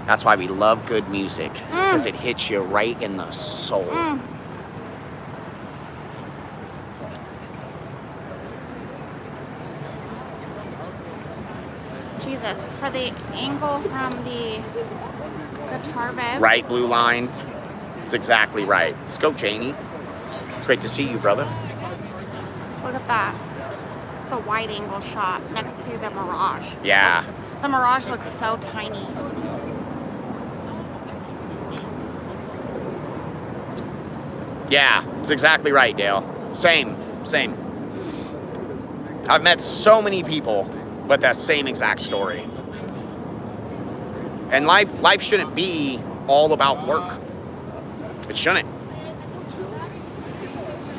That's why we love good music, because it hits you right in the soul. Jesus, for the angle from the guitar bed. Right, blue line. It's exactly right. Let's go, Janie. It's great to see you, brother. Look at that. It's a wide angle shot next to the Mirage. Yeah. The Mirage looks so tiny. Yeah, it's exactly right, Dale. Same. I've met so many people with that same exact story. And life shouldn't be all about work. It shouldn't.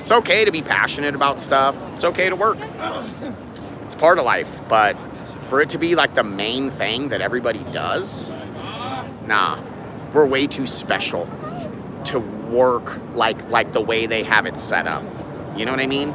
It's okay to be passionate about stuff. It's okay to work. It's part of life, but for it to be like the main thing that everybody does, nah. We're way too special to work like the way they have it set up. You know what I mean?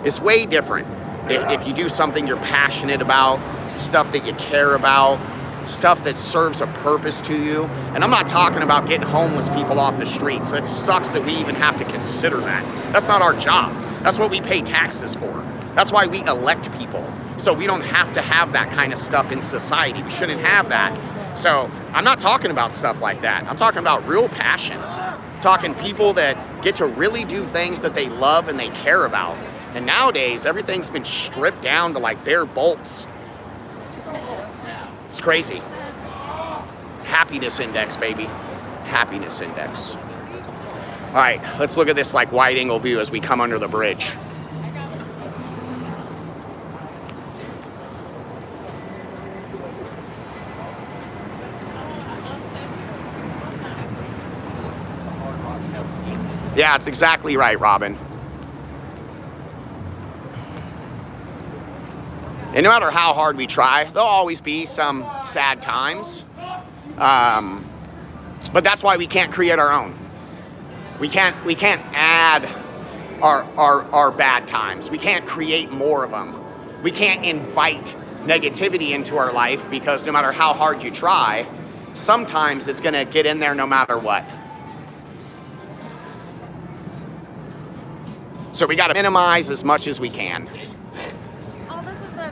It's way different. If you do something you're passionate about, stuff that you care about, stuff that serves a purpose to you. And I'm not talking about getting homeless people off the streets. It sucks that we even have to consider that. That's not our job. That's what we pay taxes for. That's why we elect people. So we don't have to have that kind of stuff in society. We shouldn't have that. So I'm not talking about stuff like that. I'm talking about real passion. I'm talking people that get to really do things that they love and they care about. And nowadays, everything's been stripped down to like bare bolts. It's crazy. Happiness index, baby. Happiness index. All right, let's look at this like wide angle view as we come under the bridge. Yeah, it's exactly right, Robin. And no matter how hard we try, there'll always be some sad times. But that's why we can't create our own. We can't add our bad times. We can't create more of them. We can't invite negativity into our life, because no matter how hard you try, sometimes it's gonna get in there no matter what. So we gotta minimize as much as we can. Oh, this is the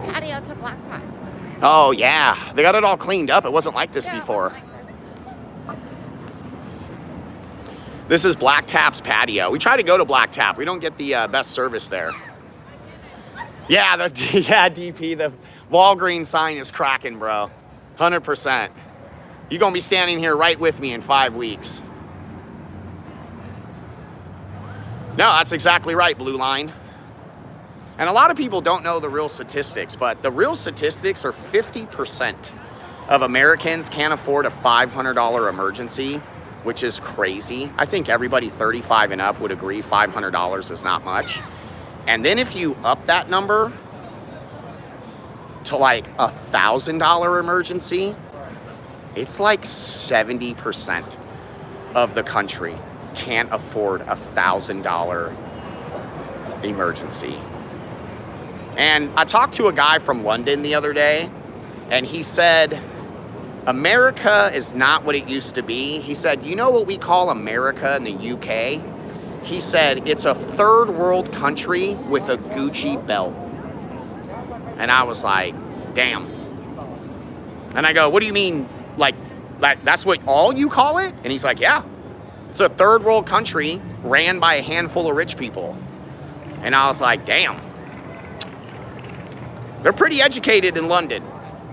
patio to blacktop. Oh yeah, they got it all cleaned up. It wasn't like this before. This is Black Tap's patio. We try to go to Black Tap. We don't get the best service there. Yeah, DP, the Walgreens sign is cracking, bro. 100%. You're gonna be standing here right with me in 5 weeks. No, that's exactly right, Blue Line. And a lot of people don't know the real statistics, but the real statistics are 50% of Americans can't afford a $500 emergency, which is crazy. I think everybody 35 and up would agree $500 is not much. And then if you up that number to like a $1,000 emergency, it's like 70% of the country can't afford a $1,000 emergency. And I talked to a guy from London the other day, and he said, America is not what it used to be. He said, you know what we call America in the UK? He said, it's a third world country with a Gucci belt. And I was like, damn. And I go, what do you mean, like, that's what all you call it? And he's like, yeah. It's a third world country ran by a handful of rich people. And I was like, damn. They're pretty educated in London,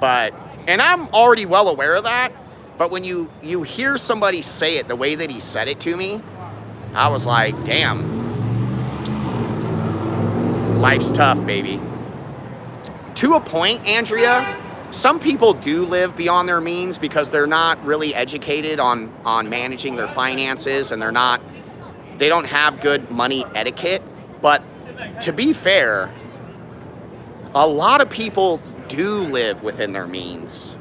and I'm already well aware of that, but when you hear somebody say it the way that he said it to me, I was like, damn. Life's tough, baby. To a point, Andrea, some people do live beyond their means because they're not really educated on managing their finances, and they don't have good money etiquette. But to be fair, a lot of people do live within their means.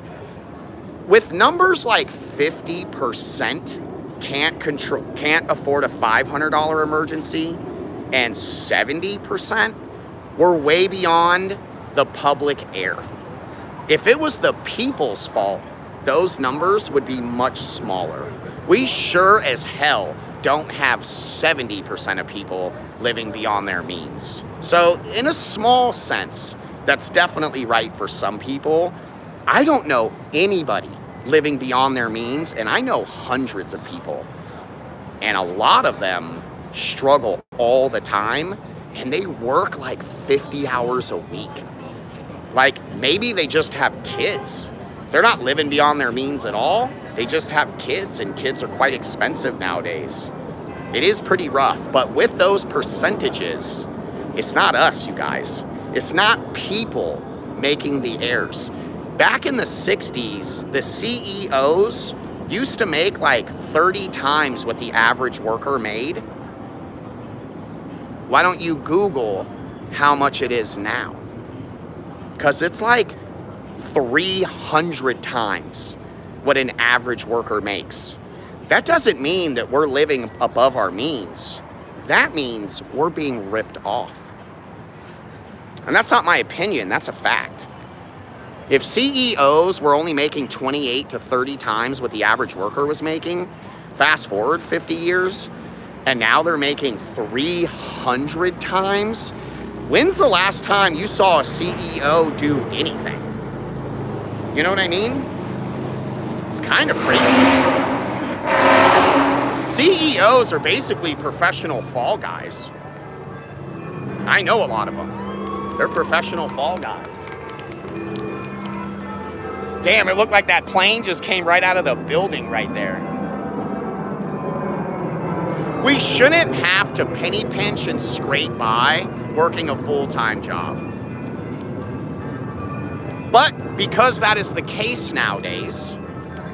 With numbers like 50% can't afford a $500 emergency, and 70%, we're way beyond the public air. If it was the people's fault, those numbers would be much smaller. We sure as hell don't have 70% of people living beyond their means. So in a small sense, that's definitely right for some people. I don't know anybody living beyond their means, and I know hundreds of people. And a lot of them struggle all the time, and they work like 50 hours a week. Like, maybe they just have kids. They're not living beyond their means at all. They just have kids, and kids are quite expensive nowadays. It is pretty rough, but with those percentages, it's not us, you guys. It's not people making the heirs. Back in the 60s, the CEOs used to make like 30 times what the average worker made. Why don't you Google how much it is now? Because it's like 300 times what an average worker makes. That doesn't mean that we're living above our means. That means we're being ripped off. And that's not my opinion, that's a fact. If CEOs were only making 28 to 30 times what the average worker was making, fast forward 50 years, and now they're making 300 times, when's the last time you saw a CEO do anything? You know what I mean? It's kind of crazy. CEOs are basically professional fall guys. I know a lot of them. They're professional fall guys. Damn, it looked like that plane just came right out of the building right there. We shouldn't have to penny pinch and scrape by working a full-time job. But because that is the case nowadays,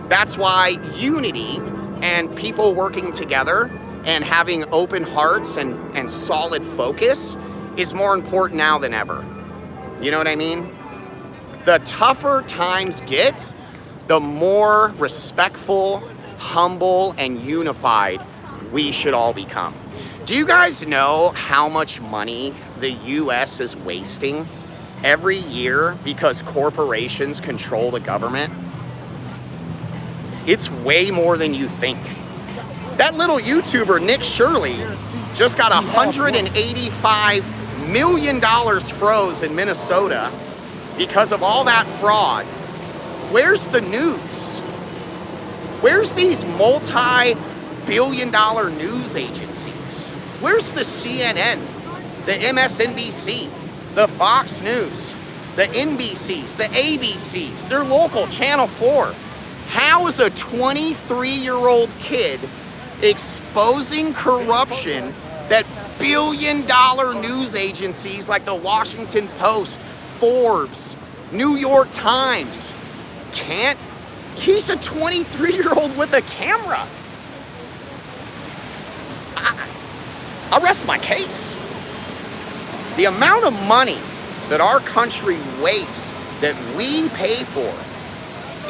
that's why unity and people working together and having open hearts and solid focus is more important now than ever. You know what I mean? The tougher times get, the more respectful, humble, and unified we should all become. Do you guys know how much money the US is wasting every year because corporations control the government? It's way more than you think. That little YouTuber, Nick Shirley, just got $185 million froze in Minnesota because of all that fraud. Where's the news? Where's these multi-billion-dollar news agencies? Where's the CNN, the MSNBC, the Fox News, the NBCs, the ABCs, their local Channel 4? How is a 23-year-old kid exposing corruption that billion-dollar news agencies like the Washington Post, Forbes, New York Times can't? He's a 23-year-old with a camera. I'll rest my case. The amount of money that our country wastes that we pay for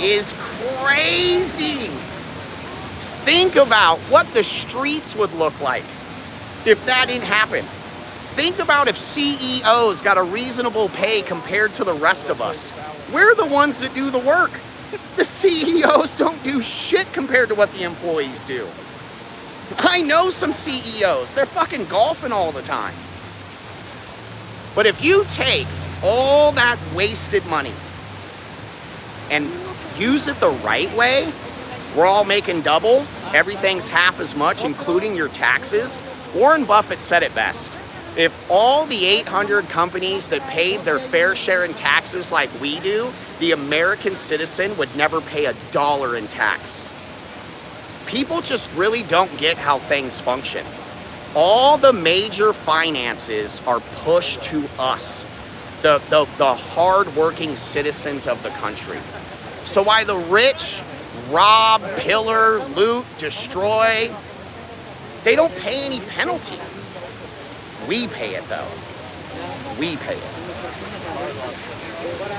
is crazy. Think about what the streets would look like if that didn't happen. Think about if CEOs got a reasonable pay compared to the rest of us. We're the ones that do the work. The CEOs don't do shit compared to what the employees do. I know some CEOs, they're fucking golfing all the time. But if you take all that wasted money and use it the right way, we're all making double, everything's half as much, including your taxes. Warren Buffett said it best. If all the 800 companies that paid their fair share in taxes like we do, the American citizen would never pay $1 in tax. People just really don't get how things function. All the major finances are pushed to us, the hard-working citizens of the country. So why the rich rob, pillar, loot, destroy, they don't pay any penalty. We pay it though. We pay it.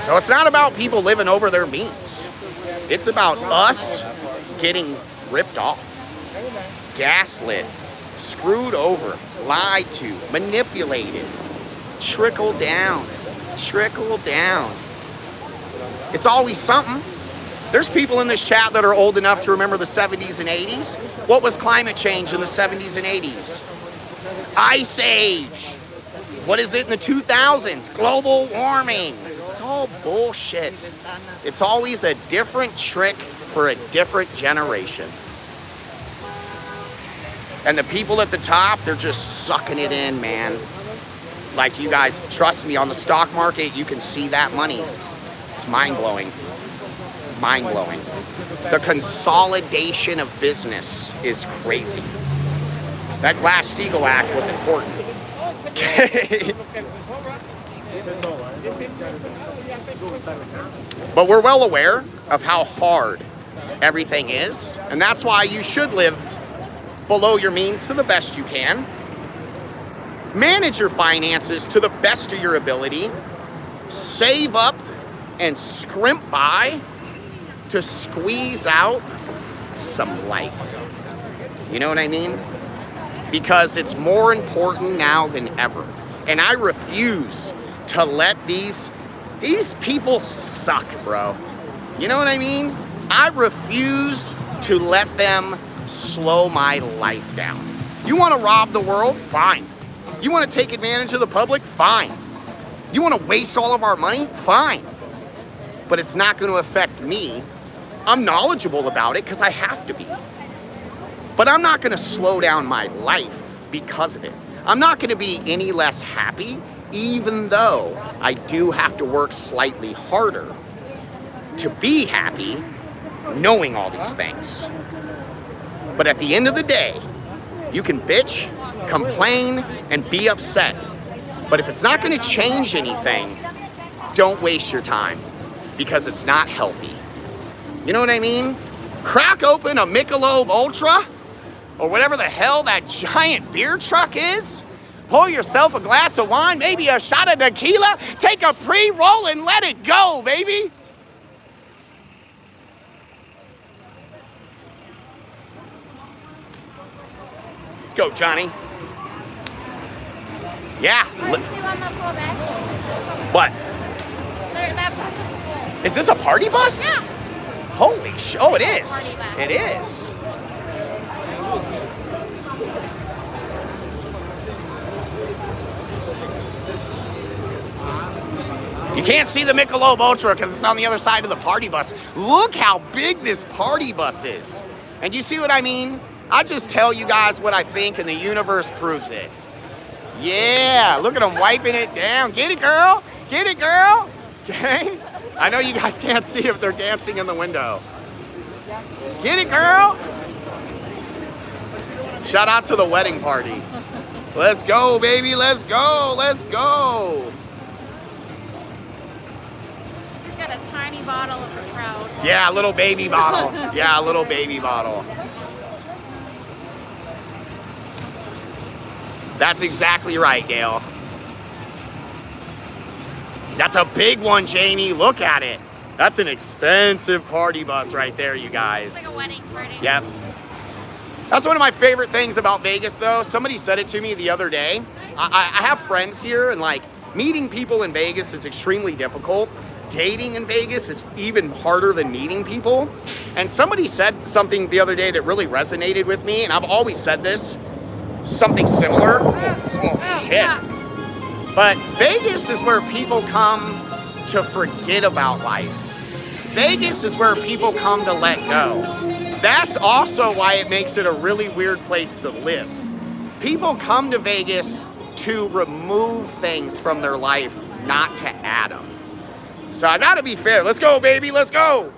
So it's not about people living over their means. It's about us getting ripped off, gaslit, screwed over, lied to, manipulated, trickle down. It's always something. There's people in this chat that are old enough to remember the 70s and 80s. What was climate change in the 70s and 80s? Ice Age. What is it in the 2000s? Global warming. It's all bullshit. It's always a different trick for a different generation. And the people at the top, they're just sucking it in, man. Like, you guys, trust me, on the stock market, you can see that money. It's mind-blowing. Mind-blowing. The consolidation of business is crazy. That Glass-Steagall Act was important. But we're well aware of how hard everything is, and that's why you should live below your means to the best you can. Manage your finances to the best of your ability. Save up and scrimp by to squeeze out some life. You know what I mean? Because it's more important now than ever. And I refuse to let these people suck, bro. You know what I mean? I refuse to let them slow my life down. You want to rob the world? Fine. You want to take advantage of the public? Fine. You want to waste all of our money? Fine. But it's not going to affect me. I'm knowledgeable about it because I have to be. But I'm not going to slow down my life because of it. I'm not going to be any less happy, even though I do have to work slightly harder to be happy, knowing all these things. But at the end of the day, you can bitch, complain, and be upset. But if it's not going to change anything, don't waste your time, because it's not healthy. You know what I mean? Crack open a Michelob Ultra, or whatever the hell that giant beer truck is. Pour yourself a glass of wine, maybe a shot of tequila, take a pre-roll and let it go, baby. Let's go, Johnny. Yeah. What? That bus is full. Is this a party bus? Yeah. Holy sh! Oh, it is. Party bus. It is. You can't see the Michelob Ultra because it's on the other side of the party bus. Look how big this party bus is. And you see what I mean? I just tell you guys what I think and the universe proves it. Yeah, look at them wiping it down. Get it, girl. Get it, girl. Okay? I know you guys can't see if they're dancing in the window. Get it, girl. Shout out to the wedding party. Let's go, baby. Let's go. Let's go. He's got a tiny bottle of the crowd. Yeah, a little baby bottle. Yeah, a little baby bottle. That's exactly right, Dale. That's a big one, Jamie. Look at it. That's an expensive party bus right there, you guys. It's like a wedding party. Yep. That's one of my favorite things about Vegas, though. Somebody said it to me the other day. I have friends here, and like meeting people in Vegas is extremely difficult. Dating in Vegas is even harder than meeting people. And somebody said something the other day that really resonated with me, and I've always said this, something similar. Oh shit. But Vegas is where people come to forget about life. Vegas is where people come to let go. That's also why it makes it a really weird place to live. People come to Vegas to remove things from their life, not to add them. So I gotta be fair. Let's go, baby, let's go.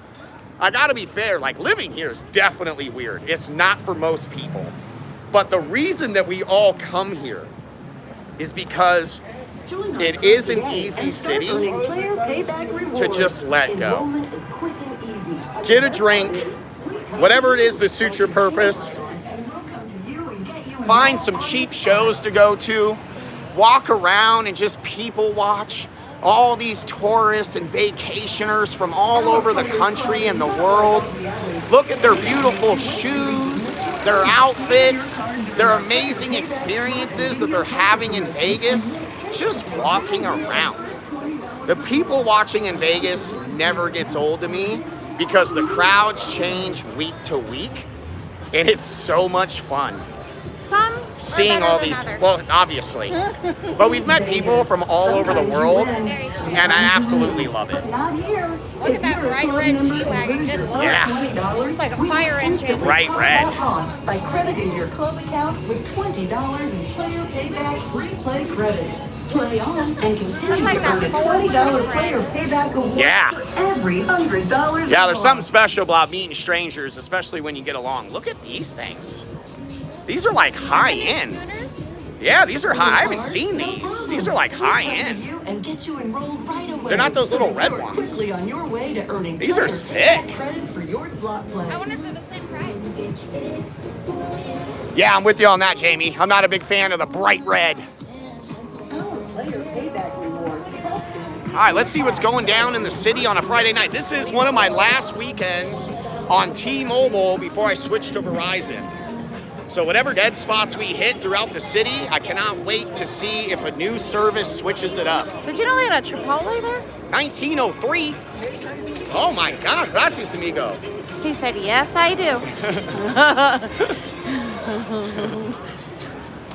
I gotta be fair. Like, living here is definitely weird. It's not for most people. But the reason that we all come here is because it is an easy city to just let go. Get a drink, whatever it is to suit your purpose. Find some cheap shows to go to. Walk around and just people watch. all these tourists and vacationers from all over the country and the world. Look at their beautiful shoes, their outfits, their amazing experiences that they're having in Vegas, just walking around. The people watching in Vegas never gets old to me because the crowds change week to week, and it's so much fun. Some Seeing all these, well, obviously, but we've met people from all over the world, and I absolutely love it. Look at that bright red G-Wagon. Good lord. Yeah. It's like a fire engine. Bright red. Cost by crediting your club account with $20 in player payback free play credits. Play on and continue Like to earn a that $20 player payback award Yeah. for every $100. Yeah, there's something special about meeting strangers, especially when you get along. Look at these things. These are like high end. Yeah, these are high. I haven't seen these. These are like high end. And get you enrolled right away. They're not those little So red you're ones. Quickly on your way to earning These are player sick. payback credits for your slot play. I wonder if they're the same price. Yeah, I'm with you on that, Jamie. I'm not a big fan of the bright red. All right, let's see what's going down in the city on a Friday night. This is one of my last weekends on T-Mobile before I switched to Verizon. So whatever dead spots we hit throughout the city, I cannot wait to see if a new service switches it up. Did you know they had a Chipotle there? 1903? Oh my God, gracias, amigo. He said, yes, I do.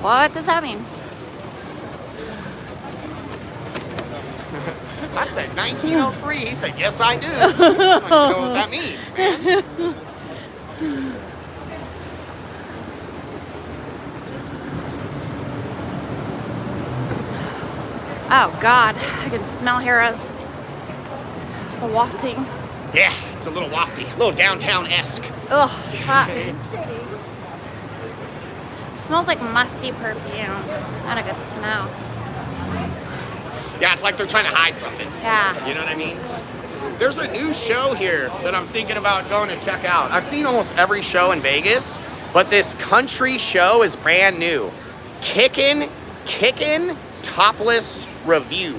What does that mean? I said 1903. He said, yes, I do. I don't know what that means, man. Oh, God. I can smell Harrah's. The wafting. Yeah, it's a little wafty, a little downtown-esque. Ugh, fuck. Smells like musty perfume. It's not a good smell. Yeah, it's like they're trying to hide something. Yeah. You know what I mean? There's a new show here that I'm thinking about going to check out. I've seen almost every show in Vegas, but this country show is brand new. Kickin' Topless Review.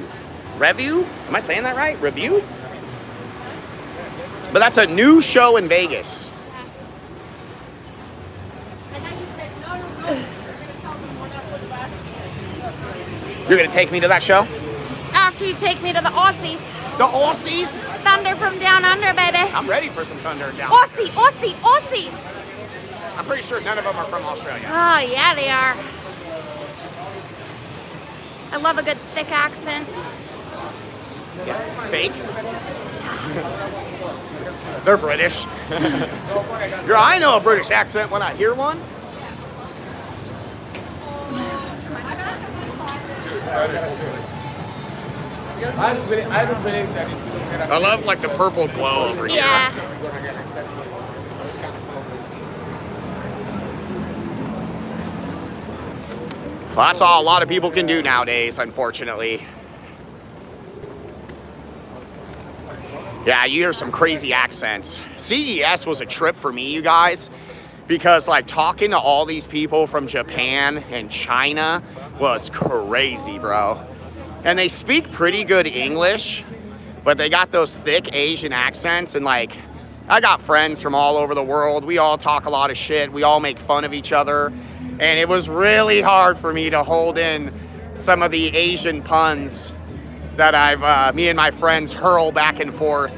Review? Am I saying that right? Review? But that's a new show in Vegas. You're gonna take me to that show? After you take me to the Aussies. The Aussies? Thunder from down under, baby. I'm ready for some thunder down. Aussie, Aussie, Aussie. I'm pretty sure none of them are from Australia. Oh, yeah, they are. I love a good thick accent. Yeah. Fake? They're British. Girl, I know a British accent when I hear one. I don't believe that if you don't get I love like the purple glow over here. Yeah. Well, that's all a lot of people can do nowadays, unfortunately. Yeah, you hear some crazy accents. CES was a trip for me, you guys, because like talking to all these people from Japan and China was crazy, bro. And they speak pretty good English, but they got those thick Asian accents, and like, I got friends from all over the world. We all talk a lot of shit. We all make fun of each other. And it was really hard for me to hold in some of the Asian puns that me and my friends hurl back and forth.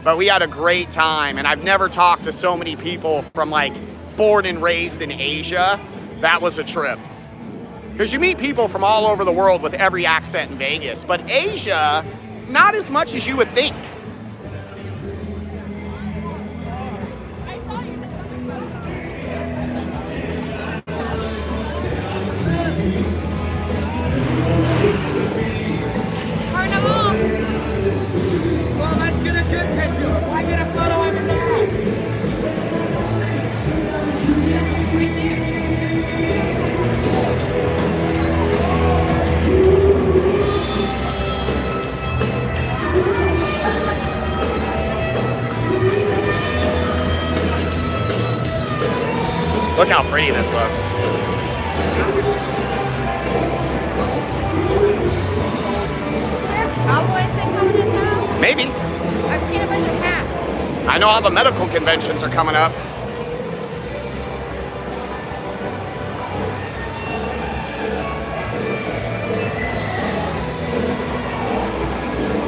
But we had a great time, and I've never talked to so many people from like born and raised in Asia. That was a trip. Because you meet people from all over the world with every accent in Vegas, but Asia, not as much as you would think. Carnival. Well, let's get a good picture. Why get a photo of his ass? Look how pretty this looks. Fair Maybe. I've seen a bunch of hats. I know all the medical conventions are coming up.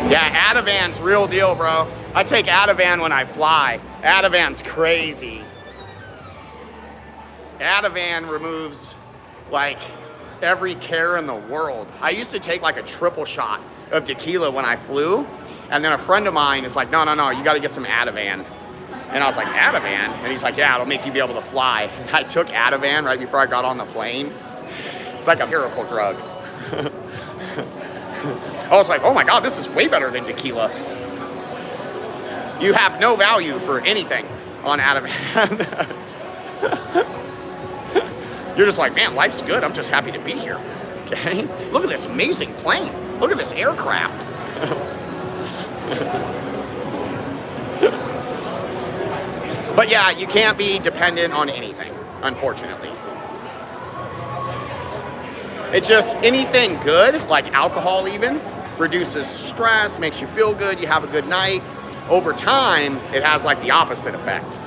Yeah, Ativan's real deal, bro. I take Ativan when I fly. Ativan's crazy. Ativan removes, like, every care in the world. I used to take, like, a triple shot of tequila when I flew, and then a friend of mine is like, no, you gotta get some Ativan. And I was like, Ativan? And he's like, yeah, it'll make you be able to fly. And I took Ativan right before I got on the plane. It's like a miracle drug. I was like, oh my God, this is way better than tequila. You have no value for anything on Ativan. You're just like, man, life's good. I'm just happy to be here. Okay? Look at this amazing plane. Look at this aircraft. But yeah, you can't be dependent on anything, unfortunately. It's just anything good, like alcohol even, reduces stress, makes you feel good, you have a good night. Over time, it has like the opposite effect.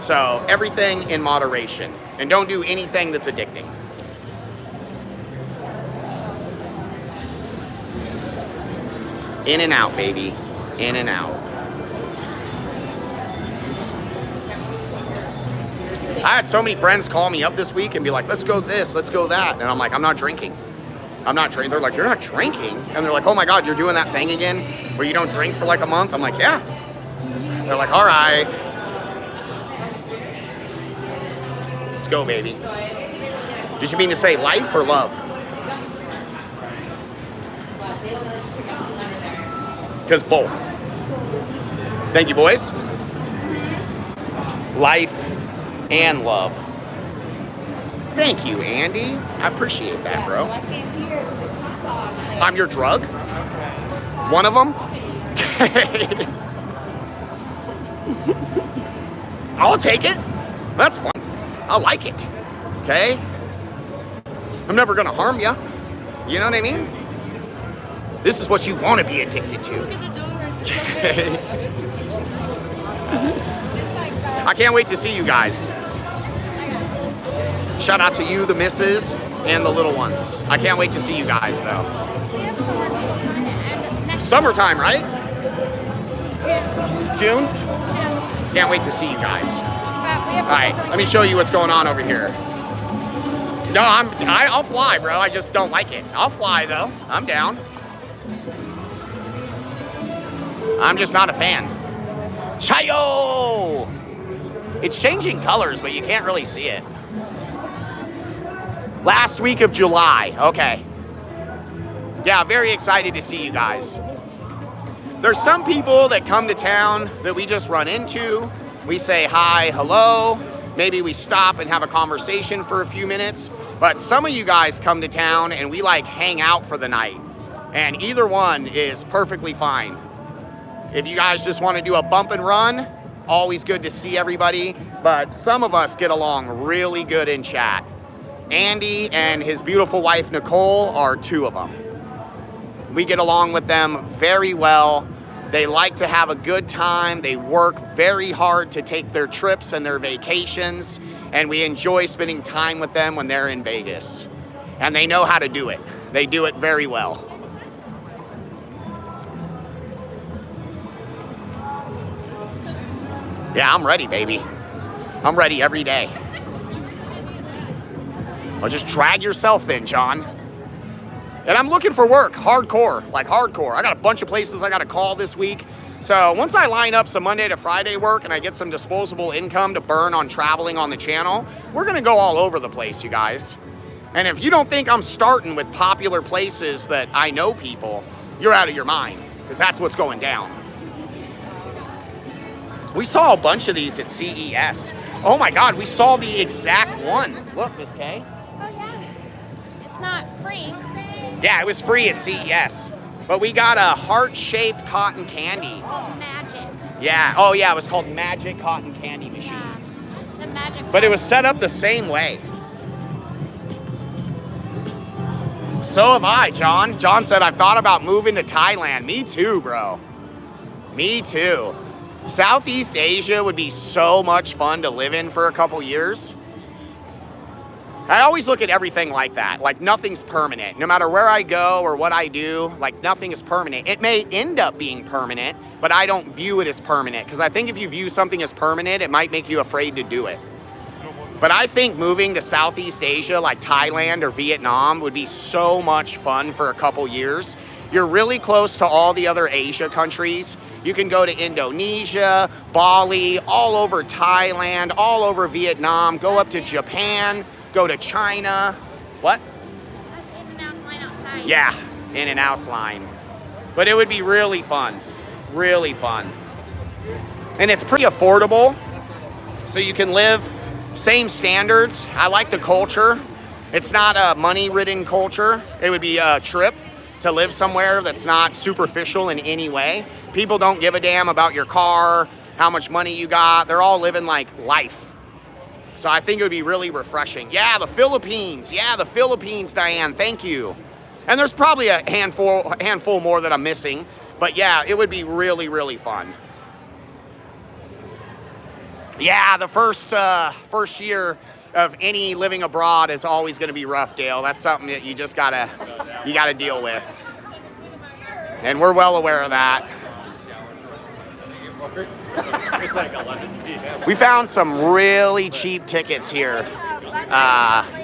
So everything in moderation, and don't do anything that's addicting. In and out, baby. In and out. I had so many friends call me up this week and be like, let's go this, let's go that. And I'm like, I'm not drinking. I'm not drinking. They're like, you're not drinking? And they're like, oh my God, you're doing that thing again where you don't drink for like a month? I'm like, yeah. They're like, all right. Let's go, baby. Did you mean to say life or love? Because both. Thank you, boys. Life and love. Thank you, Andy. I appreciate that, bro. I'm your drug? One of them? I'll take it. That's fun. I like it. Okay? I'm never gonna harm you. You know what I mean? This is what you want to be addicted to. I can't wait to see you guys. Shout out to you, the missus, and the little ones. I can't wait to see you guys, though. Summertime, right? June? Can't wait to see you guys. All right, let me show you what's going on over here. No, I'll fly, bro. I just don't like it. I'll fly, though. I'm down. I'm just not a fan. Chayo! It's changing colors, but you can't really see it. Last week of July. Okay. Yeah, very excited to see you guys. There's some people that come to town that we just run into. We say hi, hello. Maybe we stop and have a conversation for a few minutes. But some of you guys come to town and we like hang out for the night. And either one is perfectly fine. If you guys just want to do a bump and run, always good to see everybody. But some of us get along really good in chat. Andy and his beautiful wife, Nicole, are two of them. We get along with them very well. They like to have a good time. They work very hard to take their trips and their vacations. And we enjoy spending time with them when they're in Vegas. And they know how to do it. They do it very well. Yeah, I'm ready, baby. I'm ready every day. Well, just drag yourself then, John. And I'm looking for work, hardcore, like hardcore. I got a bunch of places I got to call this week. So once I line up some Monday to Friday work and I get some disposable income to burn on traveling on the channel, we're going to go all over the place, you guys. And if you don't think I'm starting with popular places that I know people, you're out of your mind, because that's what's going down. We saw a bunch of these at CES. Oh my God, we saw the exact one. Look, Miss Kay. Oh yeah. It's not free. Yeah, it was free at CES. But we got a heart-shaped cotton candy. Called Magic. Yeah, oh yeah, it was called Magic Cotton Candy Machine. Yeah. The Magic. But it was set up the same way. So have I, John. John said, I've thought about moving to Thailand. Me too, bro. Me too. Southeast Asia would be so much fun to live in for a couple years. I always look at everything like that. Like nothing's permanent. No matter where I go or what I do, like nothing is permanent. It may end up being permanent, but I don't view it as permanent. Because I think if you view something as permanent, it might make you afraid to do it. But I think moving to Southeast Asia, like Thailand or Vietnam, would be so much fun for a couple years. You're really close to all the other Asia countries. You can go to Indonesia, Bali, all over Thailand, all over Vietnam, go up to Japan, go to China. What? In-N-Out line outside. Yeah, In-N-Out's line. But it would be really fun, really fun. And it's pretty affordable, so you can live same standards. I like the culture. It's not a money-ridden culture. It would be a trip to live somewhere that's not superficial in any way. People don't give a damn about your car, how much money you got. They're all living like life. So I think it would be really refreshing. Yeah, the Philippines. Yeah, the Philippines, Diane. Thank you. And there's probably a handful more that I'm missing. But yeah, it would be really, really fun. Yeah, the first year of any living abroad is always going to be rough, Dale. That's something that you just gotta deal with. And we're well aware of that. It's like 11 p.m. We found some really cheap tickets here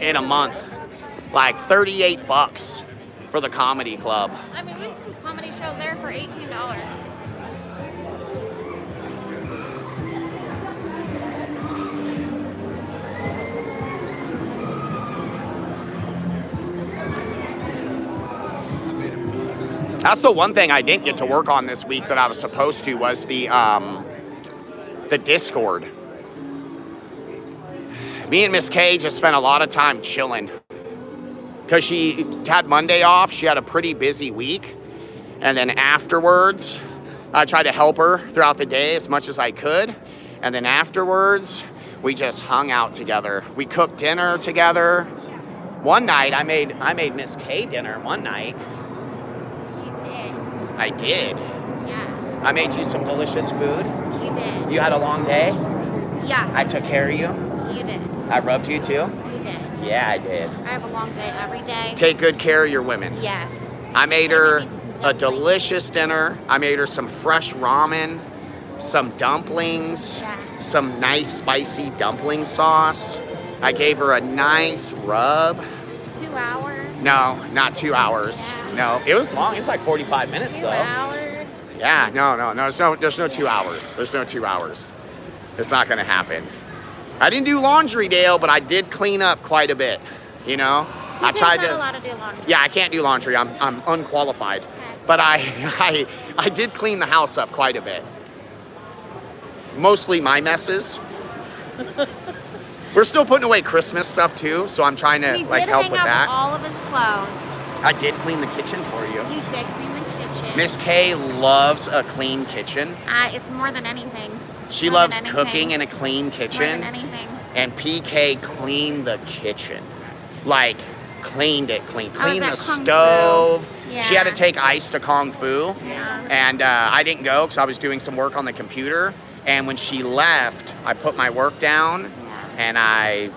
in a month, like $38 for the comedy club. I mean, we've seen comedy shows there for $18. That's the one thing I didn't get to work on this week that I was supposed to was the Discord. Me and Miss K just spent a lot of time chilling. Because she had Monday off, she had a pretty busy week. And then afterwards, I tried to help her throughout the day as much as I could. And then afterwards, we just hung out together. We cooked dinner together. One night, I made Miss K dinner one night. I did. Yes. I made you some delicious food. You did. You had a long day. Yes. I took care of you. You did. I rubbed you too. You did. Yeah, I did. I have a long day every day. Take good care of your women. Yes. I made her a Dumplings. delicious dinner. I made her some fresh ramen, some dumplings, Yeah. some nice spicy dumpling sauce. I gave her a nice rub. 2 hours. No, not 2 hours. Yeah. No, it was long. It's like 45 minutes 2 though. hours. Yeah, no. There's no 2 hours. There's no 2 hours. It's not gonna happen. I didn't do laundry, Dale, but I did clean up quite a bit. You know, I tried Not to. allowed to do laundry. Yeah, I can't do laundry. I'm unqualified. Okay. But I did clean the house up quite a bit. Mostly my messes. We're still putting away Christmas stuff too, so I'm trying to He like did help hang with out that. all of his clothes. I did clean the kitchen for you. You did clean the kitchen. Miss K loves a clean kitchen. It's more than anything. She More than loves anything. cooking in a clean More than kitchen. anything. And PK cleaned the kitchen. Like cleaned it clean. Cleaned the at Kung Fu. stove. She had to Yeah. take ice to Kung Fu. Yeah. And I didn't go because I was doing some work on the computer. And when she left, I put my work down Yeah. and I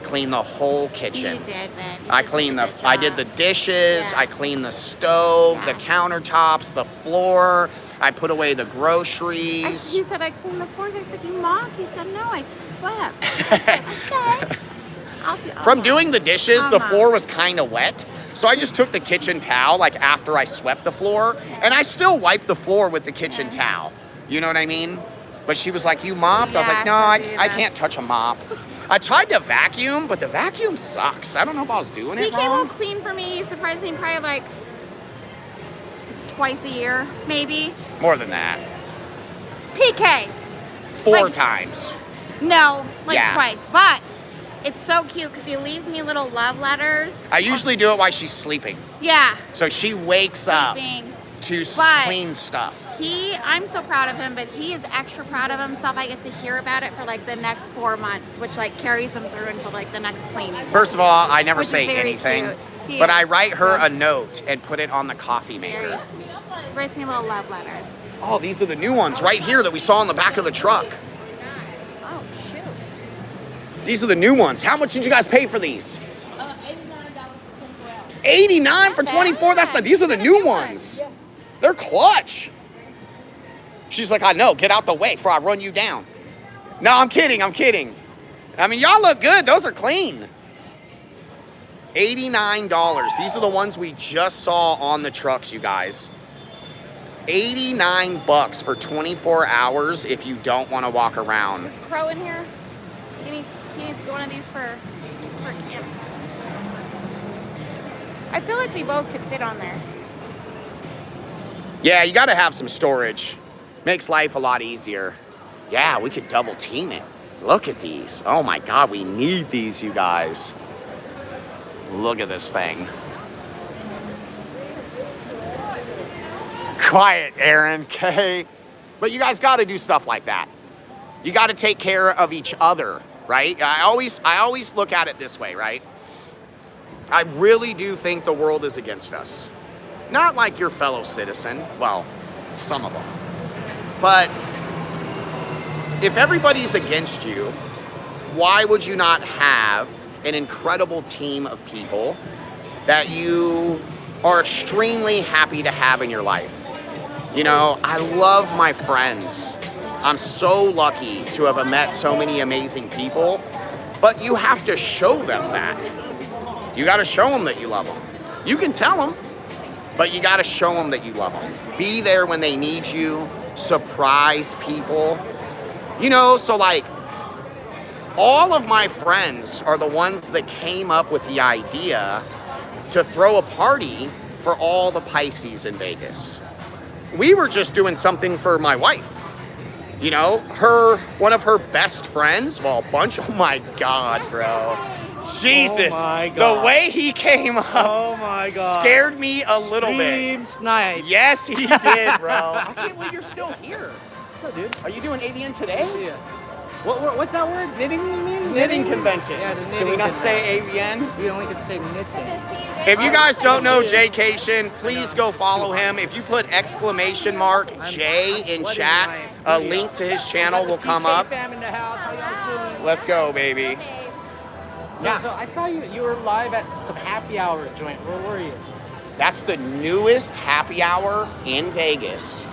cleaned the whole kitchen. You did, man. You I did cleaned such a good I did the job. dishes, Yeah. I cleaned the stove, the Yeah. countertops, the floor, I put away the He groceries. said, I cleaned the floors. I said, you mop? He said, no, I swept. I said, okay. I'll do From doing the dishes, the Uh-huh. floor was kind of wet. So I just took the kitchen towel, like after I swept the floor, and I still wiped the floor with the kitchen towel. You know what I mean? But she was like, you mopped? I was Yeah, like, no, I I do I that. can't touch a mop. I tried to vacuum, but the vacuum sucks. I don't know if I was doing it PK will wrong. clean for me, surprisingly, probably like twice a year, maybe. More than that. PK. 4 Like- times. No, like Yeah. twice. But it's so cute because he leaves me little love letters. I usually do it while she's sleeping. Yeah. So she wakes up Sleeping. to But- clean stuff. I'm so proud of him, but he is extra proud of himself. I get to hear about it for like the next 4 months, which like carries him through until like the next cleaning. First of all, I never Which is say very anything, cute. He but is. I write her Yeah. a note and put it on the coffee Very maker. sweet. He writes me little love letters. Oh, these are the new ones right here that we saw in the back of the truck. Oh, shoot. These are the new ones. How much did you guys pay for these? $89 for 24 hours. $89 for 24. That's not. These are the new ones. They're clutch. She's like, I know. Get out the way before I run you down. No, I'm kidding. I'm kidding. I mean, y'all look good. Those are clean. $89. These are the ones we just saw on the trucks, you guys. $89 for 24 hours if you don't want to walk around. Is Crow in here? He needs one of these for camp. I feel like we both could fit on there. Yeah, you got to have some storage. Makes life a lot easier. Yeah, we could double team it. Look at these. Oh my God, we need these, you guys. Look at this thing. Quiet, Aaron, okay? But you guys got to do stuff like that. You got to take care of each other, right? I always look at it this way, right? I really do think the world is against us. Not like your fellow citizen, well, some of them. But if everybody's against you, why would you not have an incredible team of people that you are extremely happy to have in your life? You know, I love my friends. I'm so lucky to have met so many amazing people, but you have to show them that. You got to show them that you love them. You can tell them, but you got to show them that you love them. Be there when they need you. Surprise people. You know, so like, all of my friends are the ones that came up with the idea to throw a party for all the Pisces in Vegas. We were just doing something for my wife. You know, one of her best friends, well, a bunch, oh my God, bro. Jesus, oh my God. The way he came up Oh my God. Scared me a little Stream bit. snipe. Yes, he did, bro. I can't believe you're still here. What's up, dude? Are you doing AVN today? Yeah. What's that word? Knitting, you mean? Knitting convention. Yeah, the knitting Can we not convention. say AVN? We only can say knitting. If you guys don't know Jaycation, please go follow him. If you put exclamation mark J in chat, a link to his channel will come up. Fam in the house. How y'all doing? Let's go, baby. So I saw you were live at some happy hour joint. Where were you? That's the newest happy hour in Vegas.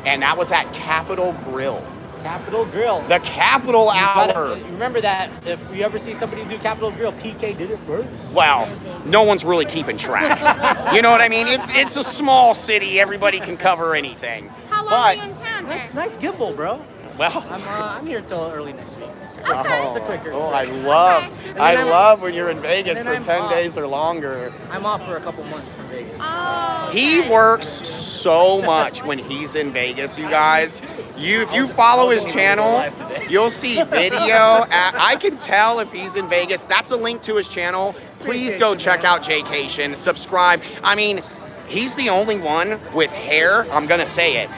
And that was at Capitol Grill. Capitol Grill. The Capitol Hour. You remember that if you ever see somebody do Capitol Grill, PK did it first. Well, no one's really keeping track. You know what I mean? It's a small city. Everybody can cover anything. How long But- are you in town, Jack? Nice gimbal, bro. Well, I'm here till early next week. Okay. It's a quicker. I love then I'm- love when you're in Vegas and for then I'm 10 off. days or longer. I'm off for a couple months from Vegas. Oh, He okay. works so much when he's in Vegas, you guys. If you follow his channel, you'll see video. I can tell if he's in Vegas. That's a link to his channel. Please go check out Jaycation. Subscribe. I mean, he's the only one with hair, I'm gonna say it,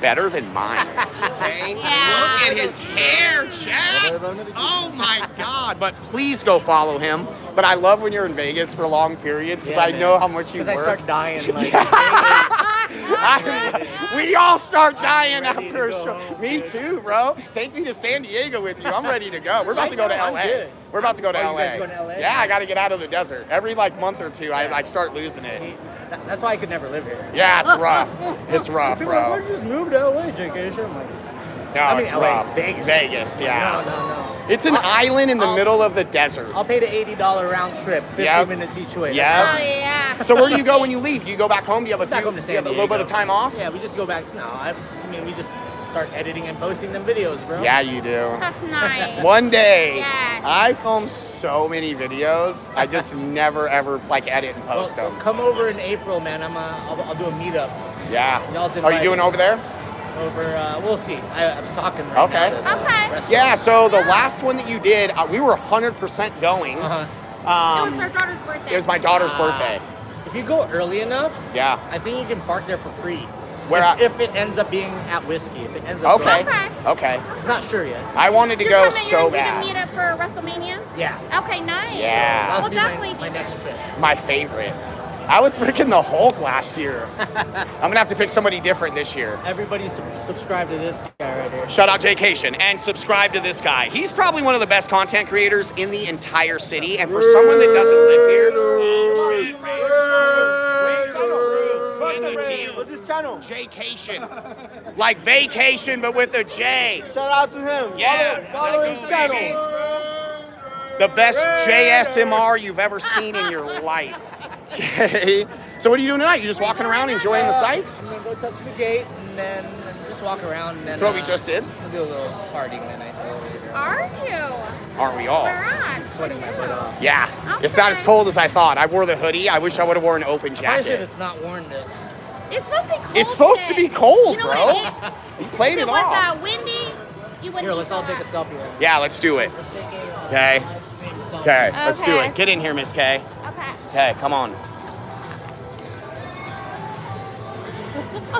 better than mine. Okay? Yeah. Look at his hair, Chad. Oh my God. But please go follow him. But I love when you're in Vegas for long periods because I know how much you Because I work. start dying. Like, We all start dying ready to after a go show. home, Me dude. too, bro. Take me to San Diego with you. I'm ready to go. We're about to go to I'm LA. good. We're about to go to Oh, you LA. guys going to LA? Yeah, I got to get out of the desert. Every like month or two, I like start losing it. That's why I could never live here. Yeah, it's rough. It's rough, People are like, bro. why don't you just move to LA, JK? I'm like, No, I mean, it's LA, rough. Vegas. Vegas, yeah. no. It's an island in the middle of the desert. I'll pay the $80 round trip, 50 Yep. minutes each way. Yep. Oh, yeah. So where do you go when you leave? Do you go back home? Do you have a Back few? home to Do San you have a little bit Diego. of time off? Yeah, we just go back. No, I mean, we just start editing and posting them videos, bro. Yeah, you do. That's nice. One day, Yes. I film so many videos. I just never ever like edit and Well, post them. come over in April, man. I'll do a meetup Yeah. y'all's Are you invited. doing over there? over. We'll see. I'm talking right Okay. now. to the Okay. restaurant. Yeah. So the last one that you did, we were 100% going. Uh-huh. It was our daughter's birthday. It was my daughter's birthday. If you go early enough, Yeah. I think you can park there for free. Where at? if it ends up being at Whiskey, if it ends up Okay. Okay. Okay. it's not sure yet. I wanted to You go coming so here to bad. meet up for WrestleMania? Yeah. Okay, nice. Yeah. That'll We'll be definitely my do next that. trip. My favorite. I was freaking the Hulk last year. I'm gonna have to pick somebody different this year. Everybody subscribe to this guy right here. Shout out Jaycation and subscribe to this guy. He's probably one of the best content creators in the entire city. And for someone that doesn't live here, What's his channel? Jaycation. Like vacation, but with a J. Shout out to him. Yeah. Follow his channel. The best JSMR you've ever seen in your life. Okay. So what are you doing tonight? You just walking around enjoying the sights? I'm gonna go touch the gate and then just walk around. And then, That's what we just did. We'll do a little partying tonight. Are you? Aren't we all? We're at. Sweating my butt off. Yeah. It's not as cold as I thought. I wore the hoodie. I wish I would have worn an open I should jacket. have not worn this. It's supposed to be cold. It's supposed to today. be cold, You know bro. what I mean? You played If it it was off. windy, you wouldn't Here, be let's so all take a hot. selfie. Right? Yeah, let's do it. Let's take a Okay. Okay, let's do Okay. it. Get in here, Miss K. Okay. Okay, come on.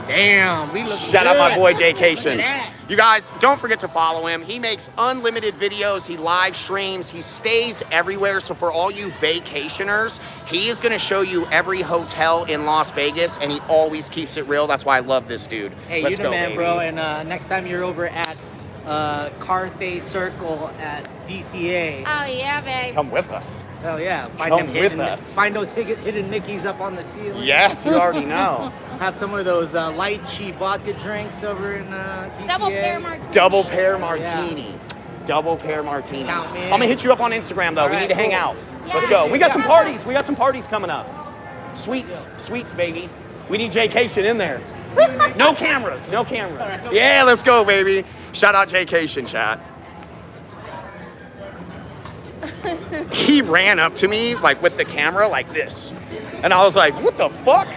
Damn, we look Shout good. out my boy Jaycation. Look at that. You guys, don't forget to follow him. He makes unlimited videos. He live streams. He stays everywhere. So for all you vacationers, he is going to show you every hotel in Las Vegas, and he always keeps it real. That's why I love this dude. Hey, Let's you the go, man, baby. bro. And next time you're over at Carthay Circle at DCA. Oh yeah, babe. Come with us. Oh yeah, find Come them with hidden, us. Find those hidden Nickies up on the ceiling. Yes, you already know. Have some of those light cheap vodka drinks over in DCA. Double pear martini. Double pear martini. Double pear martini. Count me in. I'm gonna hit you up on Instagram though. All we right, need to hang cool. out. Yeah. Let's go. We got some Yeah. parties. We got some parties coming up. Sweets, sweets, baby. We need Jaycation in there. No cameras. No cameras. Yeah, let's go, baby. Shout out Jaycation, chat. He ran up to me like with the camera like this, and I was like, "What the fuck?"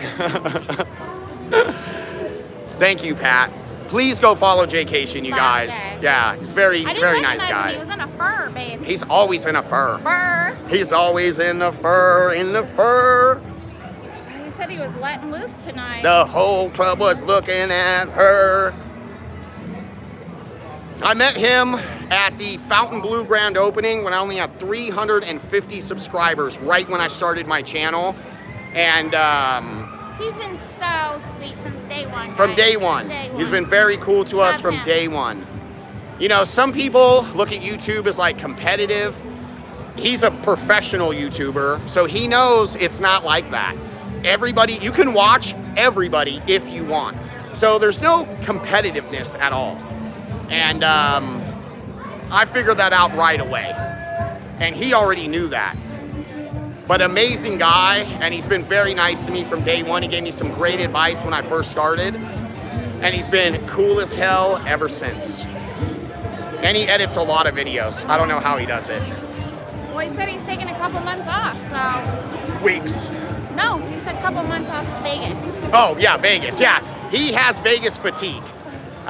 Thank you, Pat. Please go follow Jaycation, you Love guys. Jay. Yeah, he's very, I didn't very nice recognize him. guy. He was in a fur, babe. He's always in a fur. Fur. He's always in the fur, in the fur. He said he was letting loose tonight. The whole club was looking at her. I met him at the Fontainebleau grand opening when I only had 350 subscribers, right when I started my channel. And He's been so sweet since day one. from guys. day one, Day he's one. been very cool to us Love from him. day one. You know, some people look at YouTube as like competitive. He's a professional YouTuber, so he knows it's not like that. Everybody, you can watch everybody if you want. So there's no competitiveness at all. And I figured that out right away. And he already knew that. But amazing guy, and he's been very nice to me from day one. He gave me some great advice when I first started. And he's been cool as hell ever since. And he edits a lot of videos. I don't know how he does it. Well, he said he's taking a couple months off, so. Weeks. No, he said a couple months off of Vegas. Oh, yeah, Vegas. Yeah, he has Vegas fatigue.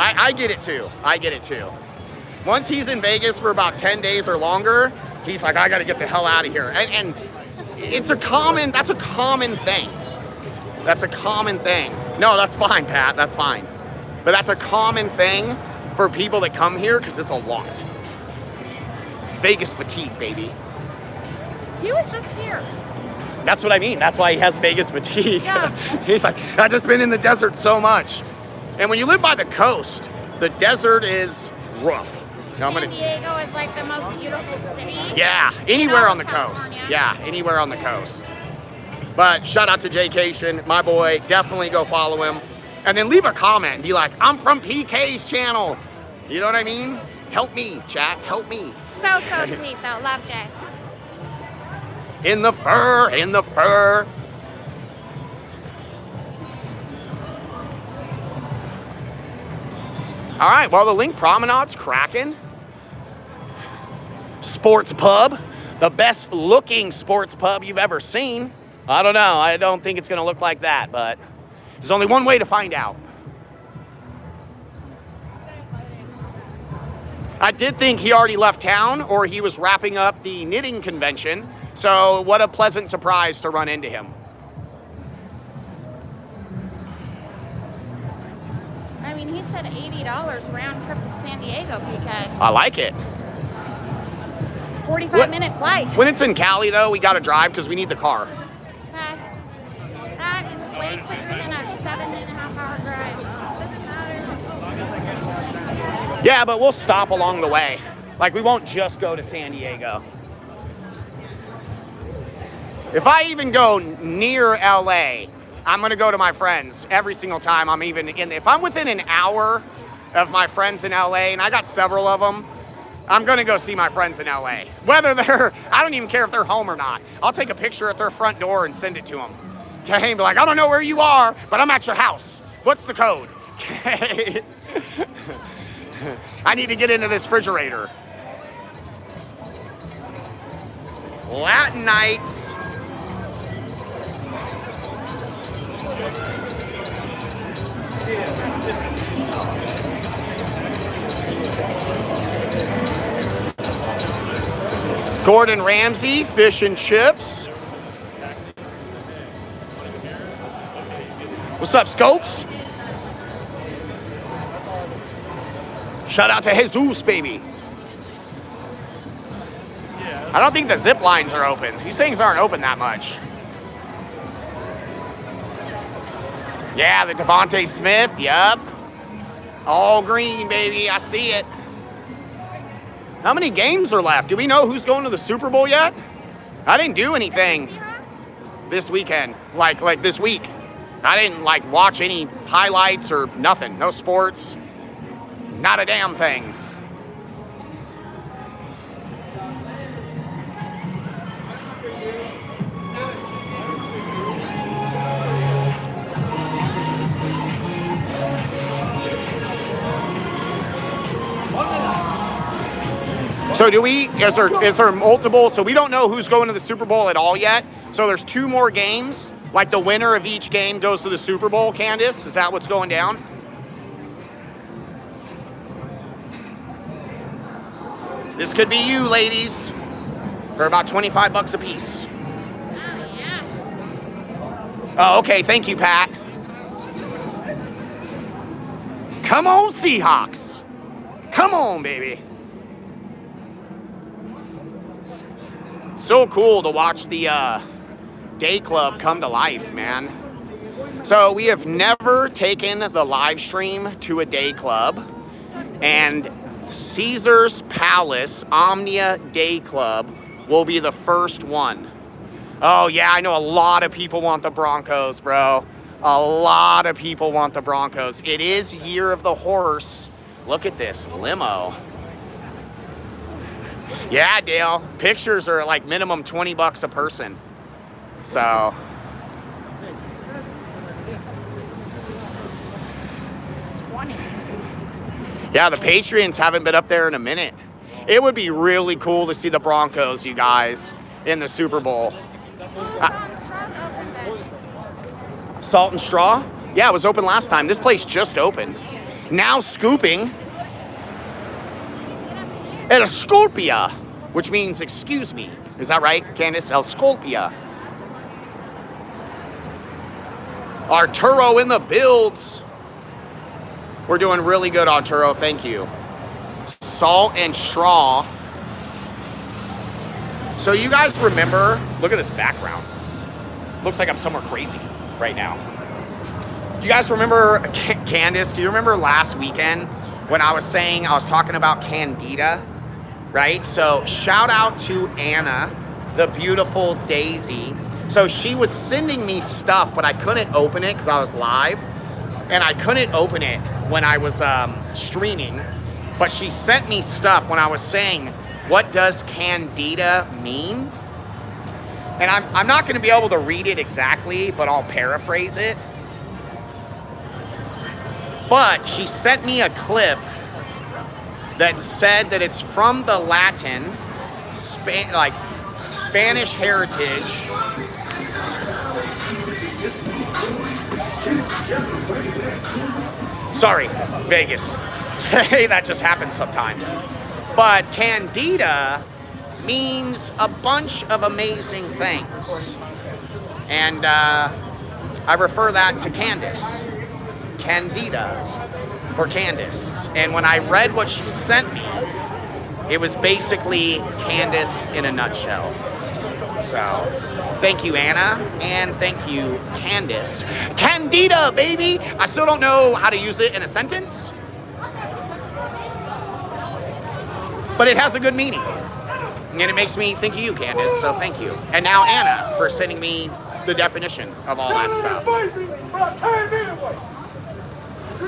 I get it too. I get it too. Once he's in Vegas for about 10 days or longer, he's like, I gotta get the hell out of here. And that's a common thing. That's a common thing. No, that's fine, Pat, that's fine. But that's a common thing for people that come here because it's a lot. Vegas fatigue, baby. He was just here. That's what I mean. That's why he has Vegas fatigue. Yeah. He's like, I've just been in the desert so much. And when you live by the coast, the desert is rough. Now, I'm San gonna, Diego is like the most beautiful city. yeah, anywhere on the California. coast. Yeah, anywhere on the coast. But shout out to Jaycation, my boy. Definitely go follow him. And then leave a comment and be like, I'm from PK's channel. You know what I mean? Help me, chat. Help me. So sweet though. Love Jay. In the fur, in the fur. All right, well, the Link Promenade's cracking. Sports pub, the best looking sports pub you've ever seen. I don't know, I don't think it's gonna look like that, but there's only one way to find out. I did think he already left town or he was wrapping up the knitting convention. So what a pleasant surprise to run into him. I mean, he said $80 round trip to San Diego, PK. I like it. 45-minute flight. When it's in Cali though, we gotta drive because we need the car. Okay. they put you in a 7.5-hour drive. Doesn't matter. Yeah, but we'll stop along the way. Like, we won't just go to San Diego. If I even go near LA, I'm gonna go to my friends every single time I'm even in. If I'm within an hour of my friends in LA, and I got several of them, I'm gonna go see my friends in LA. Whether they're, I don't even care if they're home or not. I'll take a picture at their front door and send it to them. Okay, be like, I don't know where you are, but I'm at your house. What's the code? Okay. I need to get into this refrigerator. Latin nights. Gordon Ramsay, fish and chips. What's up, Scopes? Shout out to Jesus, baby. I don't think the zip lines are open. These things aren't open that much. Yeah, the Devontae Smith, yup. All green, baby, I see it. How many games are left? Do we know who's going to the Super Bowl yet? I didn't do anything this weekend, like this week. I didn't watch any highlights or nothing. No sports, not a damn thing. So is there multiple, so we don't know who's going to the Super Bowl at all yet? So there's 2 more games, like the winner of each game goes to the Super Bowl, Candace? Is that what's going down? This could be you, ladies, for about 25 bucks a piece. Oh, yeah. Oh, okay, thank you, Pat. Come on, Seahawks. Come on, baby. So cool to watch the day club come to life, man. So we have never taken the live stream to a day club, and Caesar's Palace Omnia Day Club will be the first one. Oh yeah, I know a lot of people want the Broncos, bro. A lot of people want the Broncos. It is Year of the Horse. Look at this limo. Yeah, Dale. Pictures are like minimum 20 bucks a person. So. Yeah, the Patriots haven't been up there in a minute. It would be really cool to see the Broncos, you guys, in the Super Bowl. Salt and Straw? Yeah, it was open last time. This place just opened. Now scooping. El Scorpia, which means excuse me. Is that right, Candace? El Scorpia. Arturo in the builds. We're doing really good, Arturo. Thank you. Salt and Straw. So you guys remember, look at this background. Looks like I'm somewhere crazy right now. Do you guys remember, Candace, do you remember last weekend when I was talking about Candida, right? So shout out to Anna, the beautiful Daisy. So she was sending me stuff, but I couldn't open it because I was live, and I couldn't open it when I was streaming, but she sent me stuff when I was saying, what does Candida mean? And I'm not going to be able to read it exactly, but I'll paraphrase it. But she sent me a clip that said that it's from the Latin, Spanish heritage. Sorry, Vegas. Hey, that just happens sometimes. But Candida means a bunch of amazing things. And I refer that to Candace. Candida for Candace. And when I read what she sent me, it was basically Candace in a nutshell. So, thank you, Anna, and thank you, Candace. Candida, baby! I still don't know how to use it in a sentence, but it has a good meaning. And it makes me think of you, Candace, so thank you. And now Anna for sending me the definition of all that stuff.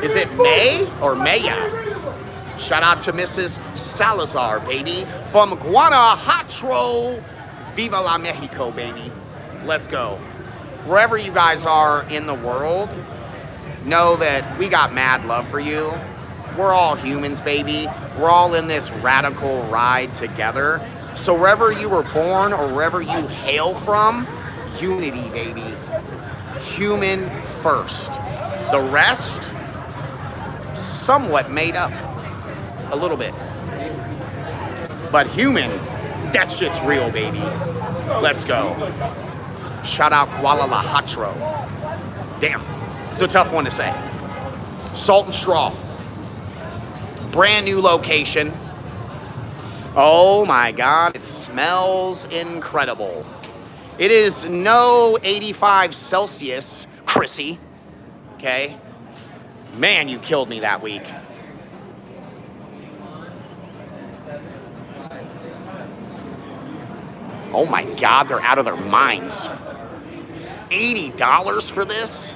Is it May or Maya? Shout out to Mrs. Salazar, baby, from Guanajuato. Viva la Mexico, baby. Let's go. Wherever you guys are in the world, know that we got mad love for you. We're all humans, baby. We're all in this radical ride together. So wherever you were born or wherever you hail from, unity, baby. Human first. The rest, somewhat made up. A little bit. But human, that shit's real, baby. Let's go. Shout out Guadalajara. Damn, it's a tough one to say. Salt and Straw. Brand new location. Oh my God, it smells incredible. It is no 85 Celsius, Chrissy. Okay? Man, you killed me that week. Oh my God, they're out of their minds. $80 for this?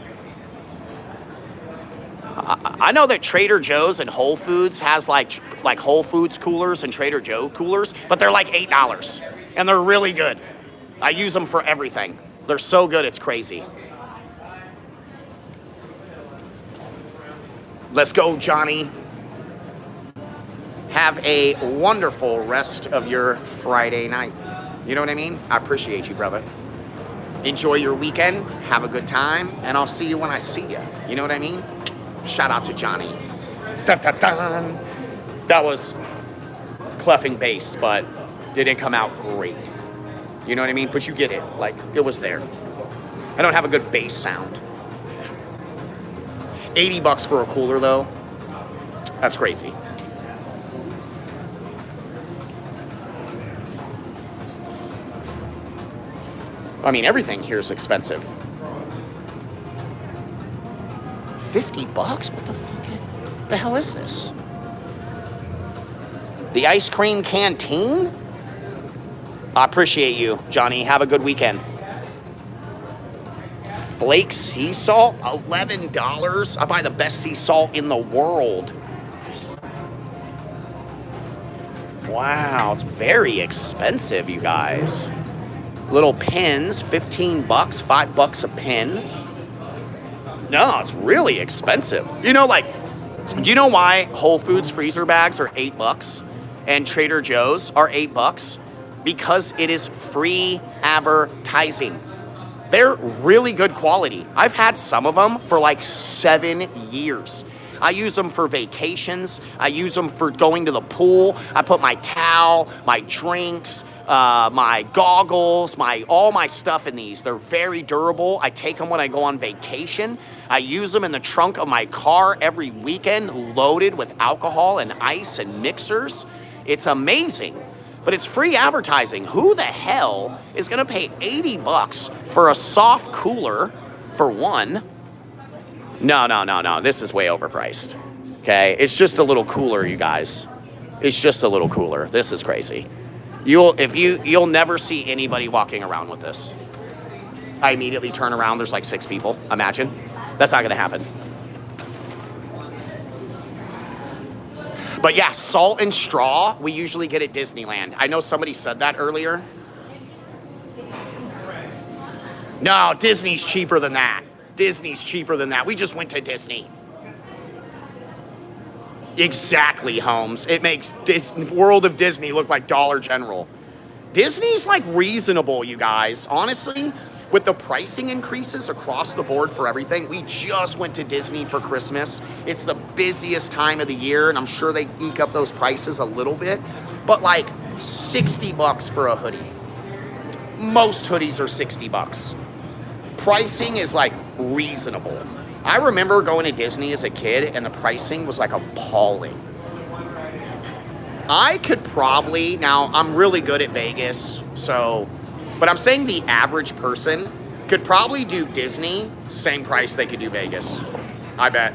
I know that Trader Joe's and Whole Foods has like Whole Foods coolers and Trader Joe coolers, but they're like $8 and they're really good. I use them for everything. They're so good, it's crazy. Let's go, Johnny. Have a wonderful rest of your Friday night. You know what I mean? I appreciate you, brother. Enjoy your weekend. Have a good time. And I'll see you when I see you. You know what I mean? Shout out to Johnny. Dun, dun, dun. That was cleffing bass, but it didn't come out great. You know what I mean? But you get it. Like, it was there. I don't have a good bass sound. $80 for a cooler, though. That's crazy. I mean, everything here is expensive. $50? What the fuck? The hell is this? The ice cream canteen? I appreciate you, Johnny. Have a good weekend. Flake sea salt, $11. I buy the best sea salt in the world. Wow, it's very expensive, you guys. Little pins, $15, $5 a pin. No, it's really expensive. You know, like, do you know why Whole Foods freezer bags are $8 and Trader Joe's are $8? Because it is free advertising. They're really good quality. I've had some of them for like 7 years. I use them for vacations. I use them for going to the pool. I put my towel, my drinks, my goggles, all my stuff in these. They're very durable. I take them when I go on vacation. I use them in the trunk of my car every weekend, loaded with alcohol and ice and mixers. It's amazing. But it's free advertising. Who the hell is gonna pay $80 for a soft cooler for one? No. This is way overpriced. Okay, it's just a little cooler, you guys. It's just a little cooler. This is crazy. You'll never see anybody walking around with this. I immediately turn around. There's like 6 people. Imagine. That's not gonna happen. But yeah, salt and straw, we usually get at Disneyland. I know somebody said that earlier. No, Disney's cheaper than that. Disney's cheaper than that. We just went to Disney. Exactly, Holmes. It makes World of Disney look like Dollar General. Disney's like reasonable, you guys. Honestly, with the pricing increases across the board for everything, we just went to Disney for Christmas. It's the busiest time of the year, and I'm sure they eke up those prices a little bit. But like $60 for a hoodie. Most hoodies are $60. Pricing is like reasonable. I remember going to Disney as a kid and the pricing was like appalling. I could probably, now I'm really good at Vegas, so But I'm saying the average person could probably do Disney, same price they could do Vegas. I bet.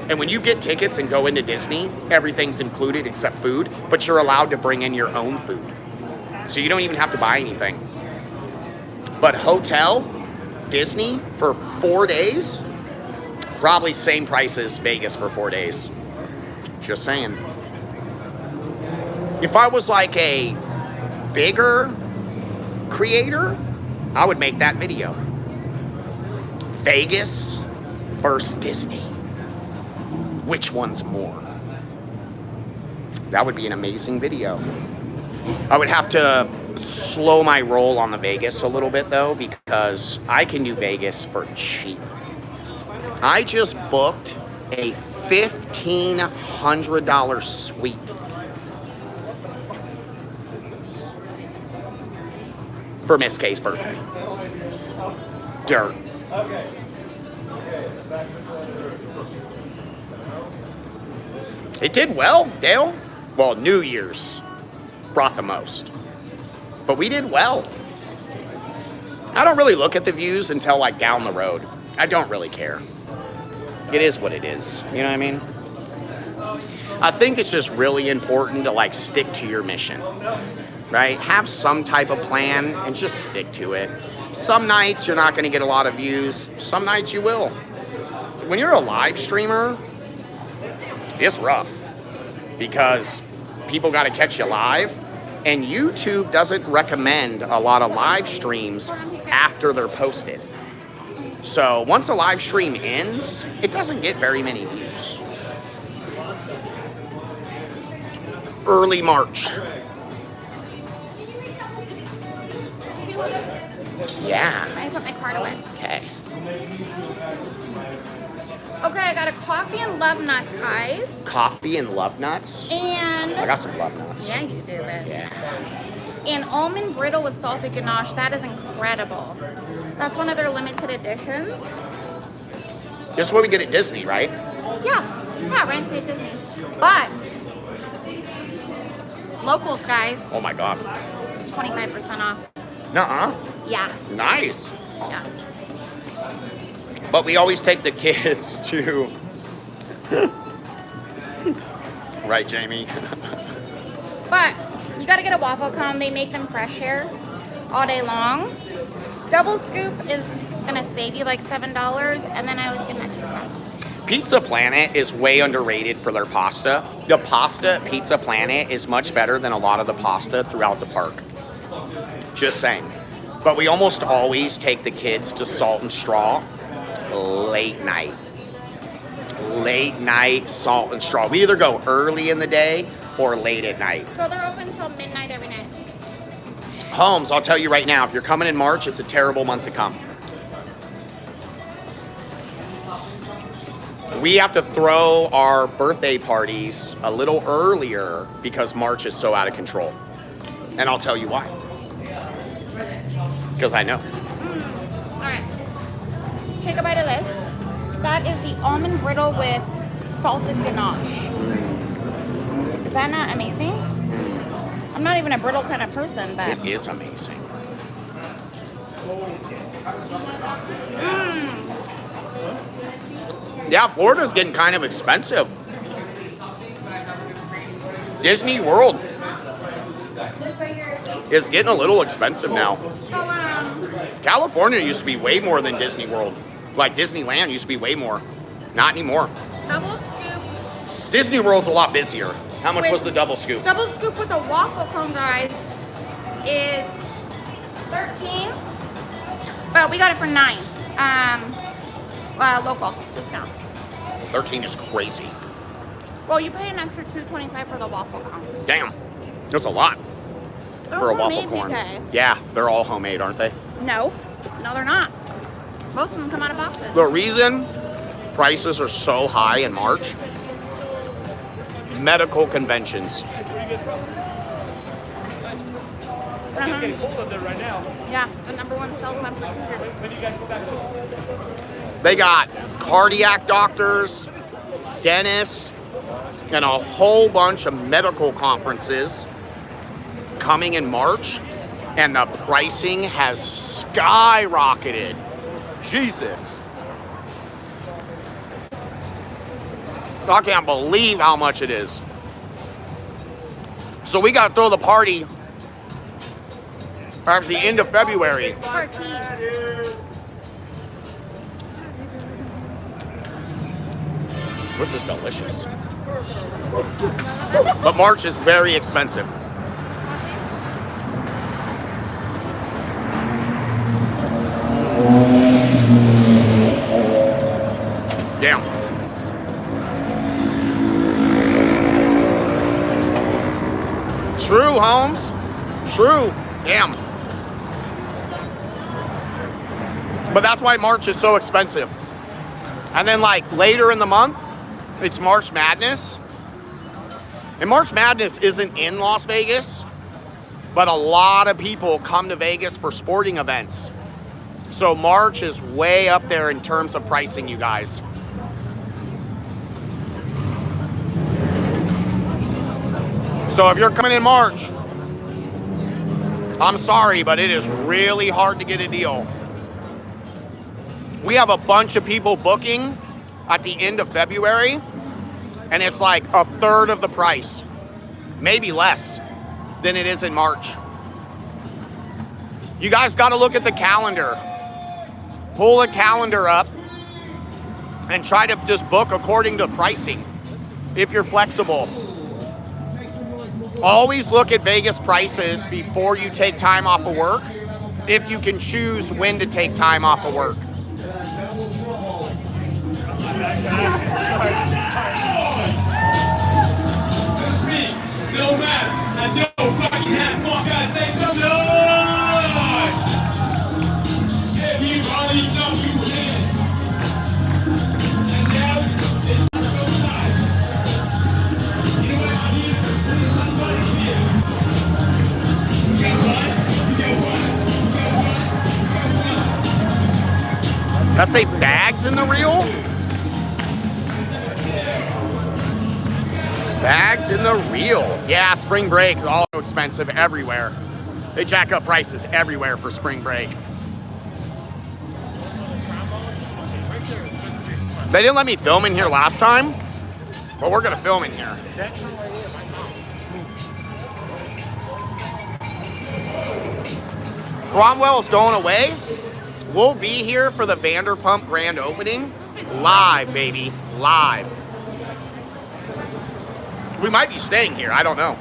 And when you get tickets and go into Disney, everything's included except food, but you're allowed to bring in your own food. So you don't even have to buy anything. But hotel, Disney for 4 days, probably same price as Vegas for 4 days. Just saying. If I was like a bigger creator, I would make that video. Vegas versus Disney. Which one's more? That would be an amazing video. I would have to slow my roll on the Vegas a little bit though, because I can do Vegas for cheap. I just booked a $1,500 suite. For Miss K's birthday. Dirt. It did well, Dale. Well, New Year's brought the most. But we did well. I don't really look at the views until like down the road. I don't really care. It is what it is. You know what I mean? I think it's just really important to like stick to your mission. Right? Have some type of plan and just stick to it. Some nights you're not going to get a lot of views. Some nights you will. When you're a live streamer, it's rough because people got to catch you live, and YouTube doesn't recommend a lot of live streams after they're posted. So once a live stream ends, it doesn't get very many views. Early March. Yeah. I put my card away. Okay. Okay, I got a coffee and love nuts, guys. Coffee and love nuts. And I got some love nuts. yeah, you do, babe. Yeah. And almond brittle with salted ganache. That is incredible. That's one of their limited editions. This is what we get at Disney, right? Yeah, right at Disney. But locals, guys, Oh my God. 25% off. Nuh-uh. Yeah, Nice. yeah. But we always take the kids to... Right, Jamie? But you gotta get a waffle cone. They make them fresh here all day long. Double scoop is gonna save you like $7, and then I always get an extra one. Pizza Planet is way underrated for their pasta. The pasta at Pizza Planet is much better than a lot of the pasta throughout the park. Just saying. But we almost always take the kids to Salt and Straw late night. Late night Salt and Straw. We either go early in the day or late at night. So they're open till midnight every night. Holmes, I'll tell you right now, if you're coming in March, it's a terrible month to come. We have to throw our birthday parties a little earlier because March is so out of control. And I'll tell you why. Because I know. All right. Take a bite of this. That is the almond brittle with salted ganache. Is that not amazing? I'm not even a brittle kind of person, but It is amazing. Yeah, Florida's getting kind of expensive. Disney World is getting a little expensive now. California used to be way more than Disney World. Like Disneyland used to be way more. Not anymore. double scoop. Disney World's a lot busier. How much With- was the double scoop? Double scoop with a waffle cone, guys, is 13. But we got it for 9. Local discount. 13 is crazy. Well, you pay an extra $2.25 for the waffle cone. Damn. That's a lot They're for a waffle homemade, corn. BK. Yeah, they're all homemade, aren't they? No, they're not. Most of them come out of boxes. The reason prices are so high in March, medical conventions. Getting cold up there right now. Yeah, the number one salesman for scissors. When do you guys go back soon? They got cardiac doctors, dentists, and a whole bunch of medical conferences coming in March. and the pricing has skyrocketed. Jesus. I can't believe how much it is. So we got to throw the party at the end of February. For cheese. This is delicious. But March is very expensive. Damn. True, Holmes. True. Damn. But that's why March is so expensive. And then like later in the month, it's March Madness. And March Madness isn't in Las Vegas, but a lot of people come to Vegas for sporting events. So March is way up there in terms of pricing, you guys. So if you're coming in March, I'm sorry, but it is really hard to get a deal. We have a bunch of people booking at the end of February, and it's like a third of the price, maybe less than it is in March. You guys got to look at the calendar. Pull the calendar up and try to just book according to pricing if you're flexible. Always look at Vegas prices before you take time off of work, if you can choose when to take time off of work. No mask, I know fucking hat, come on guys, make some noise! If you already know you can. And now it's so time. You know what I need? Somebody here. You got one? Did I say bags in the reel? Bags in the reel. Yeah, spring break is all expensive everywhere. They jack up prices everywhere for spring break. They didn't let me film in here last time, but we're gonna film in here. Cromwell's going away. We'll be here for the Vanderpump grand opening. Live, baby, live. We might be staying here, I don't know.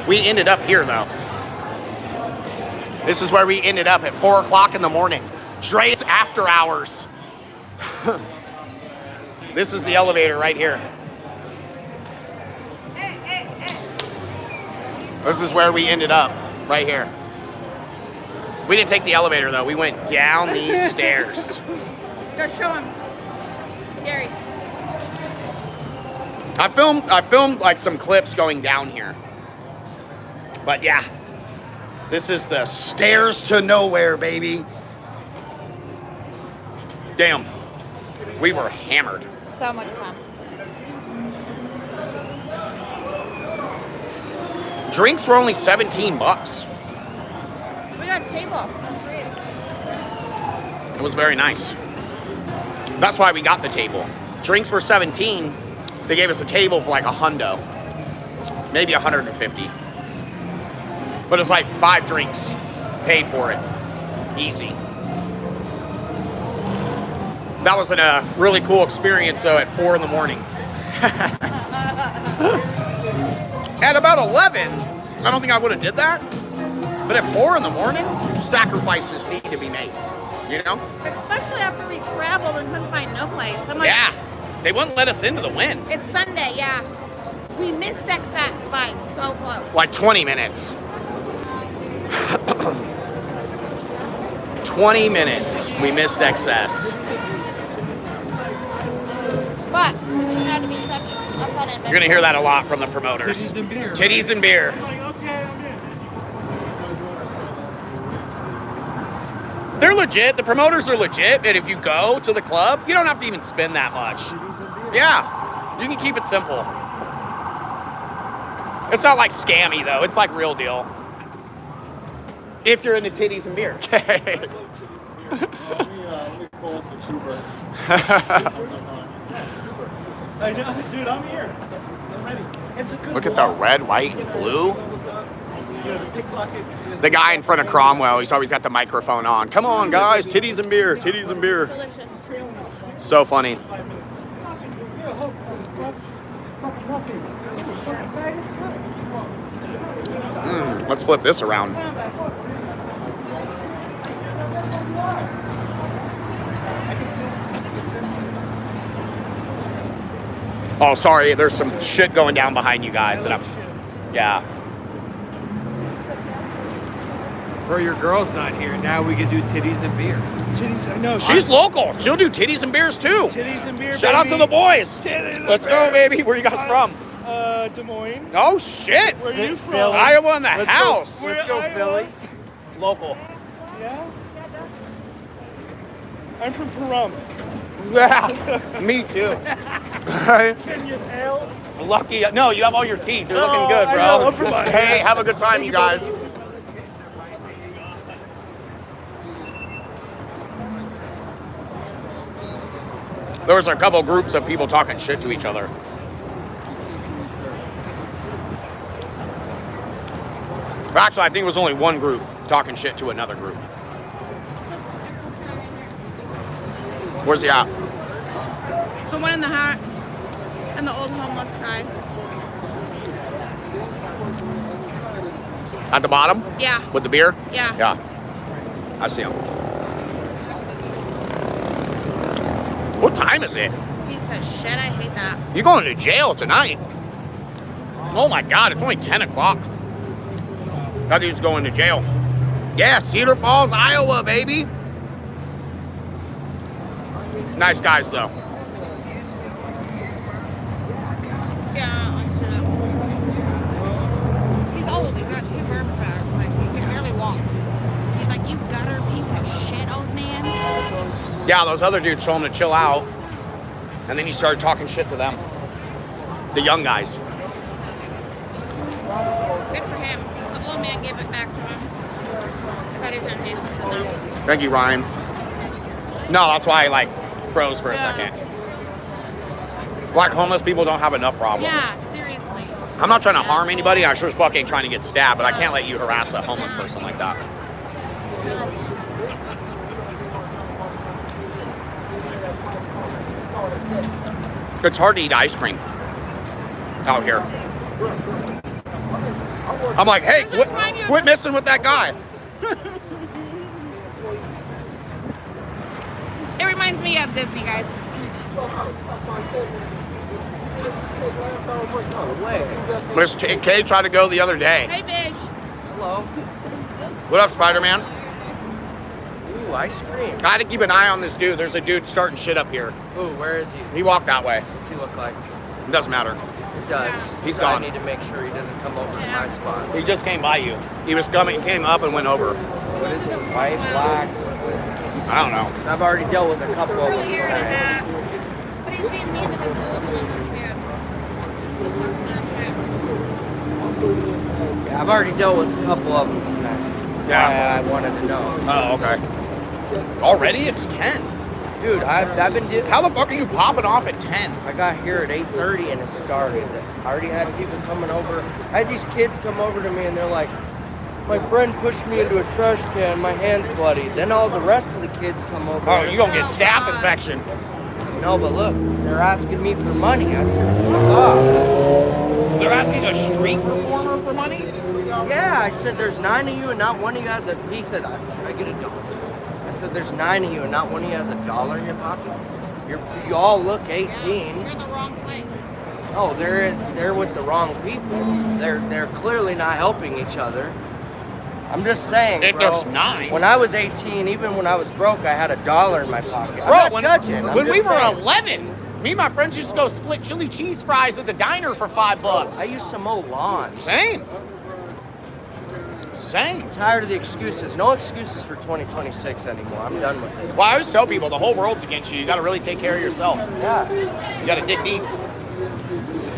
We ended up here though. This is where we ended up at 4 o'clock in the morning. Dre's after hours. This is the elevator right here. This is where we ended up, right here. We didn't take the elevator though, we went down these stairs. Go show him. Scary. I filmed like some clips going down here. But yeah, this is the stairs to nowhere, baby. Damn, we were hammered. So much fun. Drinks were only 17 bucks. We got a table. It was very nice. That's why we got the table. Drinks were 17. They gave us a table for like $100, maybe 150. But it was like 5 drinks, paid for it, easy. That was a really cool experience though at 4 in the morning. At about 11, I don't think I would have did that. But at 4 in the morning, sacrifices need to be made, you know? Especially after we traveled and couldn't find no place. I'm like, Yeah, they wouldn't let us into the Wynn. it's Sunday, yeah. We missed excess by so close. Like 20 minutes. 20 minutes, we missed excess. But it turned out to be such a fun adventure. You're gonna hear that a lot from the promoters. Titties and beer. Titties and beer. They're legit. The promoters are legit. And if you go to the club, you don't have to even spend that much. Yeah, you can keep it simple. It's not like scammy though. It's like real deal. If you're into titties and beer. Okay. Let me call us a trooper. I know, dude, I'm here. I'm ready. It's a good Look at the walk. red, white, and blue. You know, the pickpocket. The guy in front of Cromwell, he's always got the microphone on. Come on, guys, titties and beer, titties and beer. So funny. Let's flip this around. Oh, sorry, there's some shit going down behind you guys. That I'm, yeah. Bro, your girl's not here. Now we can do titties and beer. Titties, I know. She's local. She'll do titties and beers too. Titties and beer, Shout out to the boys. Let's go, baby. Where you guys from? Des Moines. Oh, shit. Where are you from? Philly. Iowa in the house. Let's go, Iowa. Philly. Local. Yeah? I'm from Pahrump. Yeah, me too. Can you tell? Lucky. No, you have all your teeth. You're looking Oh, good, I bro. know, I'm from Iowa. Hey, have a good time, you guys. There was a couple groups of people talking shit to each other. Actually, I think it was only one group talking shit to another group. Where's he at? The one in the hat and the old homeless guy. At the bottom? Yeah. With the beer? Yeah. Yeah. I see him. What time is it? Piece of shit. I hate that. You going to jail tonight? Oh my God, it's only 10 o'clock. That dude's going to jail. Yeah, Cedar Falls, Iowa, baby. Nice guys, though. Yeah, let's do that. He's old. He's got 2 garbage bags. Like, he can barely walk. He's like, you gutter piece of shit, old man. Yeah, those other dudes told him to chill out. And then he started talking shit to them. The young guys. Good for him. The old man gave it back to him. I thought he was going to do something, though. Thank you, Ryan. No, that's why I froze for a second. Like homeless people don't have enough problems. Yeah, seriously. I'm not trying to harm anybody. I sure as fuck ain't trying to get stabbed, but I can't let you harass a homeless person like that. It's hard to eat ice cream out here. I'm like, hey, quit messing with that guy. It reminds me of Disney, guys. Miss Kay tried to go the other day. Hey, Fish. Hello. What up, Spider-Man? Ooh, ice cream. Gotta keep an eye on this dude. There's a dude starting shit up here. Ooh, where is he? He walked that way. What's he look like? It doesn't matter. It does. He's So gone. I need to make sure he doesn't come over to my spot. He just came by you. He was coming, he came up and went over. What is it? White, black? I don't know. I've already dealt with a couple of them tonight. But he's being mean to this old homeless man. Yeah, I've already dealt with a couple of them tonight. Yeah. I wanted to know. Oh, okay. Already? It's 10. Dude, I've been doing. How the fuck are you popping off at 10? I got here at 8:30 and it started. I already had people coming over. I had these kids come over to me and they're like, my friend pushed me into a trash can, my hand's bloody. Then all the rest of the kids come over. Oh, you gonna get staph infection. No, but look, they're asking me for money. I said, fuck off. They're asking a street performer for money? Yeah, I said, there's 9 of you and not one of you has a, he said, can I get $1? I said, there's 9 of you and not one of you has $1 in your pocket. You all look 18. You're in the wrong place. Oh, they're with the wrong people. They're clearly not helping each other. I'm just saying, bro. There's 9. When I was 18, even when I was broke, I had $1 in my pocket. Bro, I'm not judging. I'm when we just were saying. 11, me and my friends used to go split chili cheese fries at the diner for $5. I used to mow lawns. Same. Same. I'm tired of the excuses. No excuses for 2026 anymore. I'm done with it. Well, I always tell people the whole world's against you. You gotta really take care of yourself. Yeah. You gotta dig deep.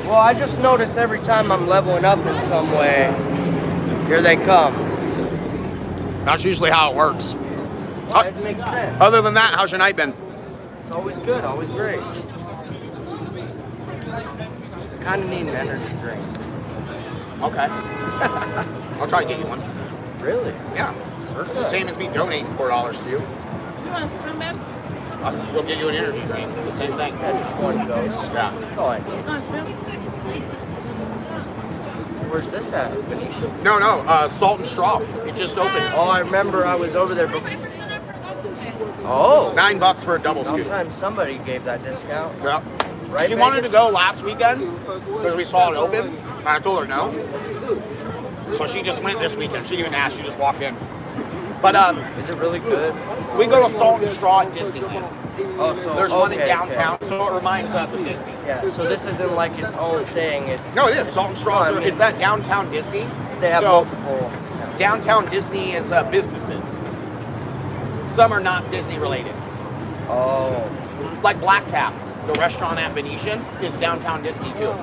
Well, I just notice every time I'm leveling up in some way, here they come. That's usually how it works. Well, it makes sense. Other than that, how's your night been? It's always good, always great. Kind of need an energy drink. Okay. I'll try to get you one. Really? Yeah. It's the same as me donating $4 to you. You want to swim, babe? We'll get you an energy drink. It's the same thing. Yeah, just one of those. Yeah. That's all I need. You want to swim? Where's this at? Phoenicia? No, Salt and Straw. It just opened. Oh, I remember I was over there. Oh. $9 for a double scoop. Sometimes somebody gave that discount. Yeah. Right, She wanted to Vegas? go last weekend because we saw it open, and I told her no. So she just went this weekend. She didn't even ask. She just walked in. But Is it really good? we go to Salt and Straw at Disneyland. Oh, so There's one in okay, downtown, okay. so it reminds us of Disney. Yeah, so this isn't like its own thing. It's No, it is Salt and Straw. No, I So mean- it's at downtown Disney. they have so multiple. downtown Disney is businesses. Some are not Disney related. Oh, Like Black Tap, the restaurant at Venetian, is downtown Disney too.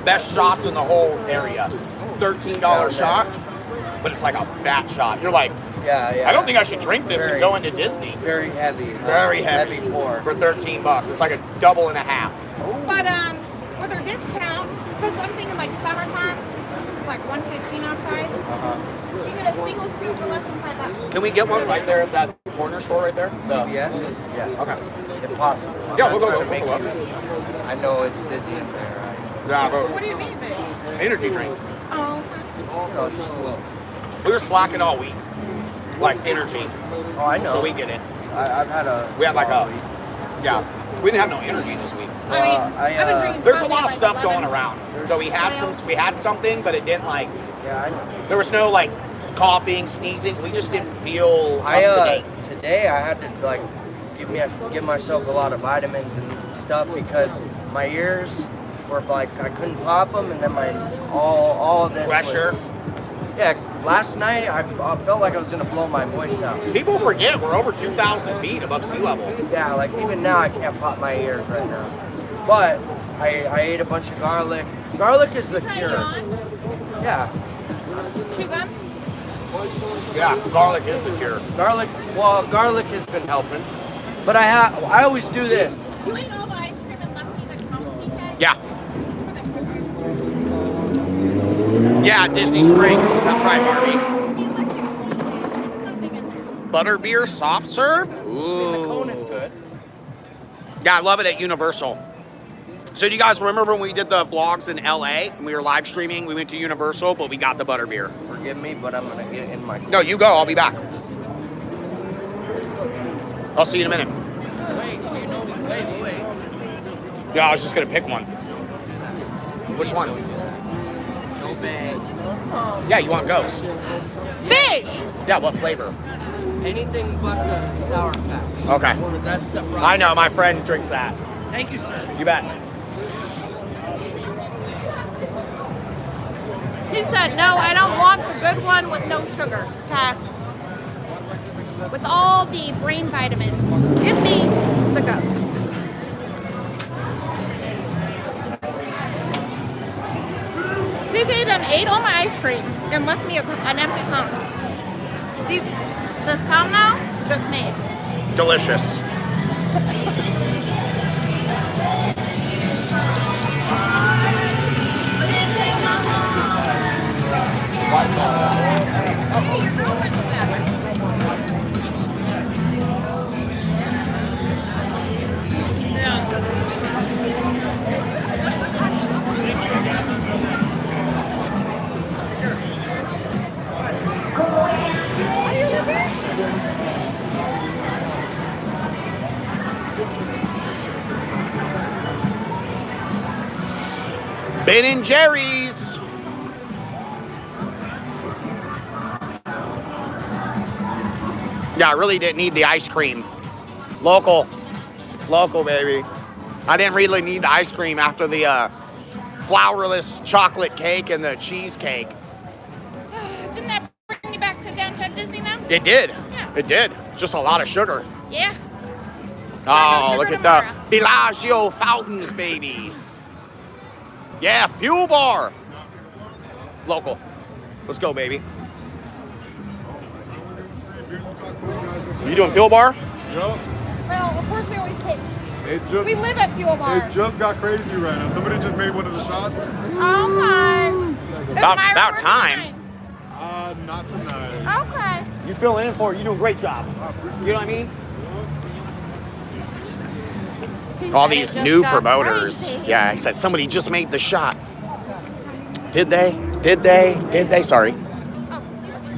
Best shots in the whole area. $13 Down there. shot, but it's like a fat shot. You're like, yeah. I don't think I should drink this and Very- go into Disney. Very heavy. Very heavy. Heavy pour. For $13. It's like a double and a half. But with our discount, especially I'm thinking like summertime, it's like $1.15 outside. Uh-huh. You get a single scoop for less than $5. Can we get one right there at that corner store right there? Yes? Yeah. Okay. If possible. I'm Yeah, not we'll go trying to look, make we'll you- look. I know it's busy in there. Yeah, What but do you mean, babe? energy drink. Oh, Just look. We were slacking all week. Like energy. Oh, I know. So we get it. I've had a. We had like long a, week. yeah. We didn't have no energy this week. I mean, I, I've been drinking There's a coffee lot at of like stuff 11. going around. So we had something, but it didn't like, Yeah, there was no like coughing, sneezing. We just didn't feel up I to date. today I had to like give myself a lot of vitamins and stuff because my ears were like I couldn't pop them, and then my all of this Pressure. was- yeah, last night I felt like I was gonna blow my voice out. People forget we're over 2,000 feet above sea level. Yeah, like even now I can't pop my ears right now. But I ate a bunch of garlic. Garlic is the Try cure. yawn. Yeah, Chew gum. Yeah, garlic is the cure. garlic has been helping. But I always do this. You ate all the ice cream and left me the company cake? Yeah. Yeah, Disney Springs. That's right, Barbie. Butterbeer soft serve? The Ooh. cone is good. Yeah, I love it at Universal. So do you guys remember when we did the vlogs in LA and we were live streaming? We went to Universal, but we got the butterbeer. Forgive me, but I'm gonna get in my car. No, you go. I'll be back. I'll see you in a minute. Wait. Yeah, I was just going to pick one. Which one? No bag. Yeah, you want Ghost? Fish! Yeah, what flavor? Anything but the Sour Patch. Okay. Is that stuff right? I know, my friend drinks that. Thank you, sir. You bet. He said, no, I don't want the good one with no sugar. Okay. With all the brain vitamins. Give me the Ghost. PJ done ate all my ice cream and left me an empty cone. This cone now, just made. Delicious. Ben and Jerry's. Yeah, I really didn't need the ice cream. Local, baby. I didn't really need the ice cream after the flourless chocolate cake and the cheesecake. Didn't that bring you back to downtown Disney now? It did. Yeah. It did. Just a lot of sugar. Yeah. Oh, look at the Bellagio fountains, baby. Yeah, fuel bar. Local. Let's go, baby. You doing fuel bar? Yup. Well, of course we always take. We live at Fuel Bar. It just got crazy right now. Somebody just made one of the shots. Oh my. About time. Not tonight. Okay. You filling in for it. You doing a great job. You know what I mean? All these new promoters. Yeah, I said somebody just made the shot. Did they? Did they? Did they? Sorry. Oh, excuse me.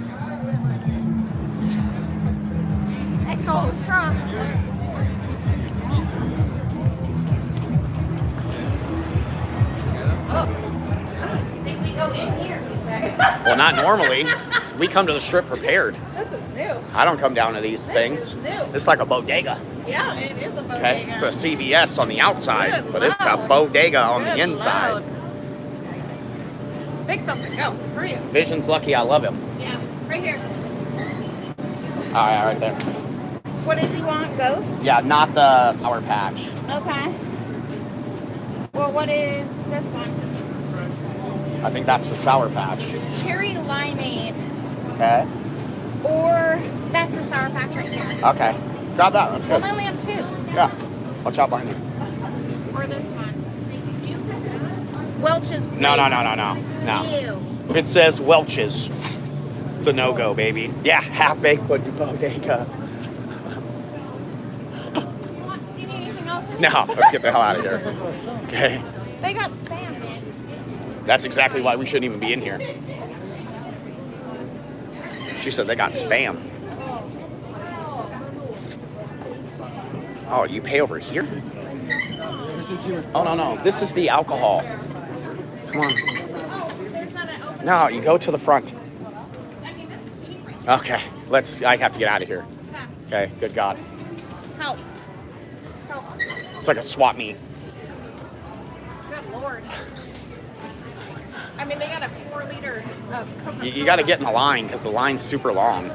Nice cold straw. Think we go in here? Well, not normally. We come to the strip prepared. This is new. I don't come down to these things. is new. It's like a bodega. Yeah, it is a bodega. Okay, it's a CVS on the outside, Good but it's a Lord. bodega on the Good inside. Lord. Pick something. Go. Hurry up. Vision's lucky I love him. Yeah. Right here. All right there. What does he want? Ghost? Yeah, not the Sour Patch. Okay. Well, what is this one? I think that's the Sour Patch. Cherry limeade. Okay. Or that's the Sour Patch right here. Okay. Grab that. That's Well, good. I only have two. Yeah. Watch out behind you. Or this one. Welch's. No. Ew. If it says Welch's, it's a no-go, baby. Yeah, half-baked bodega. Do you need anything else? No, let's get the hell out of here. Okay. They got spam. That's exactly why we shouldn't even be in here. She said they got spam. Oh, you pay over here? Oh, no. This is the alcohol. Come on. Oh, there's not an open. No, you go to the front. I mean, this is cheap right now. Okay, I have to get out of here. Okay, good God. Help. Help. It's like a swap meet. Good Lord. I mean, they got a 4-liter of Coca-Cola. You got to get in the line because the line's super long.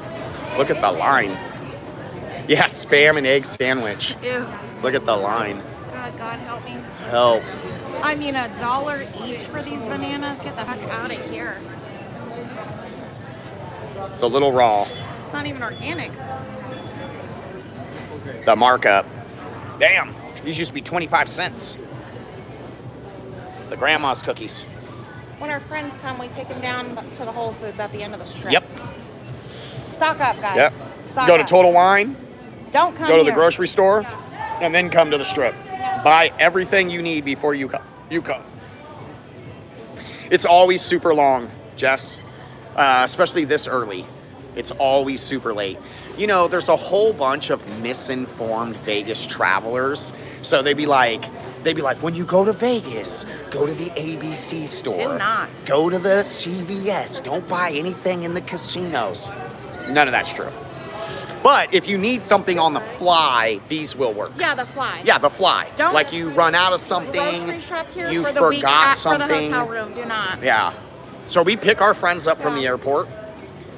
Look at the line. Yeah, spam and egg sandwich. Ew. Look at the line. God help me. Help. I mean, $1 each for these bananas. Get the heck out of here. It's a little raw. It's not even organic. The markup. Damn, these used to be 25 cents. The grandma's cookies. When our friends come, we take them down to the Whole Foods at the end of the strip. Yep. Stock up, guys. Yep. Stock Go to up. Total Wine, Don't come go to the here. grocery store, and then come to the strip. Buy everything you need before you come. It's always super long, Jess, especially this early. It's always super late. You know, there's a whole bunch of misinformed Vegas travelers. So they'd be like, when you go to Vegas, go to the ABC store. Do not. Go to the CVS. Don't buy anything in the casinos. None of that's true. But if you need something on the fly, these will work. Yeah, the fly. Yeah, the fly. Don't like you run out of something, grocery shop here you for the forgot week something. for the hotel room. Do not. Yeah. So we pick our friends up from the airport.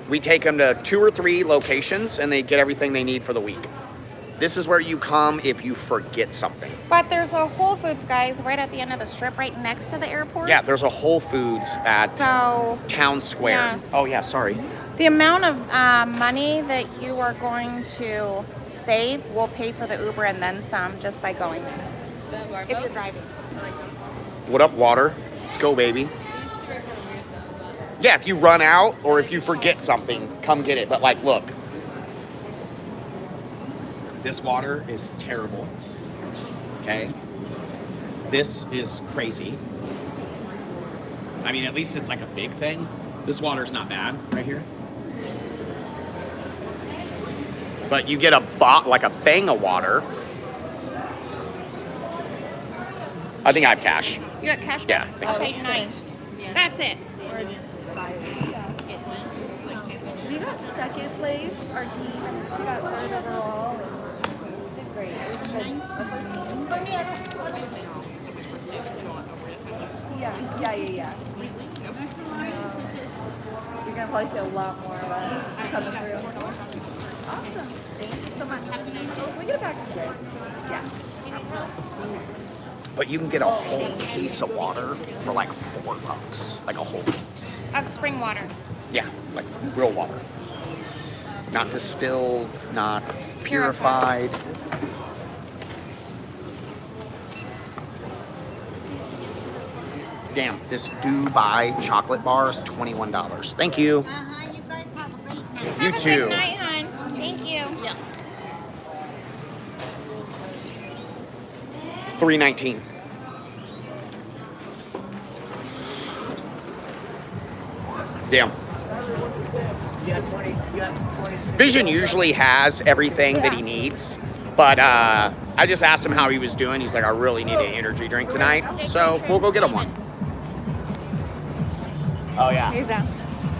We take them to 2 or 3 locations, and they get everything they need for the week. This is where you come if you forget something. But there's a Whole Foods, guys, right at the end of the strip, right next to the airport. Yeah, there's a Whole Foods at So Town Square. Yes. Oh, yeah, sorry. the amount of money that you are going to save will pay for the Uber and then some just by going there. If you're driving. What up, water? Let's go, baby. Yeah, if you run out or if you forget something, come get it. But like, look. This water is terrible. Okay? This is crazy. I mean, at least it's like a big thing. This water's not bad right here. But you get like a thing of water. I think I have cash. You got cash Yeah, back? I think so. Okay, nice. That's it. We got second place. Our team, she got third overall. Did great. It was the first team. Yeah. You're gonna probably see a lot more of us coming through. Awesome. Thank you so much. Oh, we get it back today. Yeah. But you can get a whole case of water for like $4. Like a whole case. Of spring water. Yeah, like real water. Not distilled, not purified. Damn, this Dubai chocolate bar is $21. Thank you. You guys have a great night. You Have a too. good night, hon. Thank you. Yeah. $3.19. Damn. Vision usually has everything that he needs, but I just asked him how he was doing. He's like, I really need an energy drink tonight, so we'll go get him one. Oh yeah. He's out.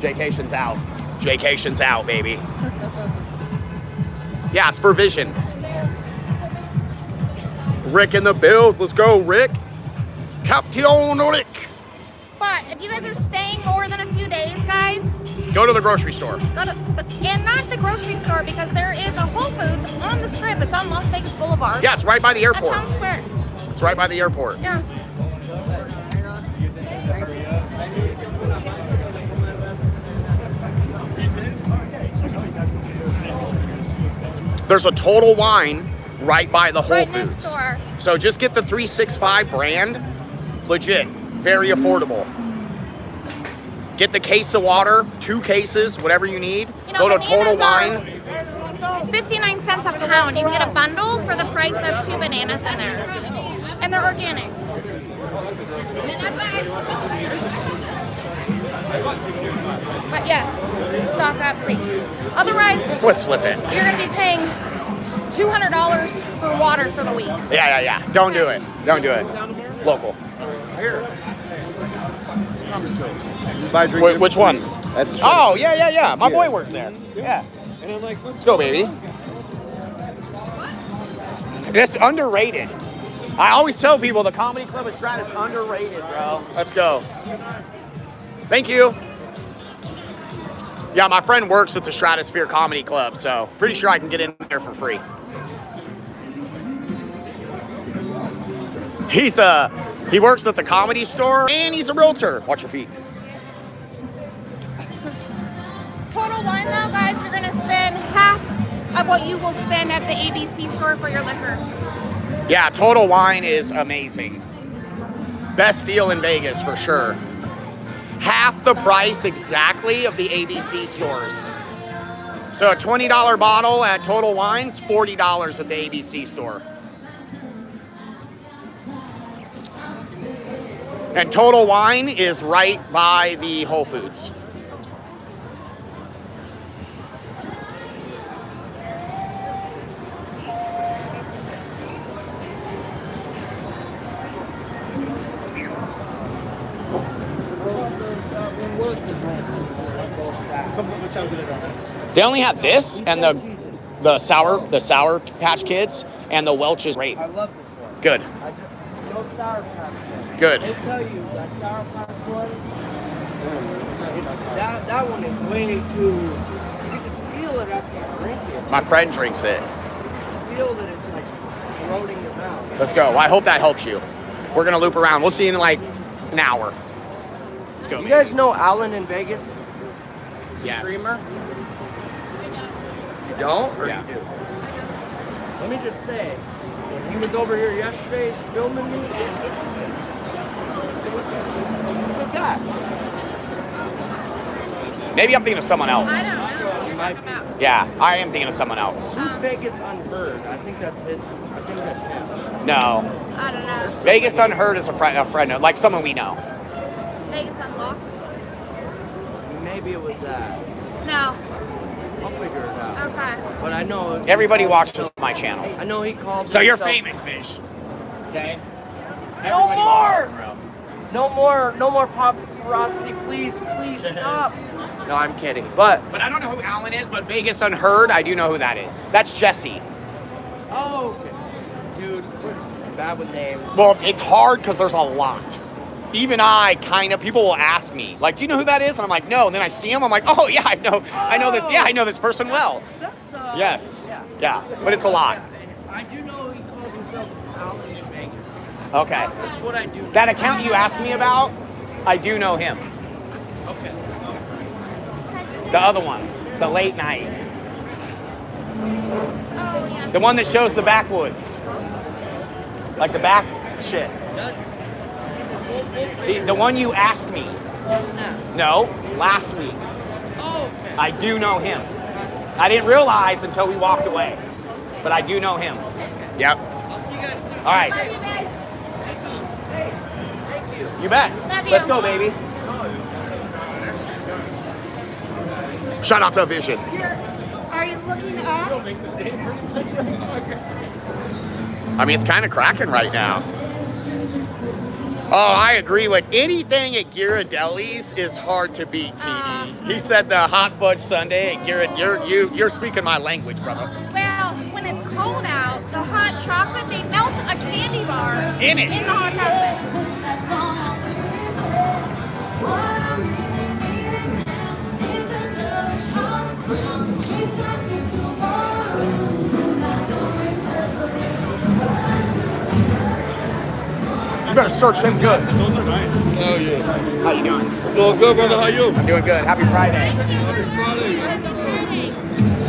Jaycation's out. Jaycation's out, baby. Yeah, it's for Vision. Rick and the Bills. Let's go, Rick. Captain Rick. But if you guys are staying more than a few days, guys, Go to the grocery store. and not the grocery store, because there is a Whole Foods on the Strip. It's on Las Vegas Boulevard. Yeah, it's right by the At airport. Town Square. It's right by the airport. Yeah. There's a Total Wine right by the Whole Right next Foods. door. So just get the 365 brand. Legit. Very affordable. Get the case of water, 2 cases, whatever you need. You know, Go to bananas Total are Wine. 59 cents a pound. You can get a bundle for the price of 2 bananas in there. And they're organic. But yes, stock up, please. Otherwise, Let's flip it. you're going to be paying $200 for water for the week. Yeah. Don't do it. Don't do it. Local. Which one? At the Oh, yeah. My boy works there. Yeah. Let's go, baby. It's underrated. I always tell people the Comedy Club of Strat is underrated, bro. Let's go. Thank you. Yeah, my friend works at the Stratosphere Comedy Club, so pretty sure I can get in there for free. He works at the Comedy Store, and he's a realtor. Watch your feet. Total Wine, though, guys, you're going to spend half of what you will spend at the ABC store for your liquor. Yeah, Total Wine is amazing. Best deal in Vegas for sure. Half the price exactly of the ABC stores. So a $20 bottle at Total Wine's $40 at the ABC store. And Total Wine is right by the Whole Foods. They only have this and the sour Patch Kids and the Welch's grape. I love this one. Good. No Sour Patch one. Good. They tell you that Sour Patch one, that one is way too. You can just feel it after you drink it. My friend drinks it. You just feel that it's like corroding your mouth. Let's go. Well, I hope that helps you. We're gonna loop around. We'll see you in like an hour. Let's go. You guys know Alan in Vegas? Yeah. Streamer? You don't? Or Yeah. you do? Let me just say, when he was over here yesterday filming me, he's a good guy. Maybe I'm thinking of someone else. I don't know. He might be. Yeah, I am thinking of someone else. Who's Vegas Unheard? I think that's him. No. I don't know. Vegas Unheard is a friend, like someone we know. Vegas Unlocked? Maybe it was that. No. I'll figure it out. Okay. But I know Everybody watches my channel. I know he called. So you're himself- famous, Fish. Okay? No more! No more paparazzi, please stop. No, I'm kidding. But But I don't know who Alan is, but Vegas Unheard, I do know who that is. That's Jesse. oh, okay. Dude, we're bad with names. Well, it's hard because there's a lot. Even people will ask me, like, do you know who that is? And I'm like, no. And then I see him, I'm like, oh yeah, I know this. Yeah, I know this person well. That's Yes. Yeah. Yeah, but it's a lot. I do know he calls himself Allen in Vegas. Okay. That's what I do. That account you asked me about, I do know him. Okay. The other one, the late night. Oh, yeah. The one that shows the backwoods. Like the back shit. The one you asked me. Just now. No, last week. Oh, okay. I do know him. I didn't realize until we walked away, but I do know him. Yep. I'll see you guys soon. All right. Love you guys. Thank you. You bet. Love you. Let's go, baby. Shout out to Vision. Are you looking up? I mean, it's kind of cracking right now. Oh, I agree with anything at Ghirardelli's is hard to beat, TD. He said the hot fudge sundae at Ghirardelli. You're speaking my language, brother. Well, when it's cold out, the hot chocolate, they melt a candy bar In it. in the hot chocolate. You better search him good. Those are nice. Oh yeah. How you doing? Doing good, brother. How you? I'm doing good. Happy Friday. Happy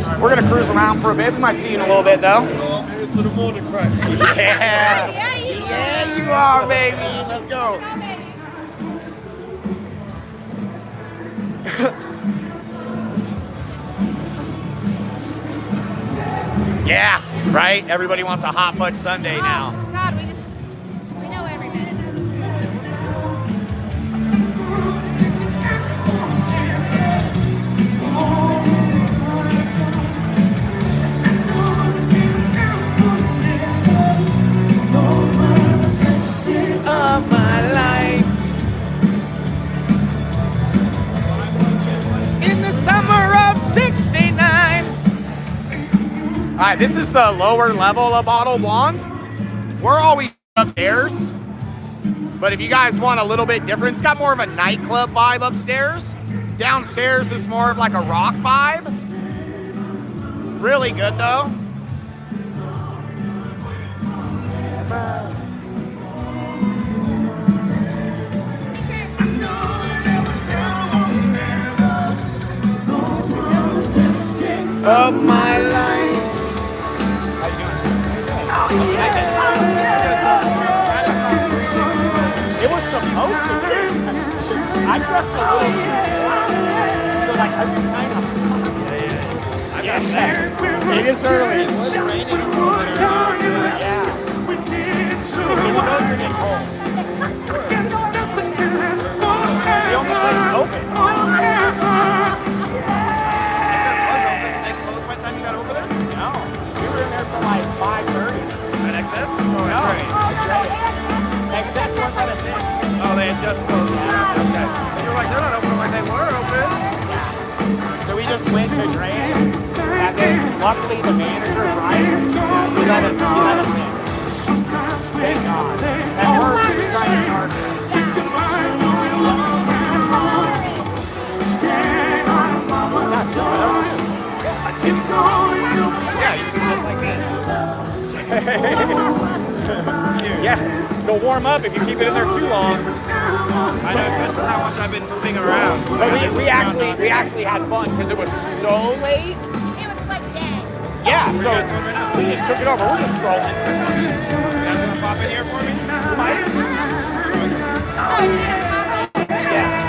Friday. We're gonna cruise around for a bit. We might see you in a little bit, though. I'm headed to the morning crack. Yeah. Yeah, Yeah, you are, baby. Let's go. Yeah, right? Everybody wants a hot fudge sundae now. Oh, God, we know every minute. Of my life. In the summer of '69. All right, this is the lower level of Bottle Blonde. We're always upstairs, but if you guys want a little bit different, it's got more of a nightclub vibe upstairs. Downstairs is more of like a rock vibe. Really good though. Of my life. How you doing? It was supposed to be. I dressed a little too so like I've been kind of. Yeah. It is early. It was raining a little bit earlier. Yeah. It's supposed to get cold. The only place open. No, we were in there for like 5:30. At Excess? Oh, no. Excess wasn't at a thing. Oh, they had just closed. Yeah. Okay. You were like, they're not open like they were open. Yeah. So we just went to Drake, and then luckily the manager, Ryan, he let us in. Thank God. At first, he was trying to charge us. Yeah, you can just like that. Yeah, go warm up if you keep it in there too long. I know, especially how much I've been moving around. But we actually had fun because it was so late. It was like dead. Yeah, so we just took it over. We're just scrolling. You guys want to pop in here for me? Yeah.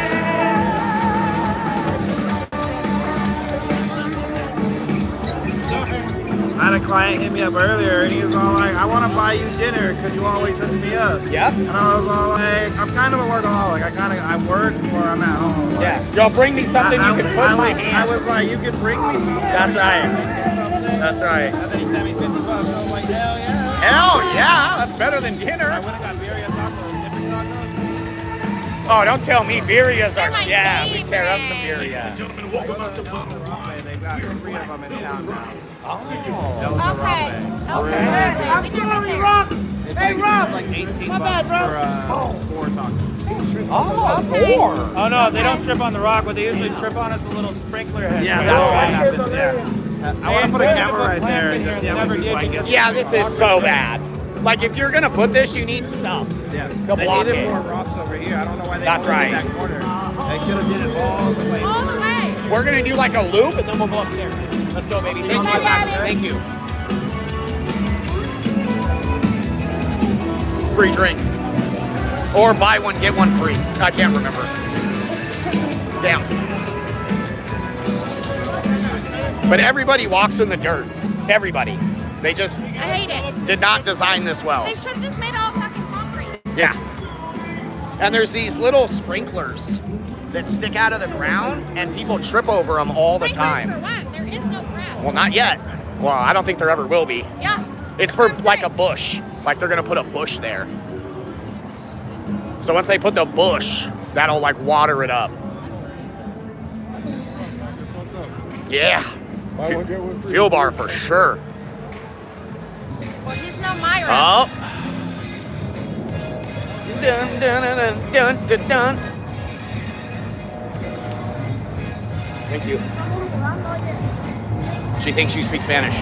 I had a client hit me up earlier and he was all like, I want to buy you dinner because you always hook me up. Yep. And I was all like, I'm kind of a workaholic. I work or I'm at home. Yeah. Y'all bring me something you can put in my I hand. was like, you could bring me something. That's right. That's right. And then he sent me 50 bucks. I was like, hell yeah. Hell yeah, that's better than dinner. I went and got birria tacos, different tacos. Oh, don't tell me birrias are. They're my Yeah, we tear up some favorite. birria. They've got 3 of them in town now. Oh. Okay. Okay. We never there. It's like 18 bucks for 4 tacos. Oh, Okay. Oh no, they don't trip on the rock. What they usually trip on is a little sprinkler head. Yeah, So that's what right. happens there. I want to put a camera right there and just see how many people I get. Yeah, this is so bad. Like, if you're gonna put this, you need stuff. Yeah. To They block needed it. more rocks over here. I don't know why they That's put it right. in that corner. They should have did it all the way. All the way. We're gonna do like a loop and then we'll go upstairs. Let's go, baby. Thank you. Thank you. Free drink. Or buy one, get one free. I can't remember. Damn. But everybody walks in the dirt. Everybody. They just I hate it. did not design this well. They should have just made all fucking concrete. Yeah. And there's these little sprinklers that stick out of the ground and people trip over them all the time. For what? There is no grass. Well, not yet. Well, I don't think there ever will be. Yeah. It's for like a bush. Like they're gonna put a bush there. So once they put the bush, that'll like water it up. Yeah. Fuel bar for sure. Well, he's no Myra. Oh. Dun, dun, dun, dun, dun, dun. Thank you. She thinks you speak Spanish.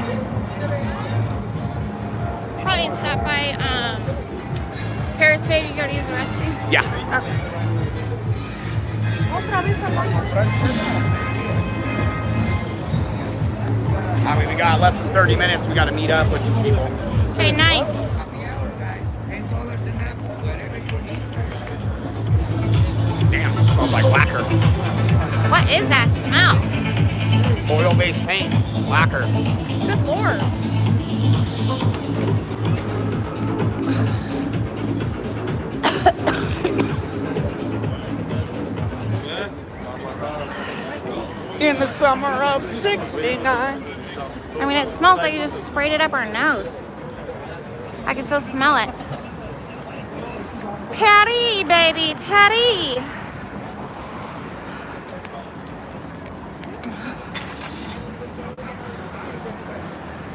Probably stop by Paris Baby to go to use the restroom. Yeah. I mean, we got less than 30 minutes. We got to meet up with some people. Okay, nice. Damn, it smells like lacquer. What is that smell? Oil-based paint, lacquer. Good lord. In the summer of '69. I mean, it smells like you just sprayed it up our nose. I can still smell it. Patty, baby, Patty.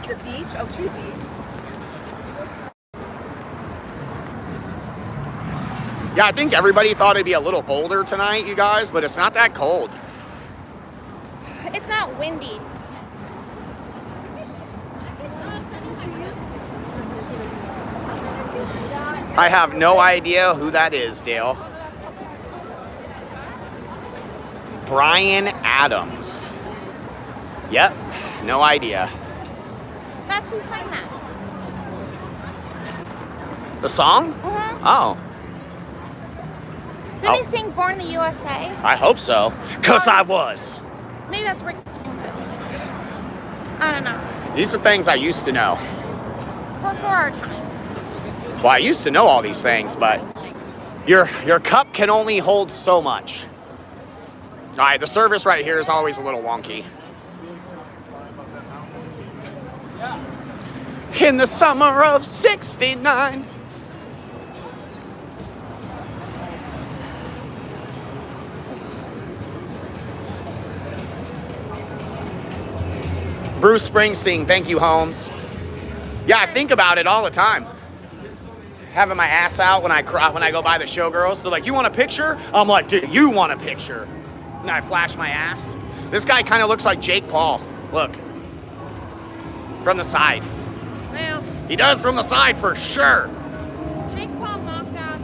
The beach, Oak Tree Beach. Yeah, I think everybody thought it'd be a little bolder tonight, you guys, but it's not that cold. It's not windy. I have no idea who that is, Dale. Brian Adams. Yep, no idea. That's who sang that. The song? Mm-hmm. Oh, Didn't he sing Born in the USA? I hope so. 'Cause I was. Maybe that's Rick Springfield. I don't know. These are things I used to know. It's before our time. Well, I used to know all these things, but your cup can only hold so much. All right, the service right here is always a little wonky. In the summer of '69. Bruce Springsteen, thank you, Holmes. Yeah, I think about it all the time. Having my ass out when I go by the showgirls. They're like, "You want a picture?" I'm like, "Do you want a picture?" And I flash my ass. This guy kind of looks like Jake Paul. Look. From the side. Well, He does from the side for sure. Jake Paul knocked out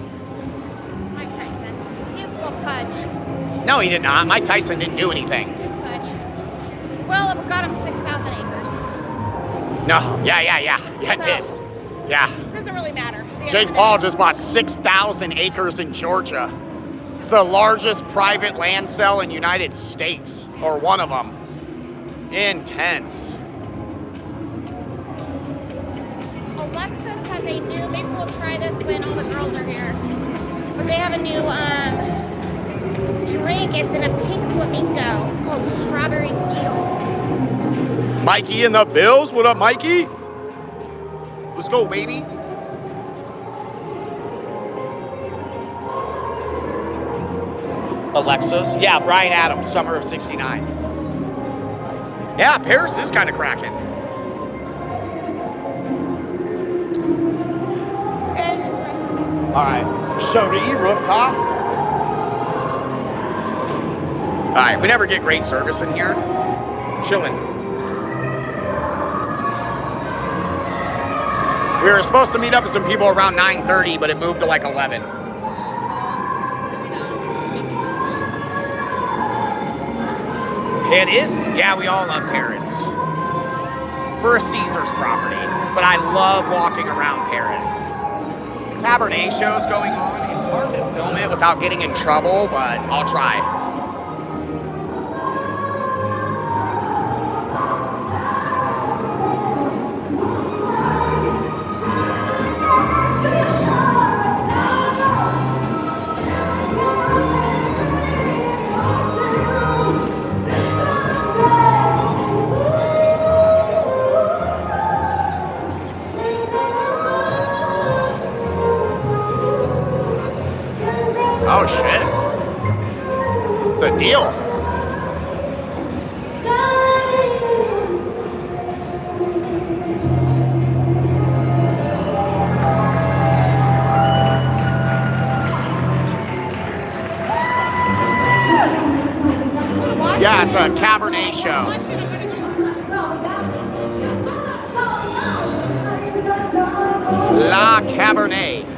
Mike Tyson. He's a little pudge. No, he did not. Mike Tyson didn't do anything. He's a pudge. Well, it got him 6,000 acres. No, yeah, it So- did. Yeah. Doesn't really matter. At the end Jake of the Paul day. just bought 6,000 acres in Georgia. It's the largest private land sale in United States, or one of them. Intense. Alexis has a new, maybe we'll try this when all the girls are here. But they have a new drink. It's in a pink flamingo. It's called Strawberry Fields. Mikey and the Bills. What up, Mikey? Let's go, baby. Alexis. Yeah, Brian Adams, summer of '69. Yeah, Paris is kind of cracking. All right, Shody, Rooftop. All right, we never get great service in here. Chilling. We were supposed to meet up with some people around 9:30, but it moved to like 11. Paris? Yeah, we all love Paris. For a Caesars property, but I love walking around Paris. Cabernet show's going on. It's hard to film it without getting in trouble, but I'll try. Oh shit. It's a deal. Yeah, it's a Cabernet show. La Cabernet.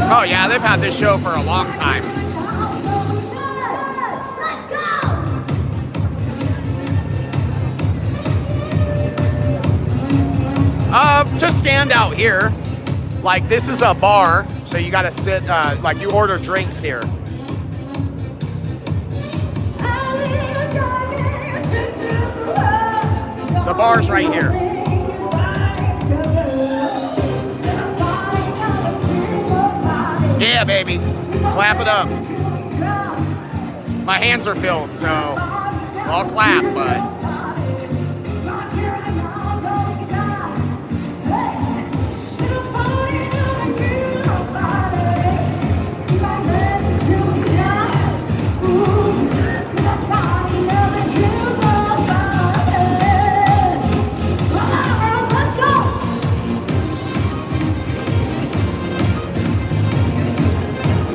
Oh yeah, they've had this show for a long time. To stand out here, like this is a bar, so you gotta sit, like you order drinks here. The bar's right here. Yeah, baby. Clap it up. My hands are filled, so I'll clap, but.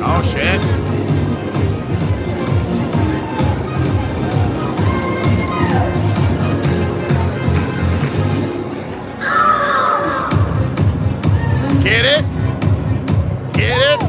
Oh shit. Get it? Get it?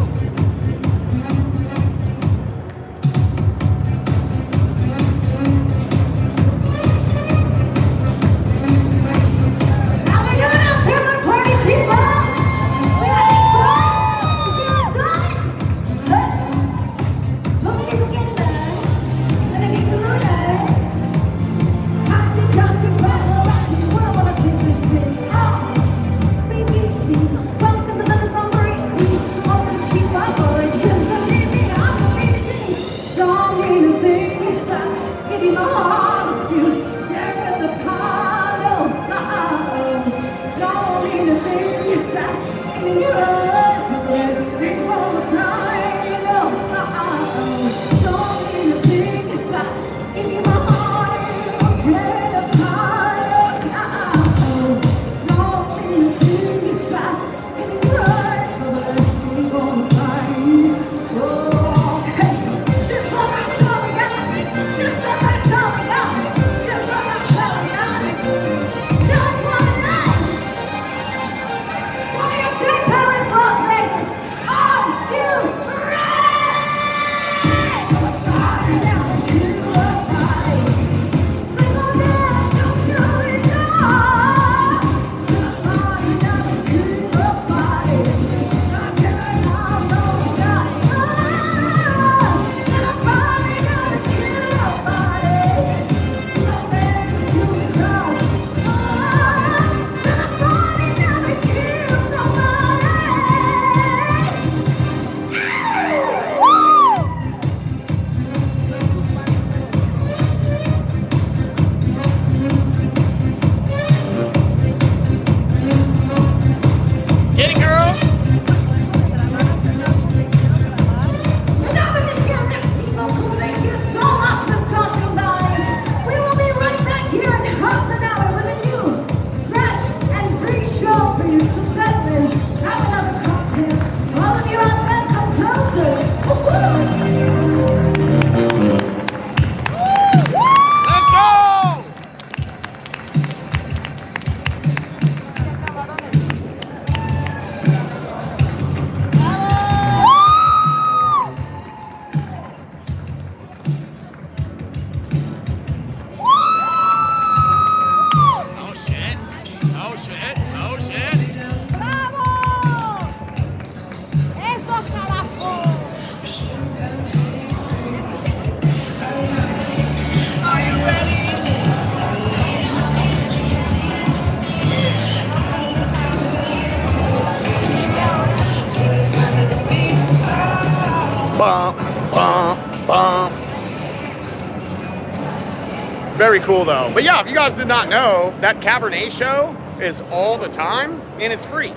Very cool though. But yeah, if you guys did not know, that Cabernet show is all the time and it's free.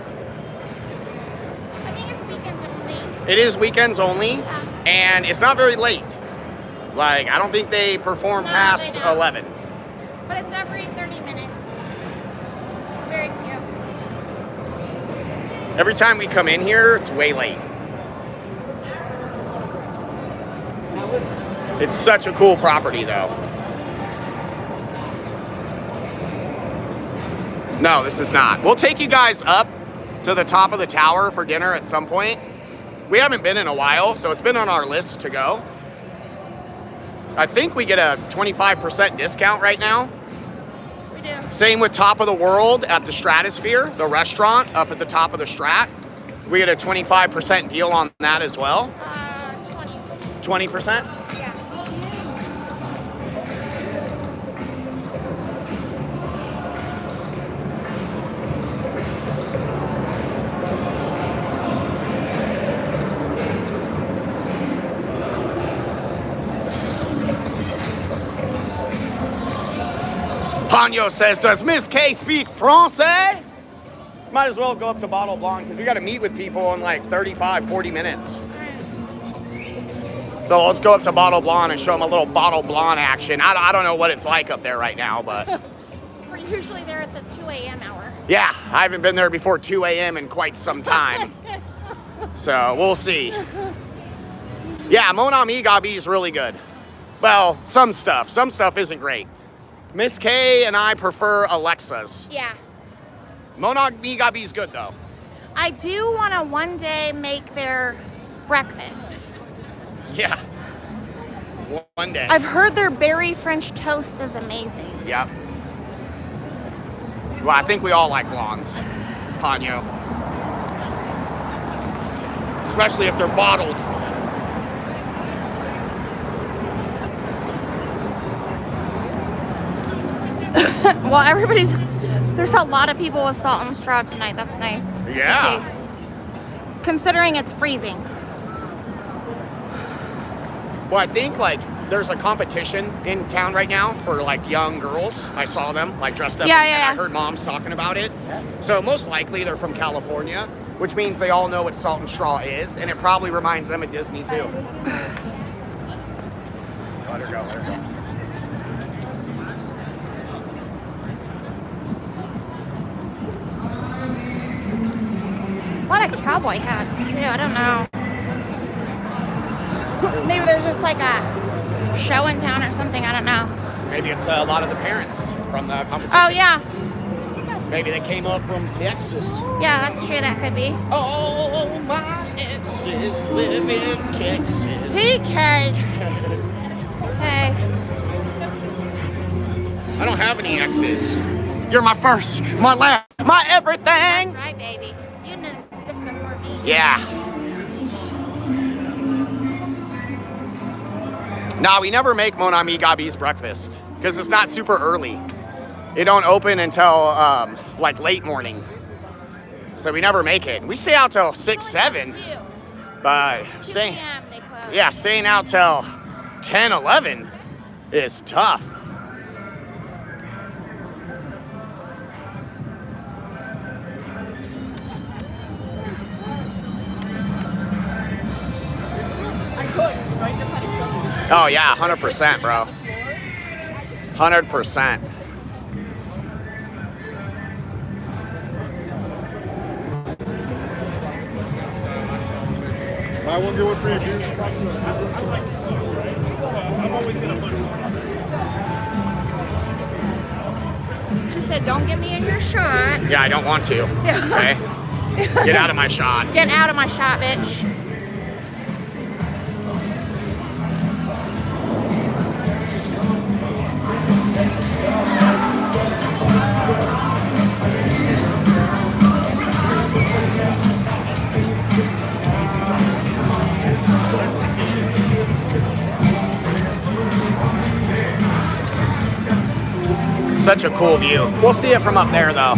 I think it's weekends only. It is weekends only, Yeah. and it's not very late. Like, I don't think they perform No, past they don't. 11. But it's every 30 minutes. Very cute. Every time we come in here, it's way late. It's such a cool property though. No, this is not. We'll take you guys up to the top of the tower for dinner at some point. We haven't been in a while, so it's been on our list to go. I think we get a 25% discount right now. We do. Same with Top of the World at the Stratosphere, the restaurant up at the top of the Strat. We get a 25% deal on that as well. 20. 20%? Yeah. Ponyo says, does Miss K speak Francais? Might as well go up to Bottle Blonde because we got to meet with people in like 35, 40 minutes. So let's go up to Bottle Blonde and show them a little Bottle Blonde action. I don't know what it's like up there right now, but We're usually there at the 2 a.m. hour. yeah, I haven't been there before 2 a.m. in quite some time. So we'll see. Yeah, Mon Ami Gabi is really good. Well, some stuff isn't great. Miss K and I prefer Alexa's. Yeah. Mon Ami Gabi's good though. I do want to one day make their breakfast. Yeah. One day. I've heard their berry French toast is amazing. Yep. Well, I think we all like blondes, Ponyo. Especially if they're bottled. Well, there's a lot of people with salt and straw tonight. That's nice. to Yeah. see. Considering it's freezing. Well, I think like there's a competition in town right now for like young girls. I saw them like dressed up. Yeah, and yeah, I heard moms talking about it. So most likely they're from California, which means they all know what salt and straw is, and it probably reminds them of Disney too. Let her go, let her go. A lot of cowboy hats too. I don't know. Maybe there's just like a show in town or something. I don't know. Maybe it's a lot of the parents from the competition. Oh yeah. Maybe they came up from Texas. Yeah, that's true. That could be. Oh, my exes live in Texas. TK. Hey. I don't have any exes. You're my first, my last, my everything. That's right, baby. You knew this before me. Yeah. Nah, we never make Mon Ami Gabi's breakfast because it's not super early. It don't open until like late morning. So we never make it. We stay out till 6, 7. But 2 p.m. they close. yeah, staying out till 10, 11 is tough. Oh yeah, 100%, bro. 100%. Buy one, get one free. She said, "Don't get me in your shot." Yeah, I don't want to. Okay? Get out of my shot. Get out of my shot, bitch. Such a cool view. We'll see it from up there though.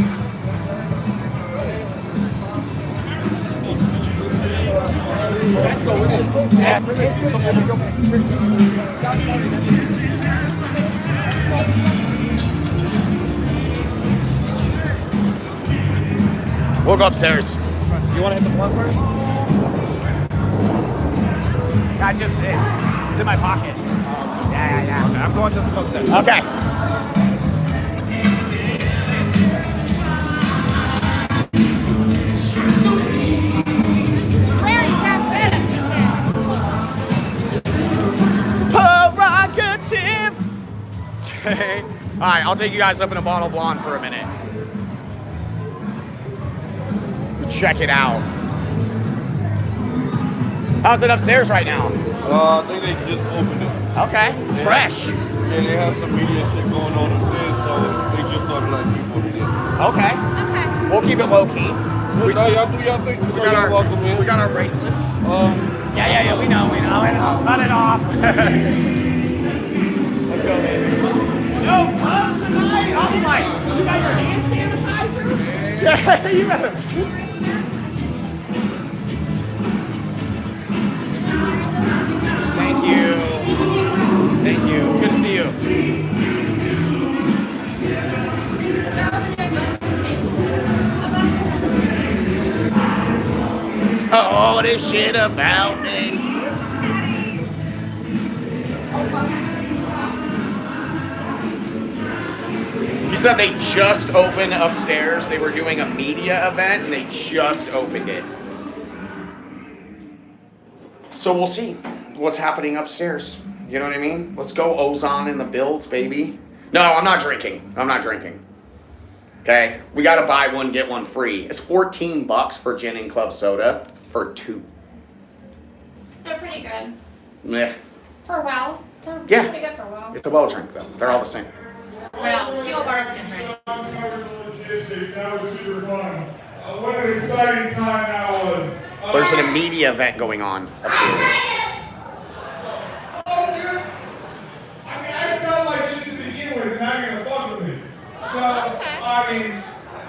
We'll go upstairs. You want to hit the blunt first? I just it's in my pocket. Yeah. Okay, I'm going to the smoke section. Okay. Prerogative. Okay. All right, I'll take you guys up in a bottle blonde for a minute. Check it out. How's it upstairs right now? I think they just opened it. Okay. Fresh. Yeah, they have some media shit going on upstairs, so they just started letting people in. Okay. We'll keep it low key. Y'all do y'all thing. We got our welcome in. We got our bracelets. Yeah. We know. Cut it off. Let's go, baby. No gloves tonight. I'm like, you got your hand sanitizer? Yeah, you better. Thank you. It's good to see you. Oh, this shit about me. He said they just opened upstairs. They were doing a media event and they just opened it. So we'll see what's happening upstairs. You know what I mean? Let's go Ozon in the builds, baby. No, I'm not drinking. Okay? We gotta buy one, get one free. It's $14 for gin and club soda for 2. They're pretty good. Meh. For well. They're Yeah. pretty good for well. It's a well drink though. They're all the same. Well, fuel bar's different. That was super fun. What an exciting time that was. There's an media event going on up here. Oh, dude. I mean, I sound like shit to begin with, and now you're gonna fuck with me. So, I mean,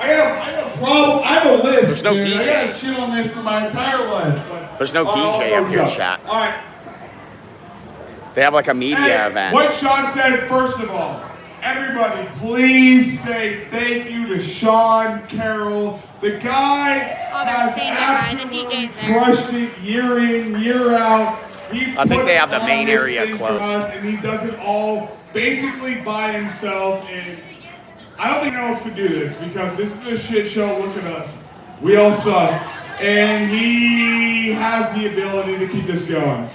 I got a problem. I have a list. There's no dude. DJ. I got shit on this for my entire life. But There's no DJ up here, chat. All right. They have like a media Hey, event. what Sean said, first of all, everybody, please say thank you to Sean Carroll. The guy Oh, they're has saying that, Ryan. The absolutely DJ's there. crushed it year in, year out. I think they have the main area closed. closed. And he does it all basically by himself. And I don't think anyone else could do this because this is a shit show. Look at us. We all suck. And he has the ability to keep this going.